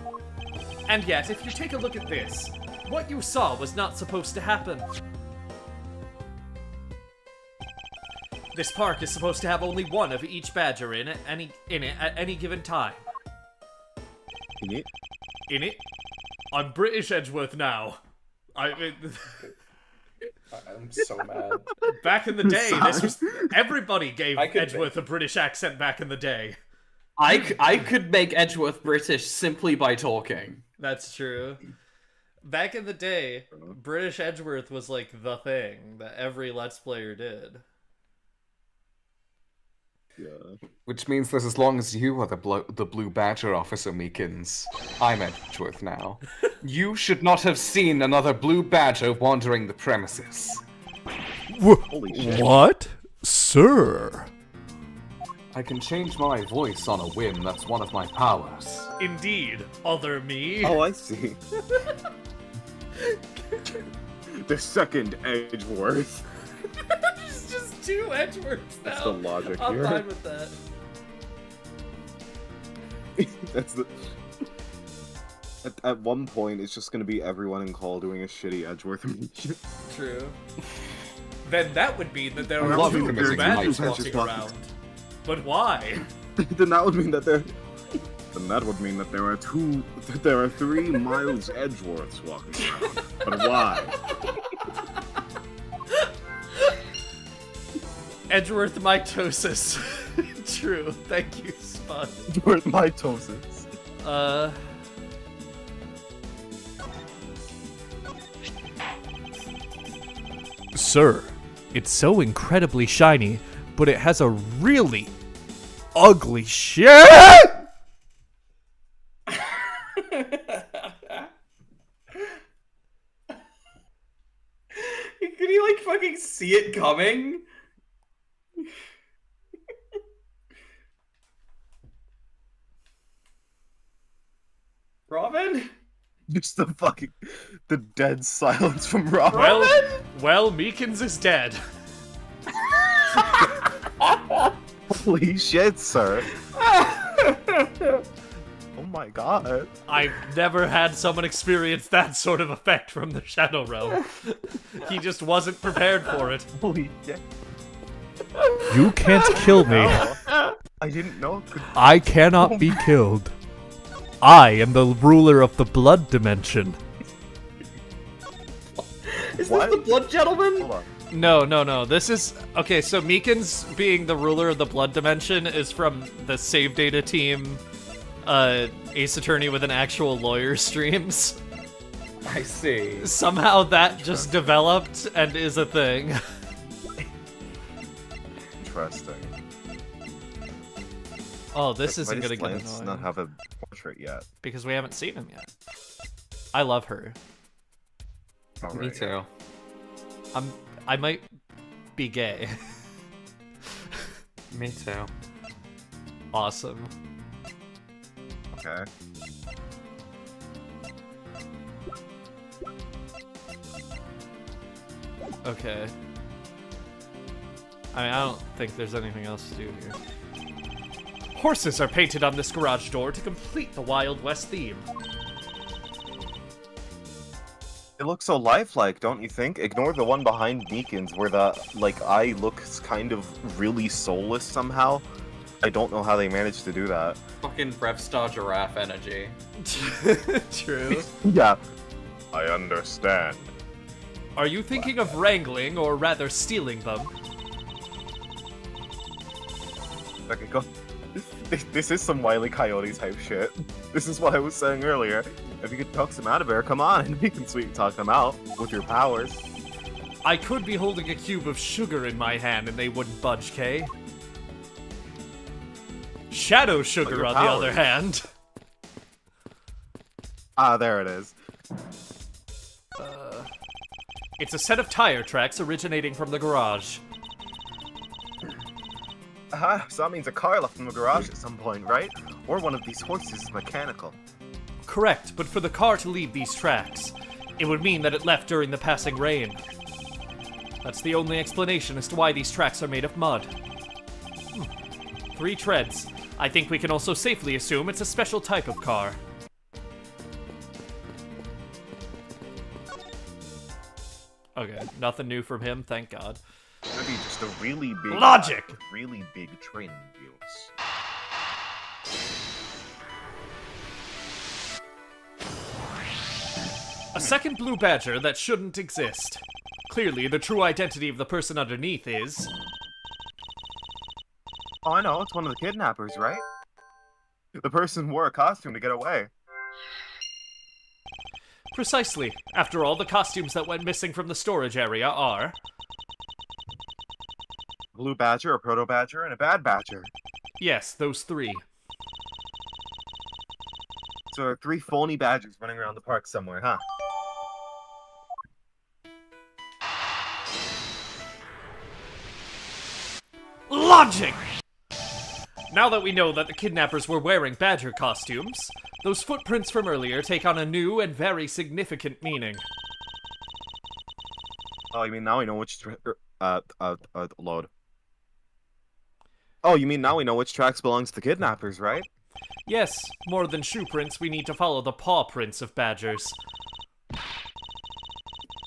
G: And yet, if you take a look at this, what you saw was not supposed to happen. This park is supposed to have only one of each badger in it at any given time.
C: In it?
G: In it? I'm British Edgeworth now.
F: I'm so mad.
G: Back in the day, this was everybody gave
D: I could
G: Edgeworth a British accent back in the day.
D: I could make Edgeworth British simply by talking.
G: That's true. Back in the day, British Edgeworth was like the thing that every Let's Player did.
C: Yeah.
H: Which means that as long as you are the Blue Badger, Officer Meekins, I'm Edgeworth now. You should not have seen another Blue Badger wandering the premises.
C: Holy shit.
B: What? Sir?
H: I can change my voice on a whim, that's one of my powers.
G: Indeed, other me.
C: Oh, I see. The second Edgeworth.
G: It's just two Edgeworths now.
C: That's the logic
G: I'm
C: here.
G: fine with that.
C: That's the. At one point, it's just gonna be everyone in call doing a shitty Edgeworth impression.
G: True. Then that would mean that there
H: I
G: are
H: love
G: two
H: him
G: Blue
H: as
G: Badgers
H: my
G: walking around. But why?
C: Then that would mean that there. Then that would mean that there are three Miles Edgeworths walking around. But why?
G: Edgeworth mitosis. True. Thank you, Spud.
C: Edgeworth mitosis.
B: Sir, it's so incredibly shiny, but it has a really ugly shit!
D: Could you like fucking see it coming? Robin?
C: Just the dead silence from Robin.
G: Well, Meekins is dead.
C: Holy shit, sir. Oh my god.
G: I've never had someone experience that sort of effect from the Shadow Realm. He just wasn't prepared for it.
C: Holy shit.
B: You can't kill me.
C: I didn't know.
B: I cannot be killed. I am the ruler of the blood dimension.
D: Is
C: What?
D: this the Blood Gentleman?
C: Hold on.
B: No. This is... Okay, so Meekins being the ruler of the blood dimension is from the Save Data team, Ace Attorney with an actual lawyer streams.
D: I see.
B: Somehow that just developed and is a thing.
C: Interesting.
B: Oh, this isn't
C: Why
B: gonna
C: does
B: get
C: Lance
B: annoying.
C: not have a portrait yet?
B: Because we haven't seen him yet. I love her.
C: Oh,
H: Me
C: right.
H: too.
B: I might be gay.
H: Me too.
B: Awesome.
C: Okay.
B: Okay. I mean, I don't think there's anything else to do here. Horses are painted on this garage door to complete the Wild West theme.
C: It looks so lifelike, don't you think? Ignore the one behind Meekins where the, eye looks kind of really soulless somehow. I don't know how they managed to do that.
D: Fucking Brevstar Giraffe energy.
B: True.
C: Yeah. I understand.
B: Are you thinking of wrangling, or rather stealing them?
C: Okay, go. This is some Wile E. Coyote type shit. This is what I was saying earlier. If you could talk some out of there, come on, and you can sweet talk them out with your powers.
B: I could be holding a cube of sugar in my hand and they wouldn't budge, Kay. Shadow sugar,
C: your
B: on the other
C: powers.
B: hand.
C: Ah, there it is.
B: It's a set of tire tracks originating from the garage.
C: Aha, so that means a car left in the garage at some point, right? Or one of these horses is mechanical.
B: Correct, but for the car to leave these tracks, it would mean that it left during the passing rain. That's the only explanation as to why these tracks are made of mud. 3 treads. I think we can also safely assume it's a special type of car. Okay, nothing new from him, thank God.
C: Maybe just a really big
B: Logic!
C: with really big training wheels.
B: A second blue badger that shouldn't exist.
G: Clearly, the true identity of the person underneath is...
C: Oh, I know. It's one of the kidnappers, right? The person wore a costume to get away.
G: Precisely. After all, the costumes that went missing from the storage area are...
C: A blue badger, a proto badger, and a bad badger.
G: Yes, those three.
C: So there are 3 phony badgers running around the park somewhere, huh?
G: Logic! Now that we know that the kidnappers were wearing badger costumes, those footprints from earlier take on a new and very significant meaning.
C: Oh, you mean now we know which load. Oh, you mean now we know which tracks belongs to the kidnappers, right?
G: Yes, more than shoe prints, we need to follow the paw prints of badgers.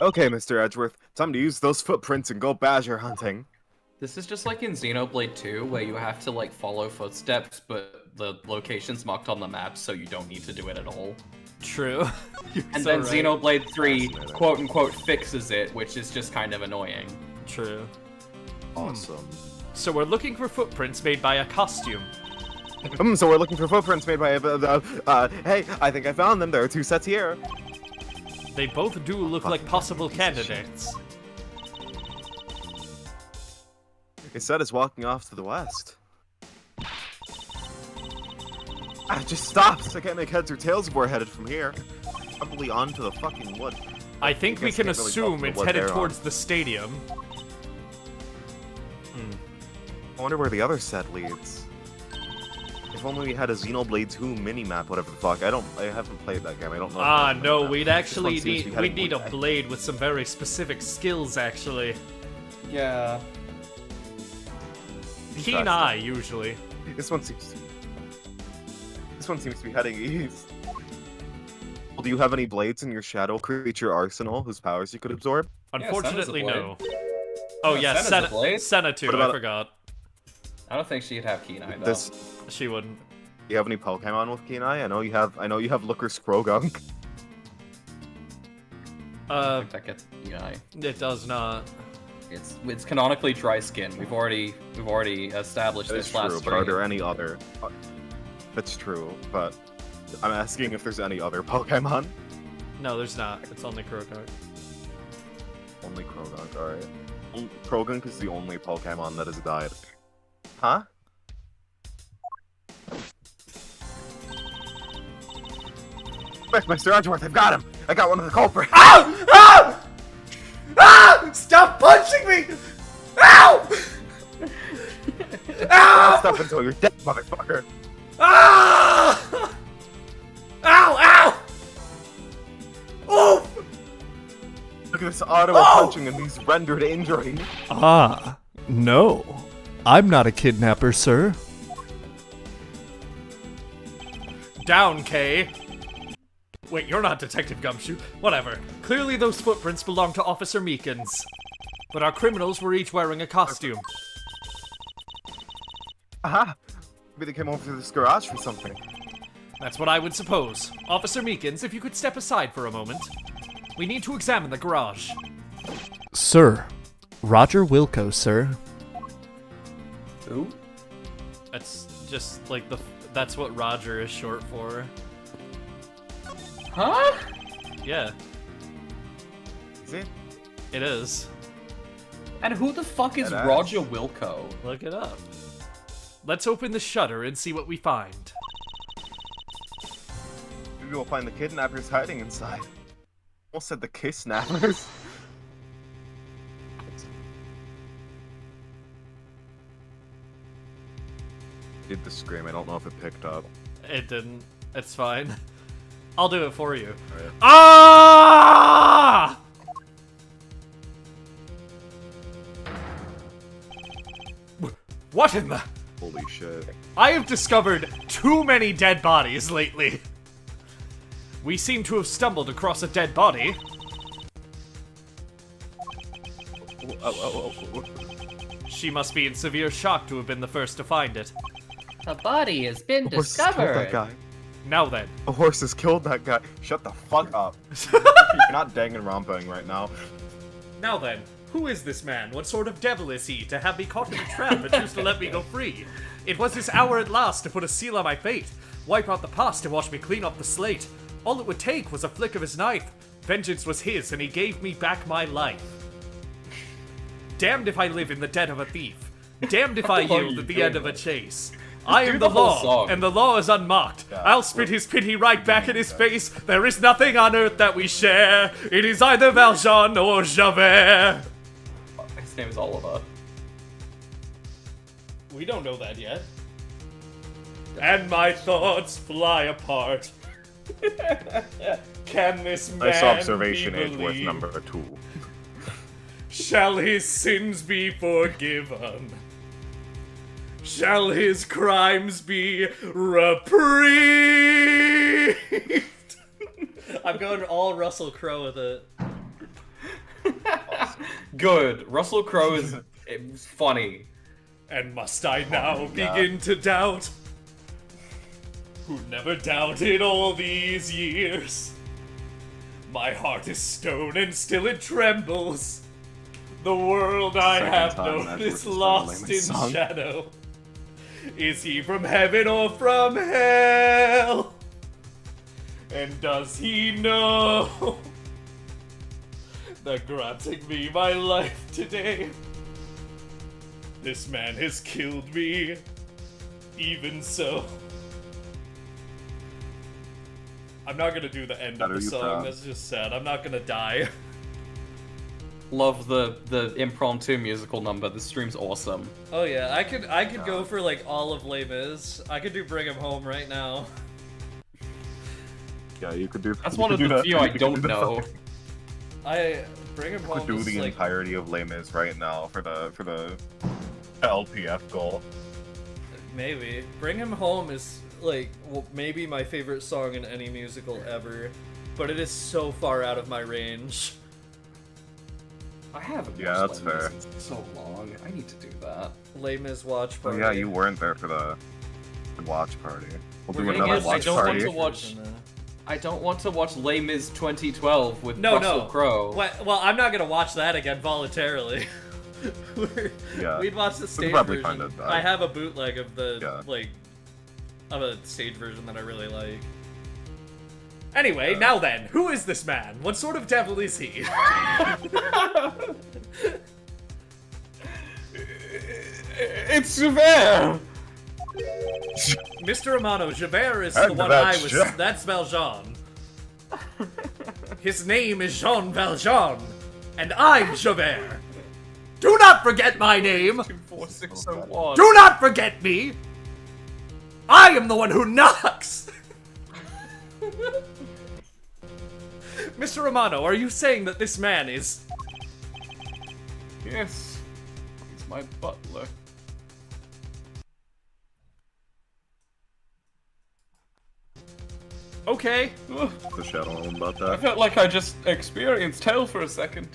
C: Okay, Mr. Edgeworth, time to use those footprints and go badger hunting.
D: This is just like in Xenoblade 2, where you have to like follow footsteps, but the location's marked on the map, so you don't need to do it at all.
G: True.
D: And
G: so
D: then
G: right.
D: Xenoblade 3, quote-unquote, fixes it, which is just kind of annoying.
G: True.
C: Awesome.
G: So we're looking for footprints made by a costume.
C: So we're looking for footprints made by hey, I think I found them. There are 2 sets here.
G: They both do look like possible candidates.
C: His set is walking off to the west. It just stops. I can't make heads or tails of where we're headed from here. Probably onto the fucking wood.
G: I think we
C: guess
G: can
C: I can't really tell
G: assume
C: from
G: it's
C: what
G: headed
C: they're on.
G: towards the stadium.
C: I wonder where the other set leads. If only we had a Xenoblade 2 mini-map, whatever the fuck. I haven't played that game. I don't know.
G: Ah, no,
C: mini-map.
G: we'd
C: This
G: actually
C: one seems to be
G: need
C: heading
G: we'd need a
C: one way.
G: blade with some very specific skills, actually.
D: Yeah.
G: Keen eye, usually.
C: This one seems to be heading east. Well, do you have any blades in your shadow creature arsenal whose powers you could absorb?
G: Unfortunately,
D: Senna's a
G: no. Oh,
D: Yeah,
G: yeah,
D: Senna's a blade.
G: Senna too,
C: What
G: I
C: about-
G: forgot.
D: I don't think she'd have Keen Eye, though.
C: This.
G: She wouldn't.
C: Do you have any Pokemon with Keen Eye? I know you have Looker Scrogunk.
D: I think that gets Keen Eye.
G: It does not.
D: It's canonically dry skin. We've already established
C: That's
D: this last
C: true, but are
D: stream.
C: there any other? That's true, but I'm asking if there's any other Pokemon.
G: No, there's not. It's only Croagunk.
C: Only Krogunk, alright. Krogunk is the only Pokemon that has died. Huh? Mr. Edgeworth, I've got him! I got one of the culprits!
G: Ow! Ow! Ah! Stop punching me! Ow!
C: I'll stop until you're dead, motherfucker!
G: Ah! Ow! Ow! Oof!
C: Look at this auto punching and these rendered injuries.
G: Ah, no. I'm not a kidnapper, sir. Down, Kay. Wait, you're not Detective Gumshoe. Whatever. Clearly those footprints belong to Officer Meekins. But our criminals were each wearing a costume.
C: Aha! Maybe they came over to this garage for something.
G: That's what I would suppose. Officer Meekins, if you could step aside for a moment. We need to examine the garage.
I: Sir. Roger Wilco, sir.
D: Who?
G: That's just like that's what Roger is short for.
D: Huh?
G: Yeah,
C: Is it?
G: it is.
D: And who the fuck is
C: Deadass.
D: Roger Wilco?
G: Look it up. Let's open the shutter and see what we find.
C: Maybe we'll find the kidnappers hiding inside. Almost said the kiss-nappers. Did the scream, I don't know if it picked up.
G: It didn't. It's fine. I'll do it for you.
C: Alright.
G: Ah! What in the...
C: Holy shit.
G: I have discovered too many dead bodies lately. We seem to have stumbled across a dead body. She must be in severe shock to have been the first to find it.
J: The body has been
C: A horse has killed that
J: discovered.
C: guy.
G: Now then.
C: A horse has killed that guy. Shut the fuck up. You're not dang and romping right now.
G: Now then, who is this man? What sort of devil is he to have me caught in a trap and choose to let me go free? It was his hour at last to put a seal on my fate, wipe out the past and wash me clean off the slate. All it would take was a flick of his knife. Vengeance was his, and he gave me back my life. Damned if I live in the den of a thief. Damned if I yield at the end of a chase. I am the law, and the law is unmocked. I'll spit his pity right back in his face. There is nothing on earth that we share. It is either Valjean or Javert.
D: His name is Oliver.
G: We don't know that yet. And my thoughts fly apart. Can this man
C: This observation
G: be
C: is worth
G: believed?
C: number 2.
G: Shall his sins be forgiven? Shall his crimes be reprieved? I'm going all Russell Crowe with it.
D: Good. Russell Crowe is funny.
G: And must I now begin to doubt? Who never doubted all these years? My heart is stone and still it trembles. The world I have known is lost in shadow. Is he from heaven or from hell? And does he know that granting me my life today, this man has killed me, even so? I'm not gonna do the end of the song, that's just sad. I'm not gonna die.
D: Love the impromptu musical number. This stream's awesome.
G: Oh yeah, I could go for like all of Les Mis. I could do Bring Him Home right now.
C: Yeah, you could do.
D: That's one of the few I don't know.
G: Bring Him
C: You
G: Home
C: could do
G: is
C: the
G: like
C: entirety of Les Mis right now for the LPF goal.
G: maybe Bring Him Home is like maybe my favorite song in any musical ever, but it is so far out of my range.
D: I haven't.
C: Yeah, that's fair.
D: In so long. I need to do that.
G: Les Mis watch party.
C: Oh yeah, you weren't there for the watch party. We'll do
G: We're
C: another
G: gonna get-
C: watch
D: I don't want
C: party.
D: to watch. I don't want to watch Les Mis 2012 with Russell Crowe.
G: Well, I'm not gonna watch that again voluntarily.
C: Yeah.
G: We'd watch the
C: We could
G: stage
C: probably
G: version.
C: find it,
G: I have a bootleg of the
C: Yeah.
G: of a stage version that I really like. Anyway, now then, who is this man? What sort of devil is he?
H: It's Javert!
G: Mr. Amano, Javert is
C: And
G: the one
C: that's
G: I was.
C: Ja-
G: That's Valjean. His name is Jean Valjean, and I'm Javert. Do not forget my name.
D: 24601.
G: Do not forget me. I am the one who knocks. Mr. Romano, are you saying that this man is...
H: Yes, he's my butler.
G: Okay.
H: Ugh,
C: The shadow about
H: I
C: that.
H: felt like I just experienced hell for a second.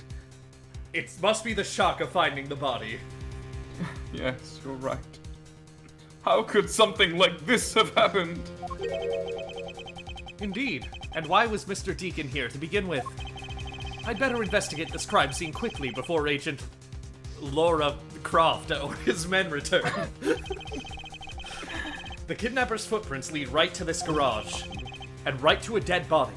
G: It must be the shock of finding the body.
H: Yes, you're right. How could something like this have happened?
G: Indeed. And why was Mr. Deacon here to begin with? I'd better investigate this crime scene quickly before Agent Laura Croft or his men return. The kidnapper's footprints lead right to this garage, and right to a dead body.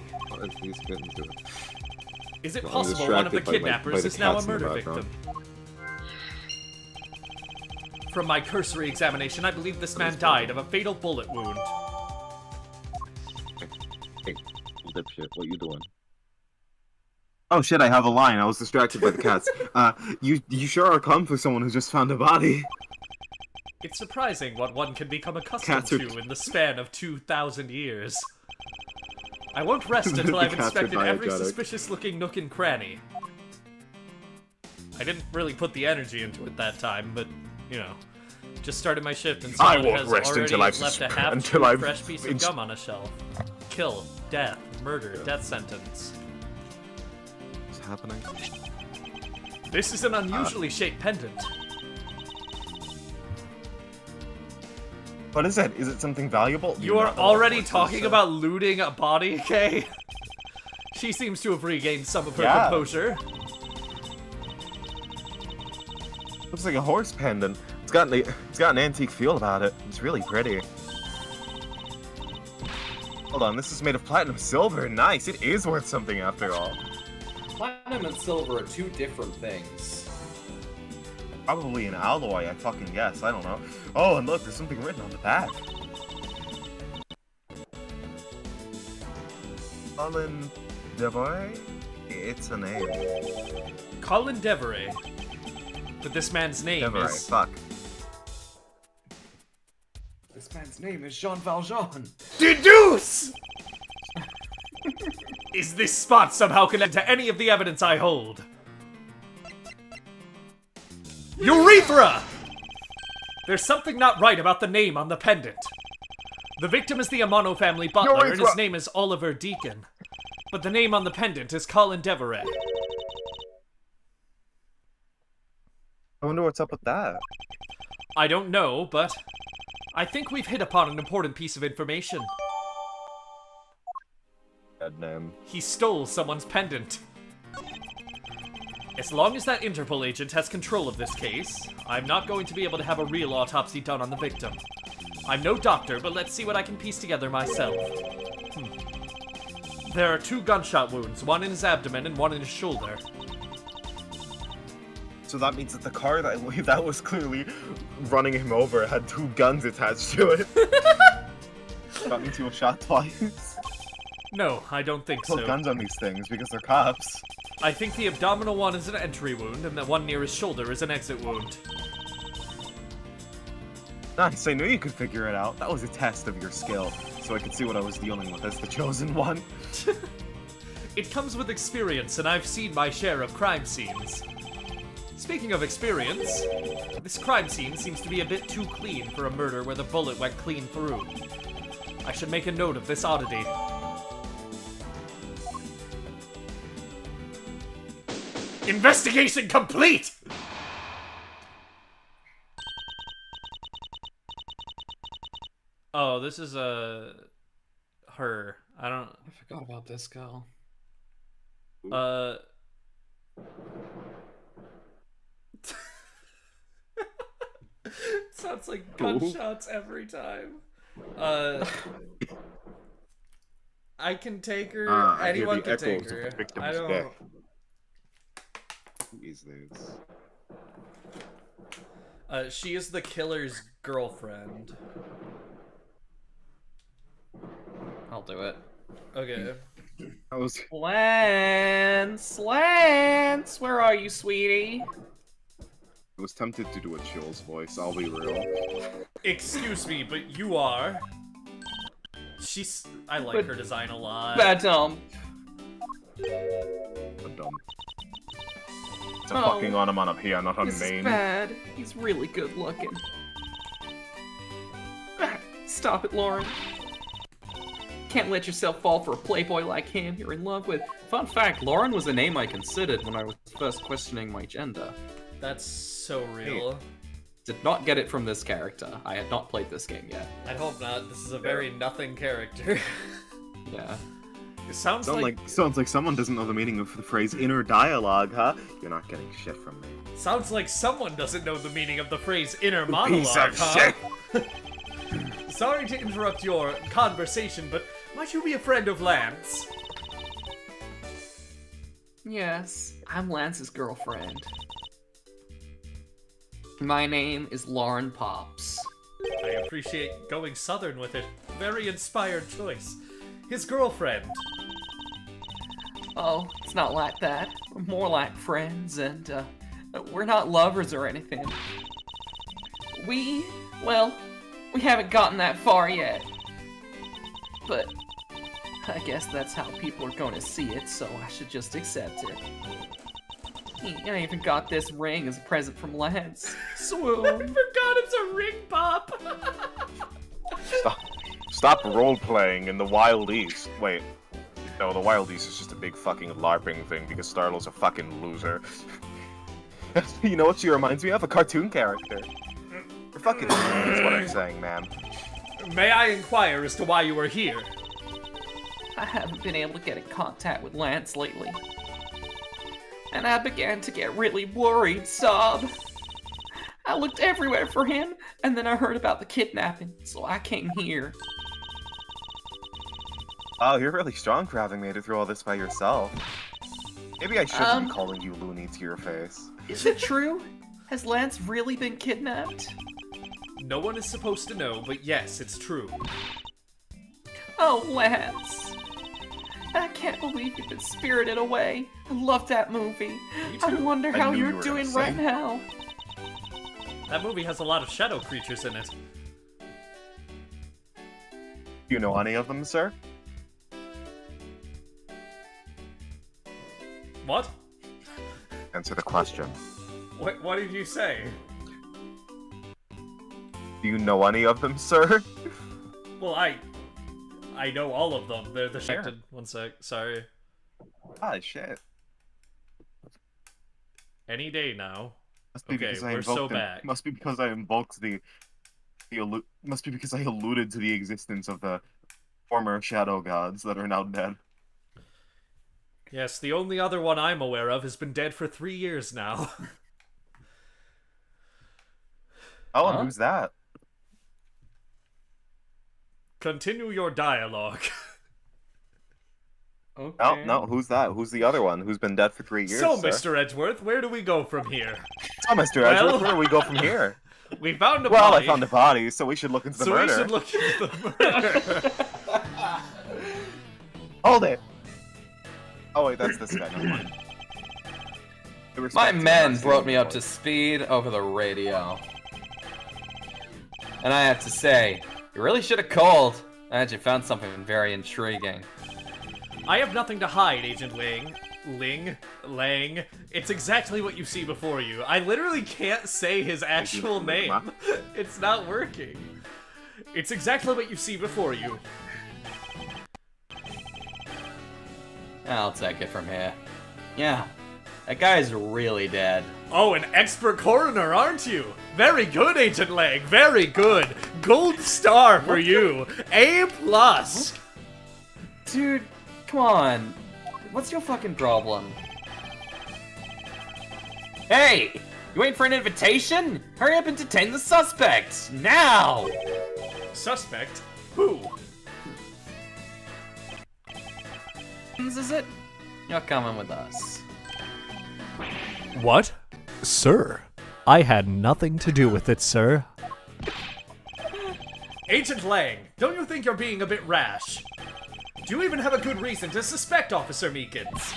G: Is it possible one of the kidnappers is now a murder victim? From my cursory examination, I believe this man died of a fatal bullet wound.
C: Hey, dipshit, what you doing? Oh shit, I have a line. I was distracted by the cats. You sure are come for someone who just found a body.
G: It's surprising what one can become accustomed to in the span of 2,000 years. I won't rest until I've
C: The cats are
G: inspected every
C: diegetic.
G: suspicious-looking nook and cranny. I didn't really put the energy into it that time, but, you know, just started my shift and
C: I
G: someone
C: won't
G: has
C: rest
G: already
C: until I've
G: left a
C: until I've
G: fresh piece of gum on a shelf. Kill, death, murder, death sentence.
C: What's happening?
G: This is an unusually shaped pendant.
C: What is it? Is it something valuable?
G: You are already talking about looting a body, Kay? She seems to have regained some of her
C: Yeah.
G: composure.
C: Looks like a horse pendant. It's got an antique feel about it. It's really pretty. Hold on, this is made of platinum silver. Nice, it is worth something after all.
D: Platinum and silver are two different things.
C: Probably an alloy, I fucking guess. I don't know. Oh, and look, there's something written on the back. Colin Devoy? It's a name.
G: Colin Deveray. But this man's name
C: Devoy,
G: is...
C: fuck.
D: This man's name is Jean Valjean.
G: Deduce! Is this spot somehow connected to any of the evidence I hold? Urethra! There's something not right about the name on the pendant. The victim is the Amano family butler, and his name is Oliver Deacon. But the name on the pendant is Colin Deveray.
C: I wonder what's up with that.
G: I don't know, but I think we've hit upon an important piece of information.
C: Dead name.
G: He stole someone's pendant. As long as that Interpol agent has control of this case, I'm not going to be able to have a real autopsy done on the victim. I'm no doctor, but let's see what I can piece together myself. There are 2 gunshot wounds, one in his abdomen and one in his shoulder.
C: So that means that the car that was clearly running him over had 2 guns attached to it. That means he was shot twice.
G: No, I don't think so.
C: Put guns on these things because they're cops.
G: I think the abdominal one is an entry wound, and the one near his shoulder is an exit wound.
C: Nice, I knew you could figure it out. That was a test of your skill, so I could see what I was dealing with as the chosen one.
G: It comes with experience, and I've seen my share of crime scenes. Speaking of experience, this crime scene seems to be a bit too clean for a murder where the bullet went clean through. I should make a note of this oddity. Investigation complete! Oh, this is her. I don't...
D: I forgot about this girl.
G: Sounds like gunshots every time. I can take her. Anyone can take her. I don't...
C: Who is this?
G: She is the killer's girlfriend.
D: I'll do it.
G: Okay.
C: I was...
D: Lance! Lance! Where are you, sweetie?
C: I was tempted to do a Chill's voice, I'll be real.
G: Excuse me, but you are... I like her design a lot.
D: Bad dump.
C: Dumb. It's a fucking onomatopoeia, not a
D: This
C: name.
D: is bad. He's really good looking. Stop it, Lauren. Can't let yourself fall for a playboy like him you're in love with. Fun fact, Lauren was a name I considered when I was first questioning my gender.
G: That's so real.
D: Did not get it from this character. I had not played this game yet.
G: I hope not. This is a very nothing character.
D: Yeah.
G: It sounds like
C: someone doesn't know the meaning of the phrase inner dialogue, huh? You're not getting shit from me.
G: Sounds like someone doesn't know the meaning of the phrase inner monologue,
C: Piece of
G: huh?
C: shit.
G: Sorry to interrupt your conversation, but might you be a friend of Lance?
D: Yes, I'm Lance's girlfriend. My name is Lauren Pops.
G: I appreciate going southern with it. Very inspired choice. His girlfriend.
D: Oh, it's not like that. We're more like friends, and we're not lovers or anything. We haven't gotten that far yet. But I guess that's how people are going to see it, so I should just accept it. I even got this ring as a present from Lance. Swoon.
G: I forgot it's a ring pop.
C: Stop role-playing in the Wild East. Wait. No, the Wild East is just a big fucking LARPing thing because Starlo's a fucking loser. You know what she reminds me of? A cartoon character. We're fucking that's what I'm saying, man.
G: May I inquire as to why you are here?
D: I haven't been able to get in contact with Lance lately. And I began to get really worried, Sob. I looked everywhere for him, and then I heard about the kidnapping, so I came here.
C: Oh, you're really strong for having made it through all this by yourself. Maybe I shouldn't be calling you loony to your face.
D: Is it true? Has Lance really been kidnapped?
G: No one is supposed to know, but yes, it's true.
D: Oh, Lance. I can't believe you've been spirited away. I love that movie. I wonder
C: I
D: how
C: knew you
D: you're
C: were
D: doing
C: gonna
D: right
C: say.
D: now.
G: That movie has a lot of shadow creatures in it.
C: Do you know any of them, sir?
G: What?
C: Answer the question.
G: What did you say?
C: Do you know any of them, sir?
G: Well, I know all of them. They're the shifted. One sec. Sorry.
C: Ah, shit.
G: Any day now.
C: Must be
G: Okay,
C: because I
G: we're
C: invoked
G: so
C: the-
G: back.
C: Must be because I invoked must be because I alluded to the existence of the former shadow gods that are now dead.
G: Yes, the only other one I'm aware of has been dead for 3 years now.
C: Oh, and who's that?
G: Continue your dialogue.
D: Okay.
C: Oh, no, who's that? Who's the other one who's been dead for 3 years,
G: So,
C: sir?
G: Mr. Edgeworth, where do we go from here?
C: So, Mr.
G: Well-
C: Edgeworth, where do we go from here?
G: We found a
C: Well,
G: body.
C: I found a body, so we should look into the
G: so
C: murder.
G: we should look into the murder.
C: Hold it! Oh wait, that's this guy, never mind. The
F: My
C: respect to
F: men
C: our
F: brought me up
C: standing
F: to speed over the radio. And I have to say, you really should have called. I had you found something very intriguing.
G: I have nothing to hide, Agent Lang. It's exactly what you see before you. I literally can't say his actual name. It's not working. It's exactly what you see before you.
F: I'll take it from here. Yeah, that guy's really dead.
G: Oh, an expert coroner, aren't you? Very good, Agent Lang. Very good. Gold star for you. A+.
F: Dude, come on. What's your fucking problem? Hey! You waiting for an invitation? Hurry up and detain the suspect! Now!
G: Suspect? Who?
F: Is it? You're coming with us.
I: What? Sir, I had nothing to do with it, sir.
G: Agent Lang, don't you think you're being a bit rash? Do you even have a good reason to suspect Officer Meekins?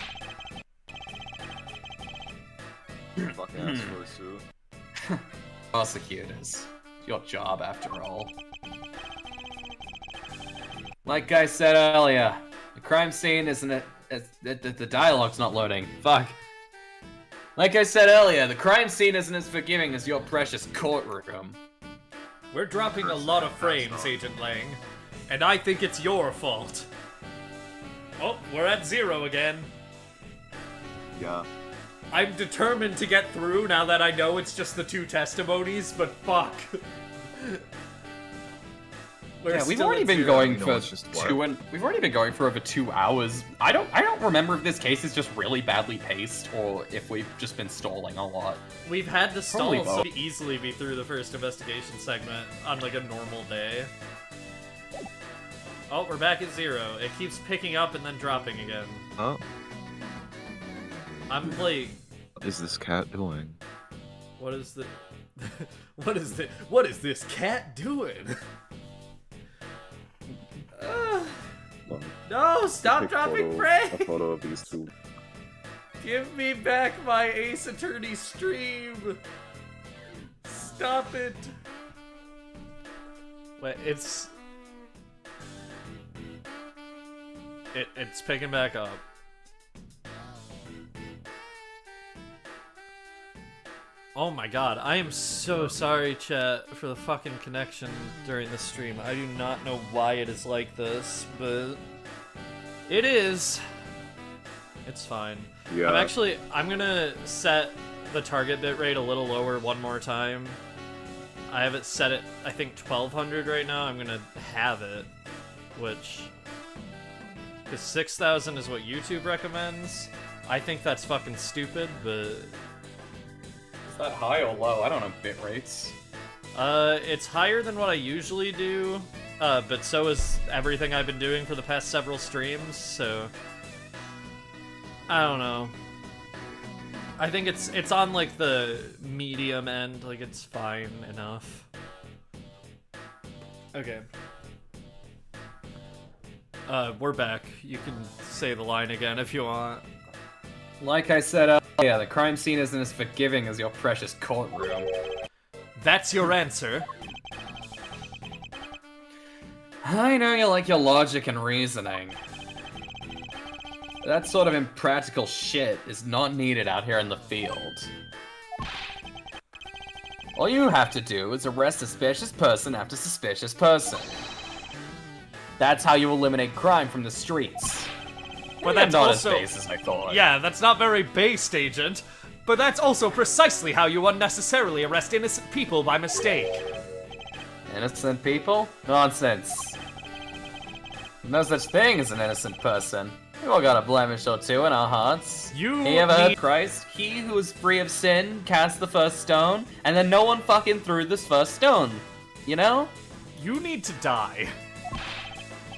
C: Fucking ass for a suit.
F: Prosecutors. It's your job, after all. Like I said earlier, the crime scene isn't it? The dialogue's not loading. Fuck. Like I said earlier, the crime scene isn't as forgiving as your precious courtroom.
G: We're dropping a lot of frames, Agent Lang, and I think it's your fault. Oh, we're at 0 again.
C: Yeah.
G: I'm determined to get through now that I know it's just the 2 testimonies, but fuck.
F: Yeah, we've
G: still
F: already
G: at
F: been
G: 0.
F: going
C: You know,
F: for
C: it's just work.
F: we've already been going for over 2 hours. I don't remember if this case is just really badly paced or if we've just been stalling a lot.
G: We've had to stall
F: Probably
G: so
F: both.
G: easily be through the first investigation segment on like a normal day. Oh, we're back at 0. It keeps picking up and then dropping again.
C: Oh,
G: I'm like,
C: what is this cat doing?
G: what is the... what is this cat doing? No, stop dropping frames!
C: photo of these two.
G: Give me back my Ace Attorney stream! Stop it! Wait, it's picking back up. Oh my god, I am so sorry, chat, for the fucking connection during the stream. I do not know why it is like this, but it is. It's fine.
C: Yeah.
G: I'm gonna set the target bitrate a little lower one more time. I have it set at, I think, 1200 right now. I'm gonna have it, which, because 6000 is what YouTube recommends. I think that's fucking stupid, but
D: that high or low? I don't know bit rates.
B: It's higher than what I usually do, but so is everything I've been doing for the past several streams, so... I don't know. I think it's on, like, the medium end, like, it's fine enough. Okay. We're back. You can say the line again if you want.
D: Like I said, yeah, the crime scene isn't as forgiving as your precious courtroom.
B: That's your answer.
D: I know you like your logic and reasoning. That sort of impractical shit is not needed out here in the field. All you have to do is arrest suspicious person after suspicious person. That's how you eliminate crime from the streets.
B: But
D: Maybe
B: that's
D: I'm not
B: also...
D: as base as I thought.
B: Yeah, that's not very based, Agent. But that's also precisely how you unnecessarily arrest innocent people by mistake.
D: Innocent people? Nonsense. No such thing as an innocent person. We all got a blemish or two in our hearts.
B: You
D: ever heard
B: need-
D: Christ? He who is free of sin cast the first stone, and then no one fucking threw this first stone. You know?
B: You need to die.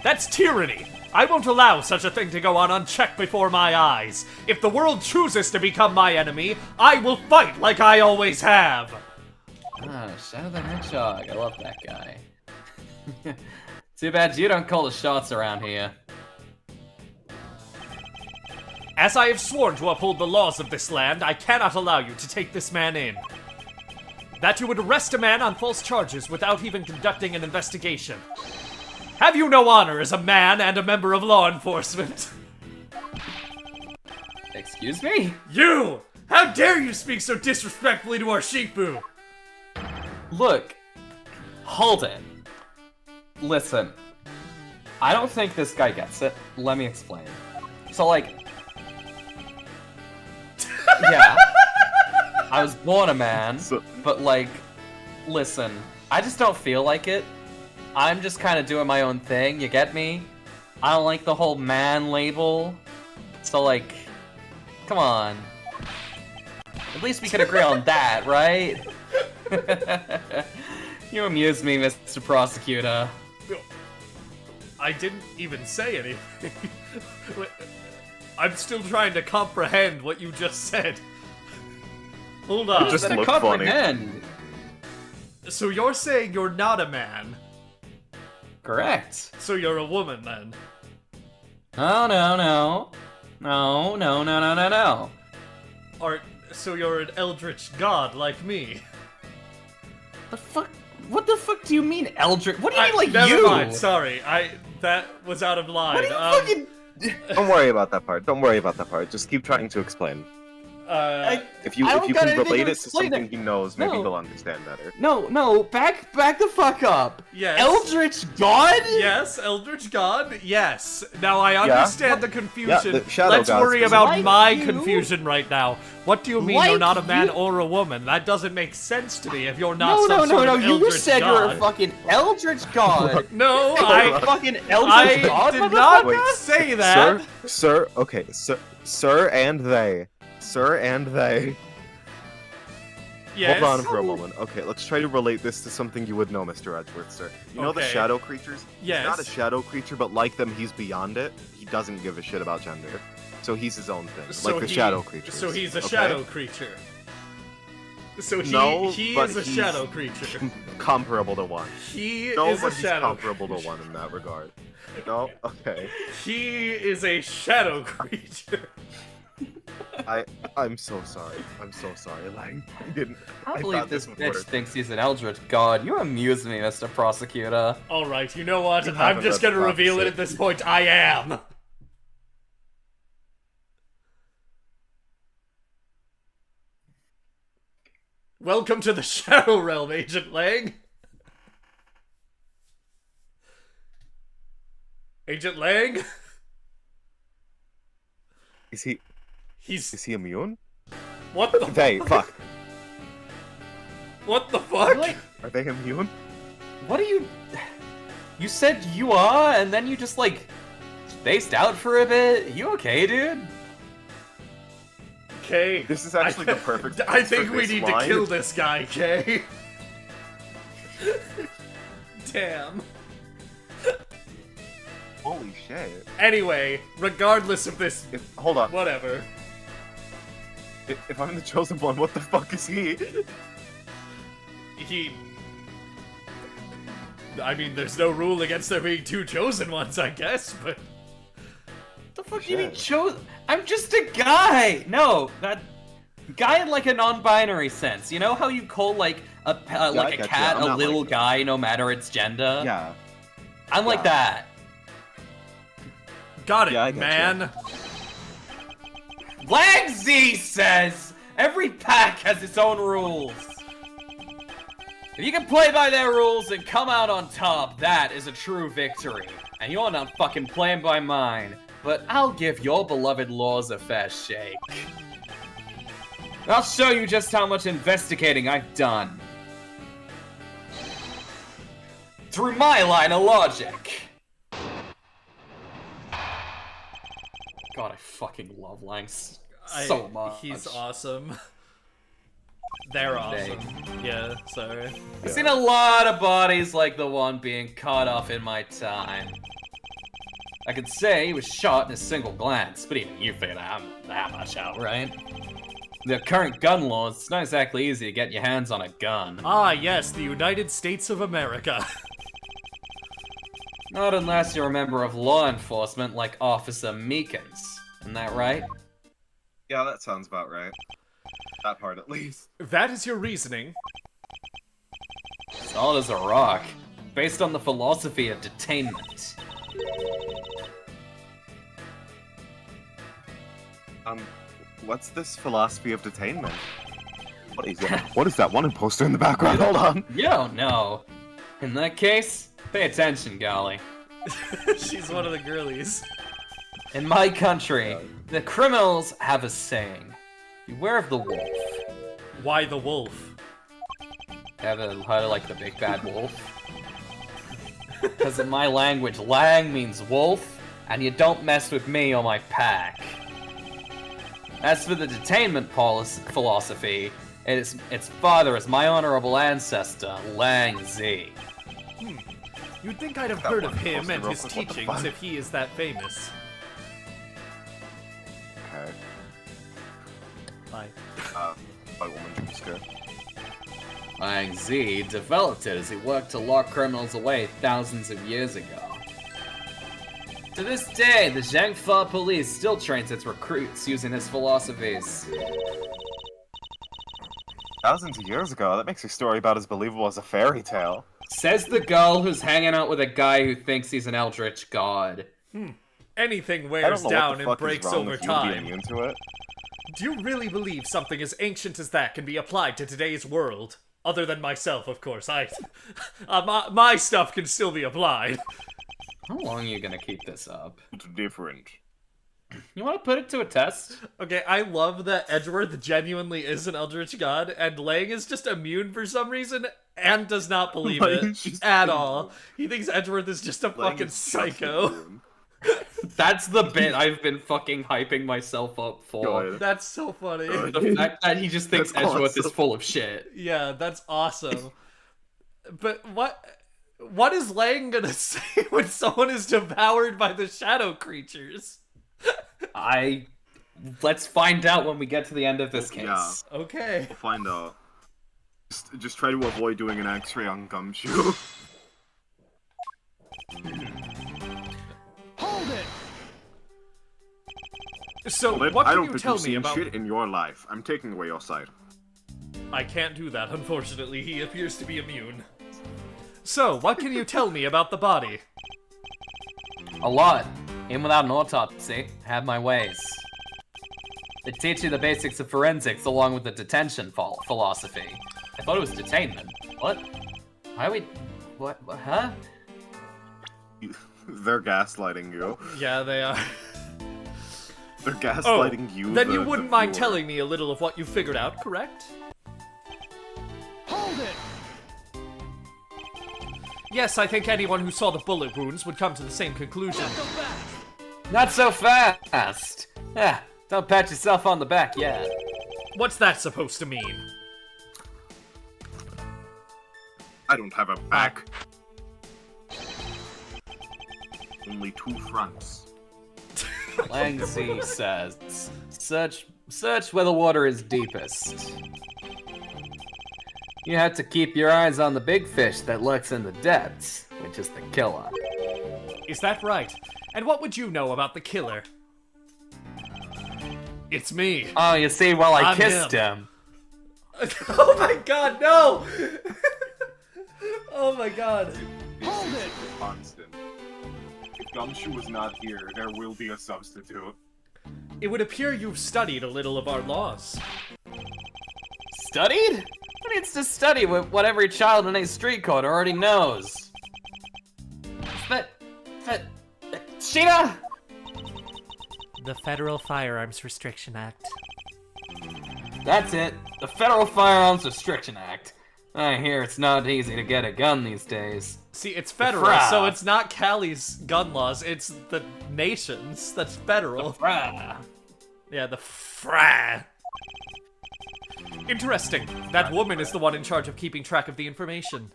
B: That's tyranny. I won't allow such a thing to go on unchecked before my eyes. If the world chooses to become my enemy, I will fight like I always have.
D: Ah, Shadow the Hedgehog. I love that guy. Too bad you don't call the shots around here.
B: As I have sworn to uphold the laws of this land, I cannot allow you to take this man in. That you would arrest a man on false charges without even conducting an investigation. Have you no honor as a man and a member of law enforcement?
D: Excuse me?
B: You! How dare you speak so disrespectfully to our Shifu?
D: Look, hold it. Listen, I don't think this guy gets it. Let me explain. So, like, yeah, I was born a man, but, like, listen, I just don't feel like it. I'm just kind of doing my own thing, you get me? I don't like the whole man label. So, like, come on. At least we could agree on that, right? You amuse me, Mr. Prosecutor.
B: I didn't even say anything. I'm still trying to comprehend what you just said. Hold on.
C: Just
D: Then
C: look
D: comprehend.
B: So you're saying you're not a man?
D: Correct.
B: So you're a woman then?
D: No, no, no. No, no, no, no, no, no.
B: Or so you're an eldritch god like me?
D: The fuck? What the fuck do you mean, Eldritch? What do you mean, like
B: never
D: you?
B: mind, sorry. That was out of line.
D: What are you fucking?
C: Don't worry about that part. Don't worry about that part. Just keep trying to explain. If you
D: I don't got
C: can
D: anything
C: relate
D: to
C: it to
D: explain
C: something
D: it.
C: he knows, maybe
D: No.
C: he'll understand better.
D: No, back the fuck up.
B: Yes.
D: Eldritch God?
B: Yes, eldritch god. Yes. Now I understand the confusion.
C: Yeah, the shadow
B: Let's
C: gods
B: worry
C: specifically.
B: about
D: Like
B: my
D: you?
B: confusion right now. What do you mean
D: Like
B: you're not a man
D: you?
B: or a woman? That doesn't make sense to me if you're not
D: No,
B: some sort of
D: you
B: eldritch
D: said
B: god.
D: you're a fucking Eldritch God.
B: No,
D: You're
B: I
D: a fucking Eldritch
B: I
D: God,
B: did not
D: motherfucker?
B: say that.
C: Okay, sir and they. Sir and they.
B: Yes.
C: Hold on for a moment. Okay, let's try to relate this to something you would know, Mr. Edgeworth, sir. You know the
B: Okay.
C: shadow creatures?
B: Yes.
C: He's not a shadow creature, but like them, he's beyond it. He doesn't give a shit about gender. So he's his own thing,
B: So
C: like the
B: he-
C: shadow creatures.
B: So he's a
C: okay?
B: shadow creature. So
C: No,
B: he
C: but
B: is a
C: he's-
B: shadow creature.
C: Comparable to one.
B: He
C: No,
B: is a
C: but he's
B: shadow
C: comparable to
B: creature.
C: one in that regard. No? Okay.
B: He is a shadow creature.
C: I'm so sorry. I'm so sorry. Like, I didn't.
D: I
C: thought
D: believe this
C: would
D: bitch
C: work.
D: thinks he's an Eldritch God. You amuse me, Mr. Prosecutor.
B: Alright, you know what?
C: You
B: I'm
C: haven't
B: just
C: read
B: gonna
C: the
B: reveal it
C: prophecy.
B: at this point. I am! Welcome to the Shadow Realm, Agent Lang! Agent Lang?
C: Is he
B: He's...
C: immune?
B: What the...
C: They, fuck.
B: What the fuck?
D: Like,
C: Are they immune?
D: what are you... You said you are, and then you just, like, spaced out for a bit? You okay, dude?
G: Kay.
C: This is actually the perfect.
G: I
C: place for
G: think we
C: this
G: need
C: line.
G: to kill this guy, Kay. Damn.
C: Holy shit.
G: Anyway, regardless of this,
C: Hold on.
G: whatever.
C: If I'm the chosen one, what the fuck is he?
G: I mean, there's no rule against there being two chosen ones, I guess, but...
D: The fuck do you mean chosen? I'm just a guy! No, that... Guy in like a non-binary sense. You know how you call like a
C: I get
D: cat
C: you. I'm
D: a
C: not
D: little
C: like
D: guy no matter its gender?
C: Yeah.
D: I'm like that.
G: Got it,
C: Yeah, I get
G: man.
D: Lang Z says every pack has its own rules. If you can play by their rules and come out on top, that is a true victory. And you're not fucking playing by mine. But I'll give your beloved laws a fair shake. I'll show you just how much investigating I've done. Through my line of logic. God, I fucking love Langs so much.
G: He's awesome. They're awesome. Yeah, sorry.
D: I've seen a lot of bodies like the one being cut off in my time. I could say he was shot in a single glance, but even you figured that much out, right? The current gun laws, it's not exactly easy to get your hands on a gun.
G: Ah, yes, the United States of America.
D: Not unless you're a member of law enforcement like Officer Meekins. Isn't that right?
C: Yeah, that sounds about right. That part, at least.
G: That is your reasoning.
D: Solid as a rock. Based on the philosophy of detainment.
C: What's this philosophy of detainment? What is it? What is that one imposter in the background? Hold on.
D: You don't know. In that case, pay attention, golly.
G: She's one of the girlies.
D: In my country, the criminals have a saying. Beware of the wolf.
G: Why the wolf?
D: Ever heard of like the big bad wolf? Because in my language, lang means wolf, and you don't mess with me or my pack. As for the detainment philosophy, its father is my honorable ancestor, Lang Z.
G: You'd think I'd have
C: That
G: heard of
C: one
G: him
C: poster
G: and
C: real
G: his
C: quick, what the
G: teachings
C: fuck?
G: if he is that famous.
C: Okay.
G: Bye.
C: White woman jump scare.
D: Lang Z developed it as he worked to lock criminals away thousands of years ago. To this day, the Zhangfa police still trains its recruits using his philosophies.
C: Thousands of years ago, that makes your story about as believable as a fairy tale.
D: Says the girl who's hanging out with a guy who thinks he's an eldritch god.
G: Anything
C: I don't
G: wears
C: know
G: down
C: what the
G: and
C: fuck
G: breaks
C: is wrong
G: over
C: with you
G: time.
C: being immune to it.
G: Do you really believe something as ancient as that can be applied to today's world? Other than myself, of course. My stuff can still be applied.
D: How long are you gonna keep this up?
C: It's different.
D: You wanna put it to a test?
G: Okay, I love that Edgeworth genuinely is an Eldritch God, and Lang is just immune for some reason and does not believe
C: Like,
G: it
C: she's
G: at
C: immune.
G: all. He thinks Edgeworth is just a
C: Lang
G: fucking
C: is just
G: psycho.
C: immune.
D: That's the bit I've been fucking hyping myself up for.
C: Good.
G: That's so funny.
C: Good.
D: The fact that he just thinks
C: That's
D: Edgeworth is
C: awesome.
D: full of shit.
G: Yeah, that's awesome. But what is Lang gonna say when someone is devoured by the shadow creatures?
D: Let's find out when we get to the end of this case.
C: Yeah.
G: Okay.
C: We'll find out. Just try to avoid doing an X-ray on Gumshoe.
G: So
C: Well,
G: what
C: I
G: can
C: don't
G: you
C: think
G: tell
C: you've
G: me
C: seen
G: about?
C: shit in your life. I'm taking away your sight.
G: I can't do that, unfortunately. He appears to be immune. So, what can you tell me about the body?
D: A lot. Even without an autopsy, I have my ways. They teach you the basics of forensics along with the detention philosophy. I thought it was detainment. What? Why are we... What? Huh?
C: They're gaslighting you.
G: Yeah, they are.
C: They're gaslighting you.
G: Then
C: the-
G: you
C: the
G: wouldn't mind
C: viewer.
G: telling me a little of what you figured out, correct? Hold it! Yes, I think anyone who saw the bullet wounds would come to the same conclusion.
D: Not so fast! Yeah,
F: Don't pat yourself on the back yet.
G: What's that supposed to mean?
C: I don't have a back. Only 2 fronts.
F: Lang Z says, search where the water is deepest. You have to keep your eyes on the big fish that lurks in the depths, which is the killer.
G: Is that right? And what would you know about the killer? It's me.
F: Oh, you see, well, I
G: I'm
F: kissed him.
G: Oh my god, no! Oh my god.
C: Hold it! Constant. If Gumshoe was not here, there will be a substitute.
G: It would appear you've studied a little of our laws.
F: Studied? Who needs to study what every child in a street corner already knows? But, Sheena?
I: The Federal Firearms Restriction Act.
F: That's it. The Federal Firearms Restriction Act. I hear it's not easy to get a gun these days.
G: See, it's federal, so it's not Cali's gun laws, it's the nation's that's federal. Yeah, the FRA. Interesting. That woman is the one in charge of keeping track of the information.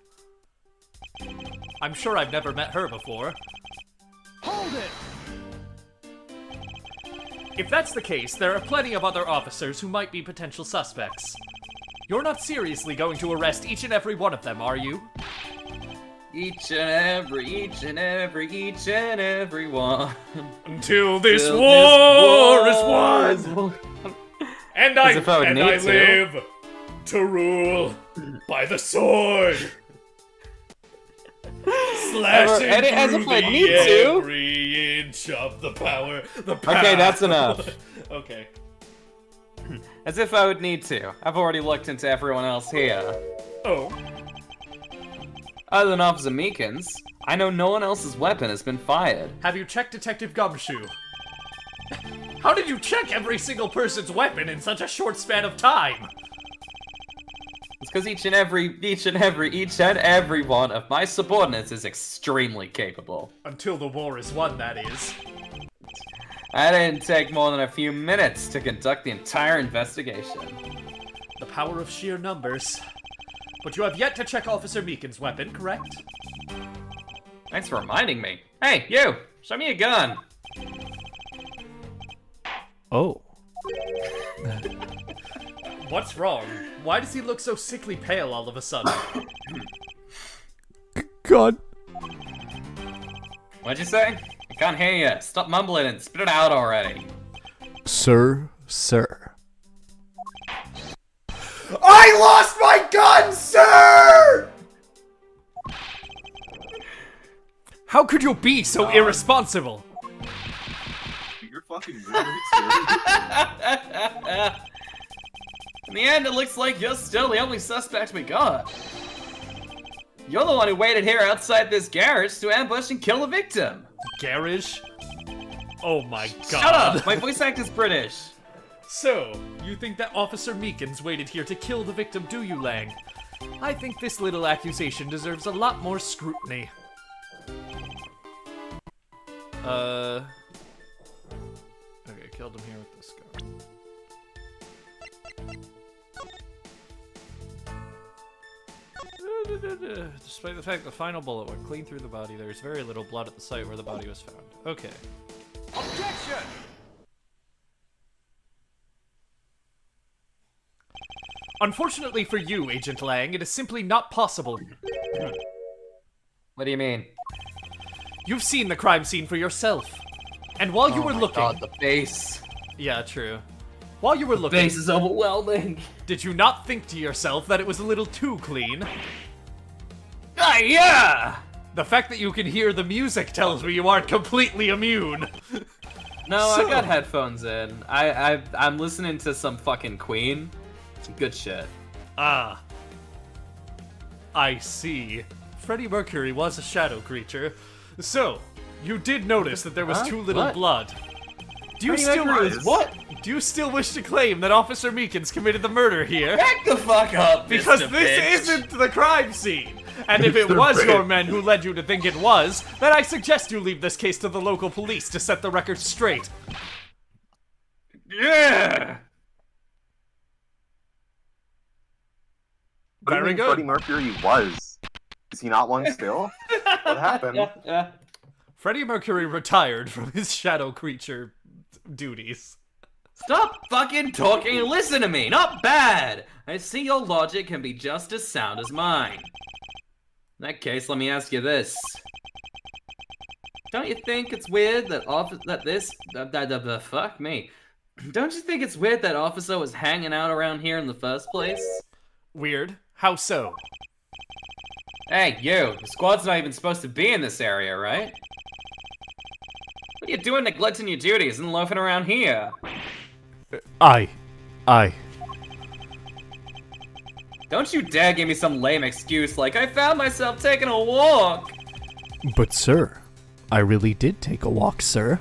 G: I'm sure I've never met her before. Hold it! If that's the case, there are plenty of other officers who might be potential suspects. You're not seriously going to arrest each and every one of them, are you?
F: Each and every one.
G: Until this war is won! And I live to rule by the sword! Slashing
F: as if
G: through
F: I
G: the
F: need to.
G: every inch of the power.
F: Okay, that's enough.
G: Okay.
F: As if I would need to. I've already looked into everyone else here.
G: Oh.
F: Other than Officer Meekins, I know no one else's weapon has been fired.
G: Have you checked Detective Gumshoe? How did you check every single person's weapon in such a short span of time?
F: It's because each and every one of my subordinates is extremely capable.
G: Until the war is won, that is.
F: I didn't take more than a few minutes to conduct the entire investigation.
G: The power of sheer numbers. But you have yet to check Officer Meekin's weapon, correct?
F: Thanks for reminding me. Hey, you! Show me a gun!
I: Oh.
G: What's wrong? Why does he look so sickly pale all of a sudden?
I: God.
F: What'd you say? I can't hear you. Stop mumbling and spit it out already.
I: Sir.
G: I lost my gun, sir! How could you be so irresponsible?
C: You're fucking really serious.
F: In the end, it looks like you're still the only suspect we got. You're the one who waited here outside this garage to ambush and kill the victim.
G: Garage? Oh my god.
F: Shut up! My voice actor's British.
G: So, you think that Officer Meekins waited here to kill the victim, do you, Lang? I think this little accusation deserves a lot more scrutiny. Okay, killed him here with this gun. Despite the fact the final bullet went clean through the body, there is very little blood at the site where the body was found. Okay. Objection! Unfortunately for you, Agent Lang, it is simply not possible.
F: What do you mean?
G: You've seen the crime scene for yourself. And while you were looking...
F: God, the base.
G: Yeah, true. While you were looking...
F: Base is overwhelming.
G: Did you not think to yourself that it was a little too clean?
F: Ah, yeah!
G: The fact that you can hear the music tells me you aren't completely immune.
F: No,
G: So-
F: I got headphones in. I'm listening to some fucking Queen. Some good shit.
G: Ah. I see. Freddie Mercury was a shadow creature. So, you did notice that there was too little
F: What?
G: blood. Do you
F: Freddie
G: still
F: Mercury was what?
G: Do you still wish to claim that Officer Meekins committed the murder here?
F: Back the fuck up,
G: Because
F: Mr.
G: this
F: Bitch.
G: isn't the crime scene! And if it was your men who led you to think it was, then I suggest you leave this case to the local police to set the record straight.
E: Yeah!
C: What do you
G: Very
C: mean
G: good.
C: Freddie Mercury was? Is he not one still? What happened?
G: Freddie Mercury retired from his shadow creature duties.
F: Stop fucking talking and listen to me! Not bad! I see your logic can be just as sound as mine. In that case, let me ask you this. Don't you think it's weird that fuck me. Don't you think it's weird that Officer was hanging out around here in the first place?
G: Weird. How so?
F: Hey, you! The squad's not even supposed to be in this area, right? What are you doing neglecting your duties and loafing around here?
I: I.
F: Don't you dare give me some lame excuse like I found myself taking a walk!
I: But sir, I really did take a walk, sir.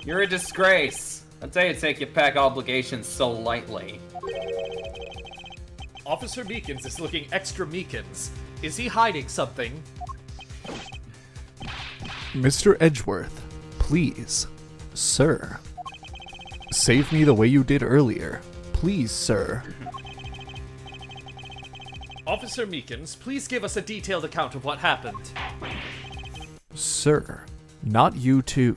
F: You're a disgrace. I'll tell you to take your pack obligations so lightly.
G: Officer Meekins is looking extra Meekins. Is he hiding something?
I: Mr. Edgeworth, please, sir. Save me the way you did earlier. Please, sir.
G: Officer Meekins, please give us a detailed account of what happened.
I: Sir, not you too.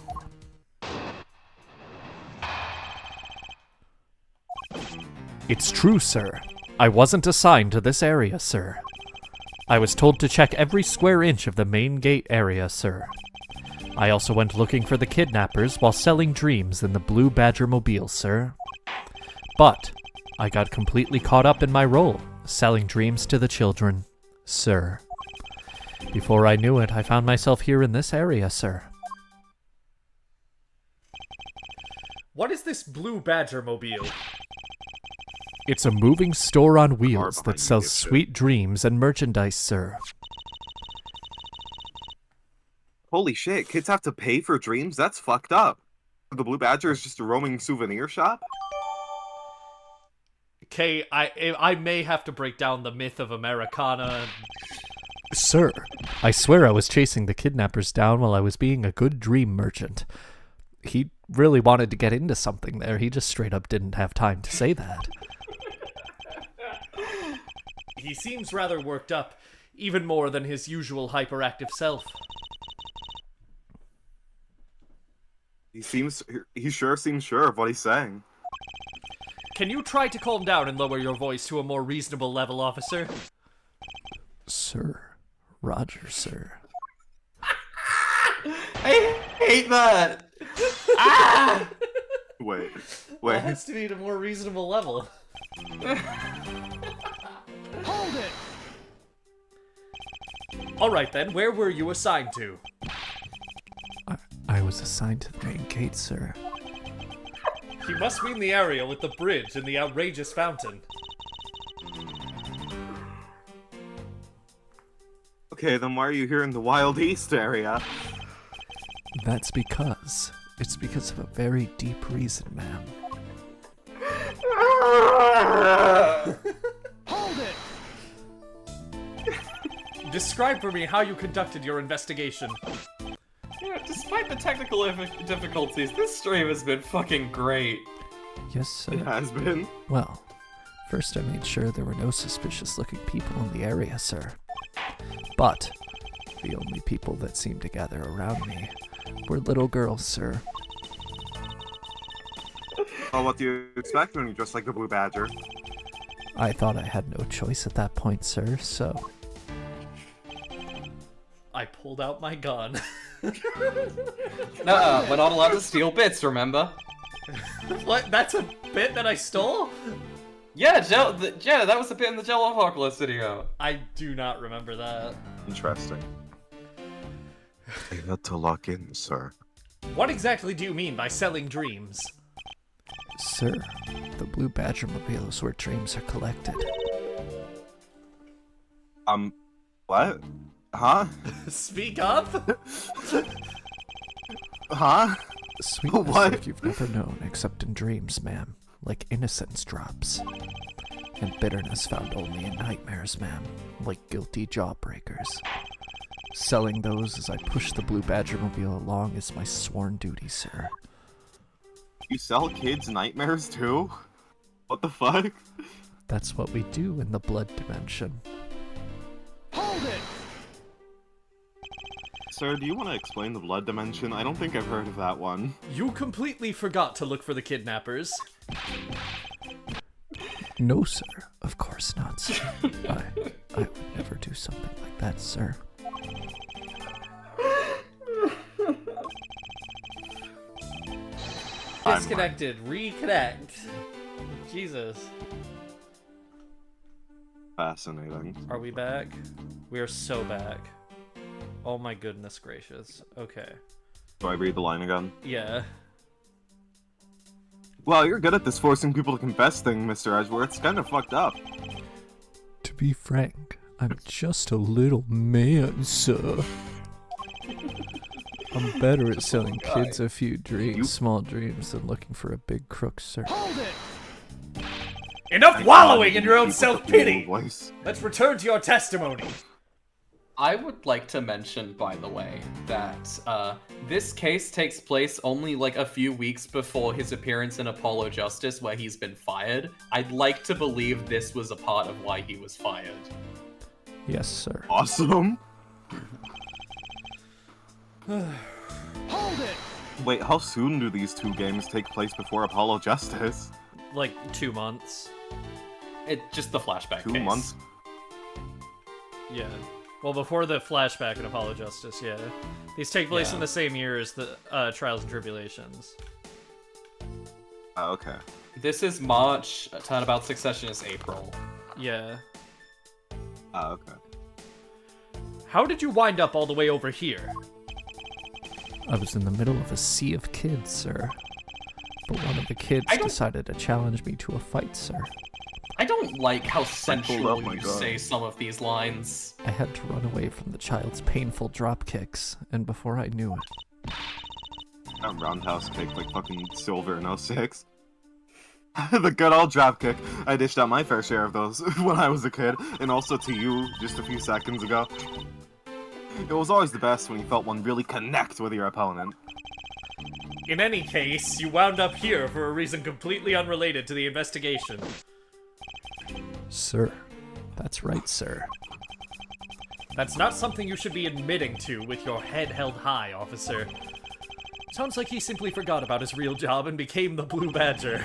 I: It's true, sir. I wasn't assigned to this area, sir. I was told to check every square inch of the main gate area, sir. I also went looking for the kidnappers while selling dreams in the Blue Badger mobile, sir. But I got completely caught up in my role, selling dreams to the children, sir. Before I knew it, I found myself here in this area, sir.
G: What is this Blue Badger mobile?
I: It's a moving store on wheels that sells sweet dreams and merchandise, sir.
C: Holy shit, kids have to pay for dreams? That's fucked up. The Blue Badger is just a roaming souvenir shop?
G: Okay, I may have to break down the myth of Americana.
I: Sir, I swear I was chasing the kidnappers down while I was being a good dream merchant. He really wanted to get into something there. He just straight up didn't have time to say that.
G: He seems rather worked up, even more than his usual hyperactive self.
C: He sure seems sure of what he's saying.
G: Can you try to calm down and lower your voice to a more reasonable level, officer?
I: Sir. Roger, sir.
F: I hate that! Ah!
C: Wait.
G: It has to be at a more reasonable level.
A: Hold it!
G: Alright then, where were you assigned to?
I: I was assigned to the main gate, sir.
G: He must mean the area with the bridge and the outrageous fountain.
C: Okay, then why are you here in the Wild East area?
I: It's because of a very deep reason, ma'am.
A: Hold it!
G: Describe for me how you conducted your investigation.
F: Yeah, despite the technical difficulties, this stream has been fucking great.
I: Yes, sir.
C: It has been.
I: Well, first I made sure there were no suspicious-looking people in the area, sir. But the only people that seemed to gather around me were little girls, sir.
C: Well, what do you expect when you dress like the Blue Badger?
I: I thought I had no choice at that point, sir, so...
G: I pulled out my gun.
F: We're not allowed to steal bits, remember?
G: What? That's a bit that I stole?
F: Yeah, that was the bit in the Jello Apocalypse video.
G: I do not remember that.
C: Interesting. I had to lock in, sir.
G: What exactly do you mean by selling dreams?
I: Sir, the Blue Badger mobile is where dreams are collected.
C: What? Huh?
G: Speak up?
C: Huh?
I: Sweetness
C: What?
I: like you've never known except in dreams, ma'am. Like innocence drops. And bitterness found only in nightmares, ma'am. Like guilty jawbreakers. Selling those as I push the Blue Badger mobile along is my sworn duty, sir.
C: You sell kids nightmares too? What the fuck?
I: That's what we do in the blood dimension.
C: Sir, do you want to explain the blood dimension? I don't think I've heard of that one.
G: You completely forgot to look for the kidnappers.
I: No, sir. Of course not, sir. I would never do something like that, sir.
G: Disconnected. Reconnect. Jesus.
C: Fascinating.
G: Are we back? We are so back. Oh my goodness gracious. Okay.
C: Do I read the line again?
G: Yeah.
C: Well, you're good at this forcing people to confess thing, Mr. Edgeworth. It's kind of fucked up.
I: To be frank, I'm just a little man, sir. I'm better at selling kids a few small dreams than looking for a big crook, sir.
G: Enough wallowing in your own self-pity!
C: Voice.
G: Let's return to your testimony.
D: I would like to mention, by the way, that this case takes place only like a few weeks before his appearance in Apollo Justice, where he's been fired. I'd like to believe this was a part of why he was fired.
I: Yes, sir.
C: Awesome. Wait, how soon do these two games take place before Apollo Justice?
G: Like 2 months.
D: Just the flashback
C: 2
D: case.
C: months?
G: Yeah. Well, before the flashback in Apollo Justice, yeah. These take place in the same year as the Trials and Tribulations.
C: Oh, okay.
D: This is March, Turnabout Succession is April.
G: Yeah.
C: Oh, okay.
G: How did you wind up all the way over here?
I: I was in the middle of a sea of kids, sir. But one of the kids decided to challenge me to a fight, sir.
D: I don't like how sensual
C: my
D: you
C: God.
D: say some of these lines.
I: I had to run away from the child's painful drop kicks, and before I knew it,
C: That roundhouse kick like fucking silver in 06. The good old drop kick. I dished out my fair share of those when I was a kid, and also to you just a few seconds ago. It was always the best when you felt one really connect with your opponent.
G: In any case, you wound up here for a reason completely unrelated to the investigation.
I: sir, that's right, sir.
G: That's not something you should be admitting to with your head held high, officer. Sounds like he simply forgot about his real job and became the Blue Badger.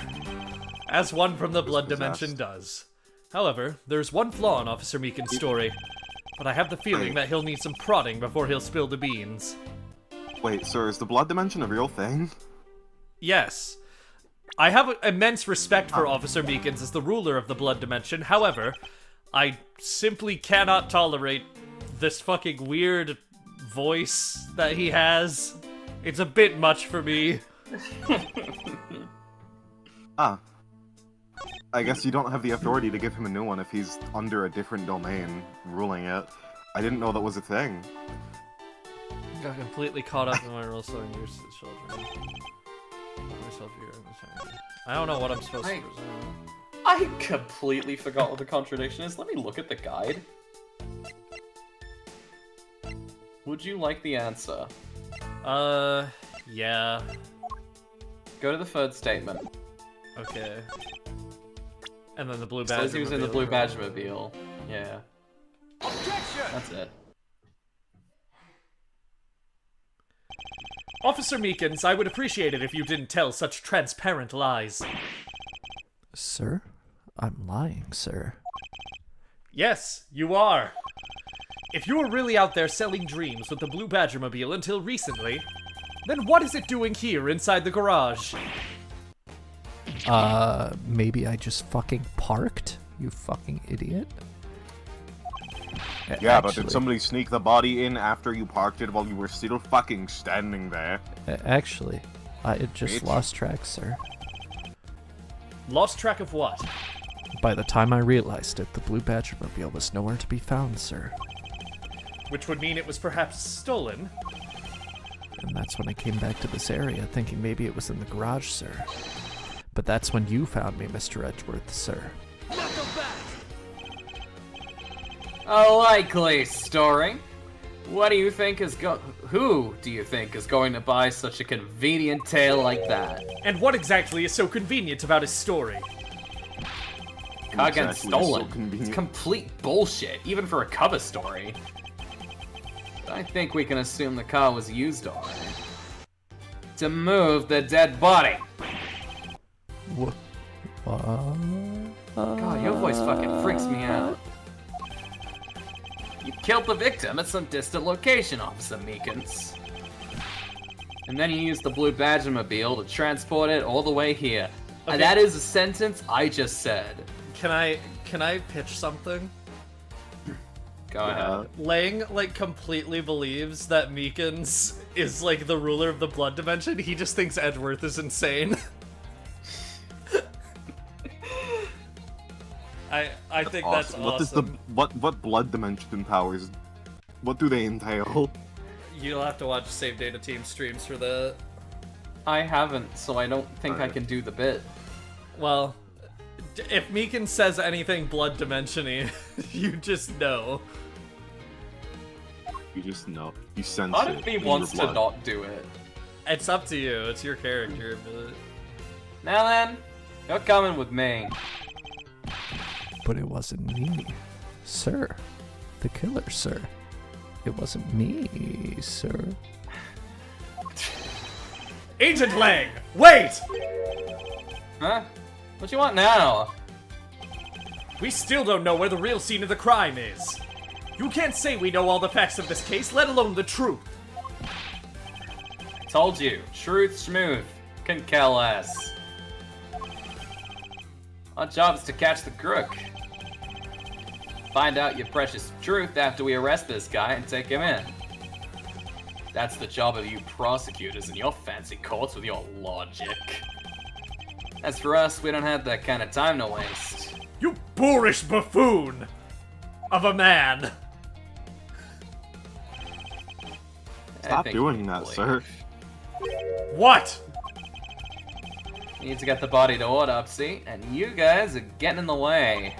G: As one from the Blood Dimension does. However, there's one flaw in Officer Meekin's story, but I have the feeling that he'll need some prodding before he'll spill the beans.
C: Wait, sir, is the blood dimension a real thing?
G: Yes. I have immense respect for Officer Meekins as the ruler of the Blood Dimension. However, I simply cannot tolerate this fucking weird voice that he has. It's a bit much for me.
C: I guess you don't have the authority to give him a new one if he's under a different domain ruling it. I didn't know that was a thing.
G: Got completely caught up in my role selling your children. Myself here. I don't know what I'm supposed to present.
D: I completely forgot what the contradiction is. Let me look at the guide. Would you like the answer?
G: Yeah.
D: Go to the third statement.
G: Okay. And then the Blue
D: Says
G: Badger.
D: he was in the Blue Badger Mobile. Yeah. Objection! That's it.
G: Officer Meekins, I would appreciate it if you didn't tell such transparent lies.
I: Sir? I'm lying, sir.
G: Yes, you are. If you were really out there selling dreams with the Blue Badger Mobile until recently, then what is it doing here inside the garage?
I: Maybe I just fucking parked? You fucking idiot.
C: Yeah, but did somebody sneak the body in after you parked it while you were still fucking standing there?
I: Actually, I had just
C: Bitch.
I: lost track, sir.
G: Lost track of what?
I: By the time I realized it, the Blue Badger Mobile was nowhere to be found, sir.
G: Which would mean it was perhaps stolen.
I: And that's when I came back to this area, thinking maybe it was in the garage, sir. But that's when you found me, Mr. Edgeworth, sir.
D: A likely story. What do you think is who do you think is going to buy such a convenient tale like that?
G: And what exactly is so convenient about his story?
D: Car getting
C: Exactly,
D: stolen.
C: so convenient.
D: It's complete bullshit, even for a cover story. I think we can assume the car was used already. To move the dead body.
I: What?
D: God, your voice fucking freaks me out. You killed the victim at some distant location, Officer Meekins. And then you used the blue Badger-mobile to transport it all the way here.
G: Okay.
D: And that is a sentence I just said.
B: Can I pitch something?
D: Go ahead.
B: Lang, like, completely believes that Meekins is, like, the ruler of the blood dimension. He just thinks Edgeworth is insane. I think that's awesome.
C: What is the what blood dimension powers? What do they entail?
B: You'll have to watch Save Data Team streams for that.
D: I haven't, so I don't think I can do the bit.
B: Well, if Meekins says anything blood dimension-y, you just know.
C: You just know. You sense
D: What
C: it.
D: if he
C: in
D: wants
C: your
D: to
C: blood.
D: not do it?
B: It's up to you. It's your character, but...
D: Now then, you're coming with me.
I: But it wasn't me, sir. The killer, sir. It wasn't me, sir.
G: Agent Lang, wait!
D: Huh? What you want now?
G: We still don't know where the real scene of the crime is. You can't say we know all the facts of this case, let alone the truth.
D: Told you, truth schmooth. Can care less. Our job is to catch the crook. Find out your precious truth after we arrest this guy and take him in. That's the job of you prosecutors in your fancy courts with your logic. As for us, we don't have that kind of time to waste.
G: You boorish buffoon of a man.
D: I
C: Stop
D: think
C: doing
D: you
C: that,
D: blink.
C: sir.
G: What?
D: Need to get the body to autopsy, and you guys are getting in the way.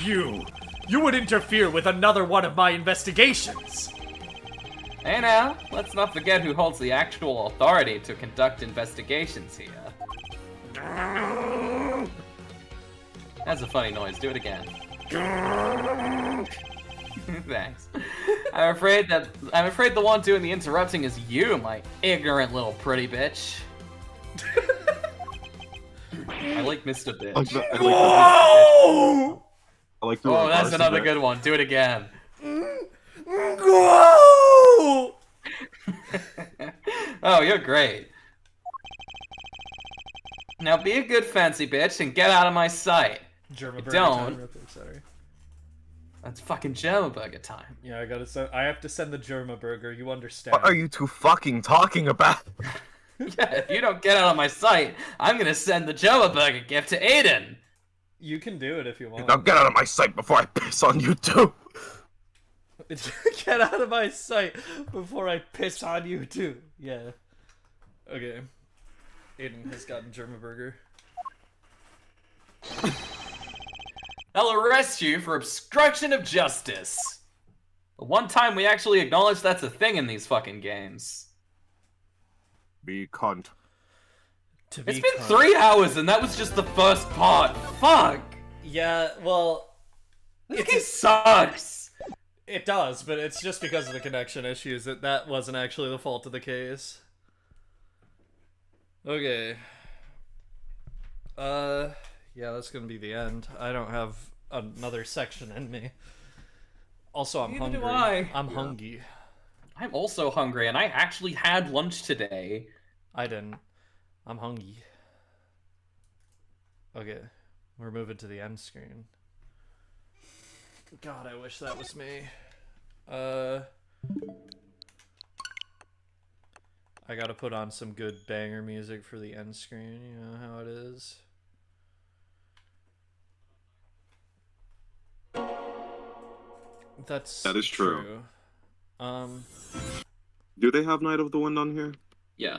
G: You would interfere with another one of my investigations.
D: Hey now, let's not forget who holds the actual authority to conduct investigations here. That's a funny noise, do it again. Thanks. I'm afraid the one doing the interrupting is you, my ignorant little pretty bitch. I like Mr. Bitch.
C: I like the
D: Oh,
C: reverse
D: that's
C: of
D: another
C: it.
D: good one. Do it again. Oh, you're great. Now be a good fancy bitch and get out of my sight.
B: German
D: If
B: burger
D: don't-
B: time real quick, sorry.
D: That's fucking German burger time.
B: Yeah, I have to send the Germa burger, you understand.
C: What are you two fucking talking about?
D: Yeah, if you don't get out of my sight, I'm gonna send the German burger gift to Aiden.
B: You can do it if you want.
C: Now get out of my sight before I piss on you too.
B: Get out of my sight before I piss on you too. Yeah. Okay. Aiden has gotten Germa burger.
D: I'll arrest you for obstruction of justice. The one time we actually acknowledge that's a thing in these fucking games.
C: Be cunt.
D: It's been 3 hours and that was just the first part. Fuck!
B: Yeah, well,
D: This game sucks!
B: it does, but it's just because of the connection issues that wasn't actually the fault of the case. Okay. Yeah, that's gonna be the end. I don't have another section in me. Also, I'm
D: Neither do
B: hungry.
D: I.
B: I'm hungry.
D: I'm also hungry and I actually had lunch today.
B: I didn't. I'm hungry. Okay, we're moving to the end screen. God, I wish that was me. I gotta put on some good banger music for the end screen, you know how it is.
C: That is true.
K: Do they have Night of the Wind on here?
L: Yeah,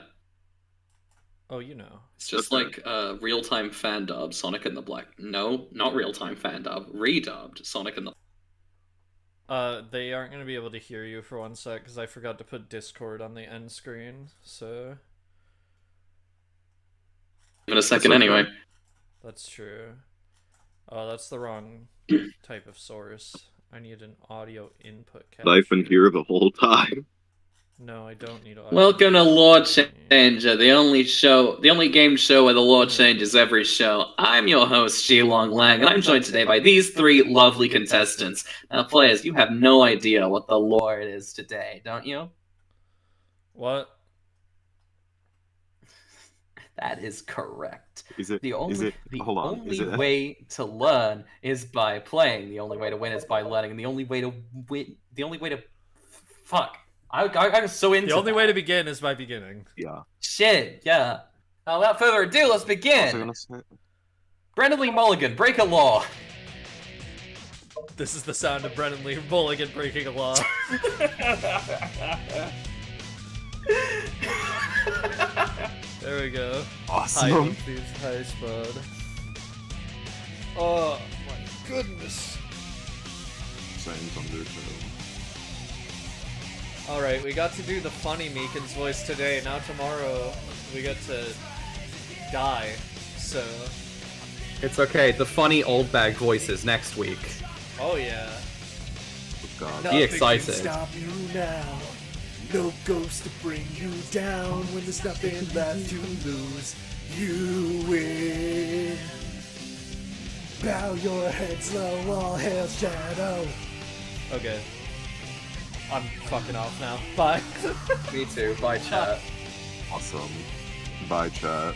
B: Oh, you know.
L: it's just
K: Okay.
L: like real-time fan dub Sonic and the Black. No, not real-time fan dub. Redubbed Sonic and the.
B: They aren't gonna be able to hear you for 1 sec because I forgot to put Discord on the end screen. So.
L: In a second, anyway.
B: That's true. Oh, that's the wrong type of source. I need an audio input capture.
K: I've been here the whole time.
B: No, I don't need audio.
L: Welcome to Lord Changer, the only game show where the Lord changes every show. I'm your host, Long Lang, and I'm joined today by these 3 lovely contestants. Now, players, you have no idea what the Lord is today, don't you?
B: What?
F: That is correct.
K: Is it?
F: The only
K: Hold on.
F: only way to learn is by playing. The only way to win is by learning. And the only way to win. The only way to. Fuck. I was so into.
B: The only way to begin is by beginning.
K: Yeah.
F: Shit. Yeah. Now, without further ado, let's begin. Brendan Lee Mulligan, break a law.
B: This is the sound of Brendan Lee Mulligan breaking a law. There we go.
K: Awesome.
B: Hi, Spud. Oh my goodness.
K: Sans Undertow.
B: Alright, we got to do the funny Meekin's voice today. Now tomorrow we get to die. So.
F: It's okay. The funny old bag voices next week.
B: Oh yeah.
K: Oh, God.
F: Be excited.
A: Nothing can stop you now. No ghost to bring you down when there's nothing left to lose. You win. Bow your heads low, all hail shadow.
B: Okay. I'm fucking off now. Bye.
F: Me too. Bye, chat.
K: Awesome. Bye, chat.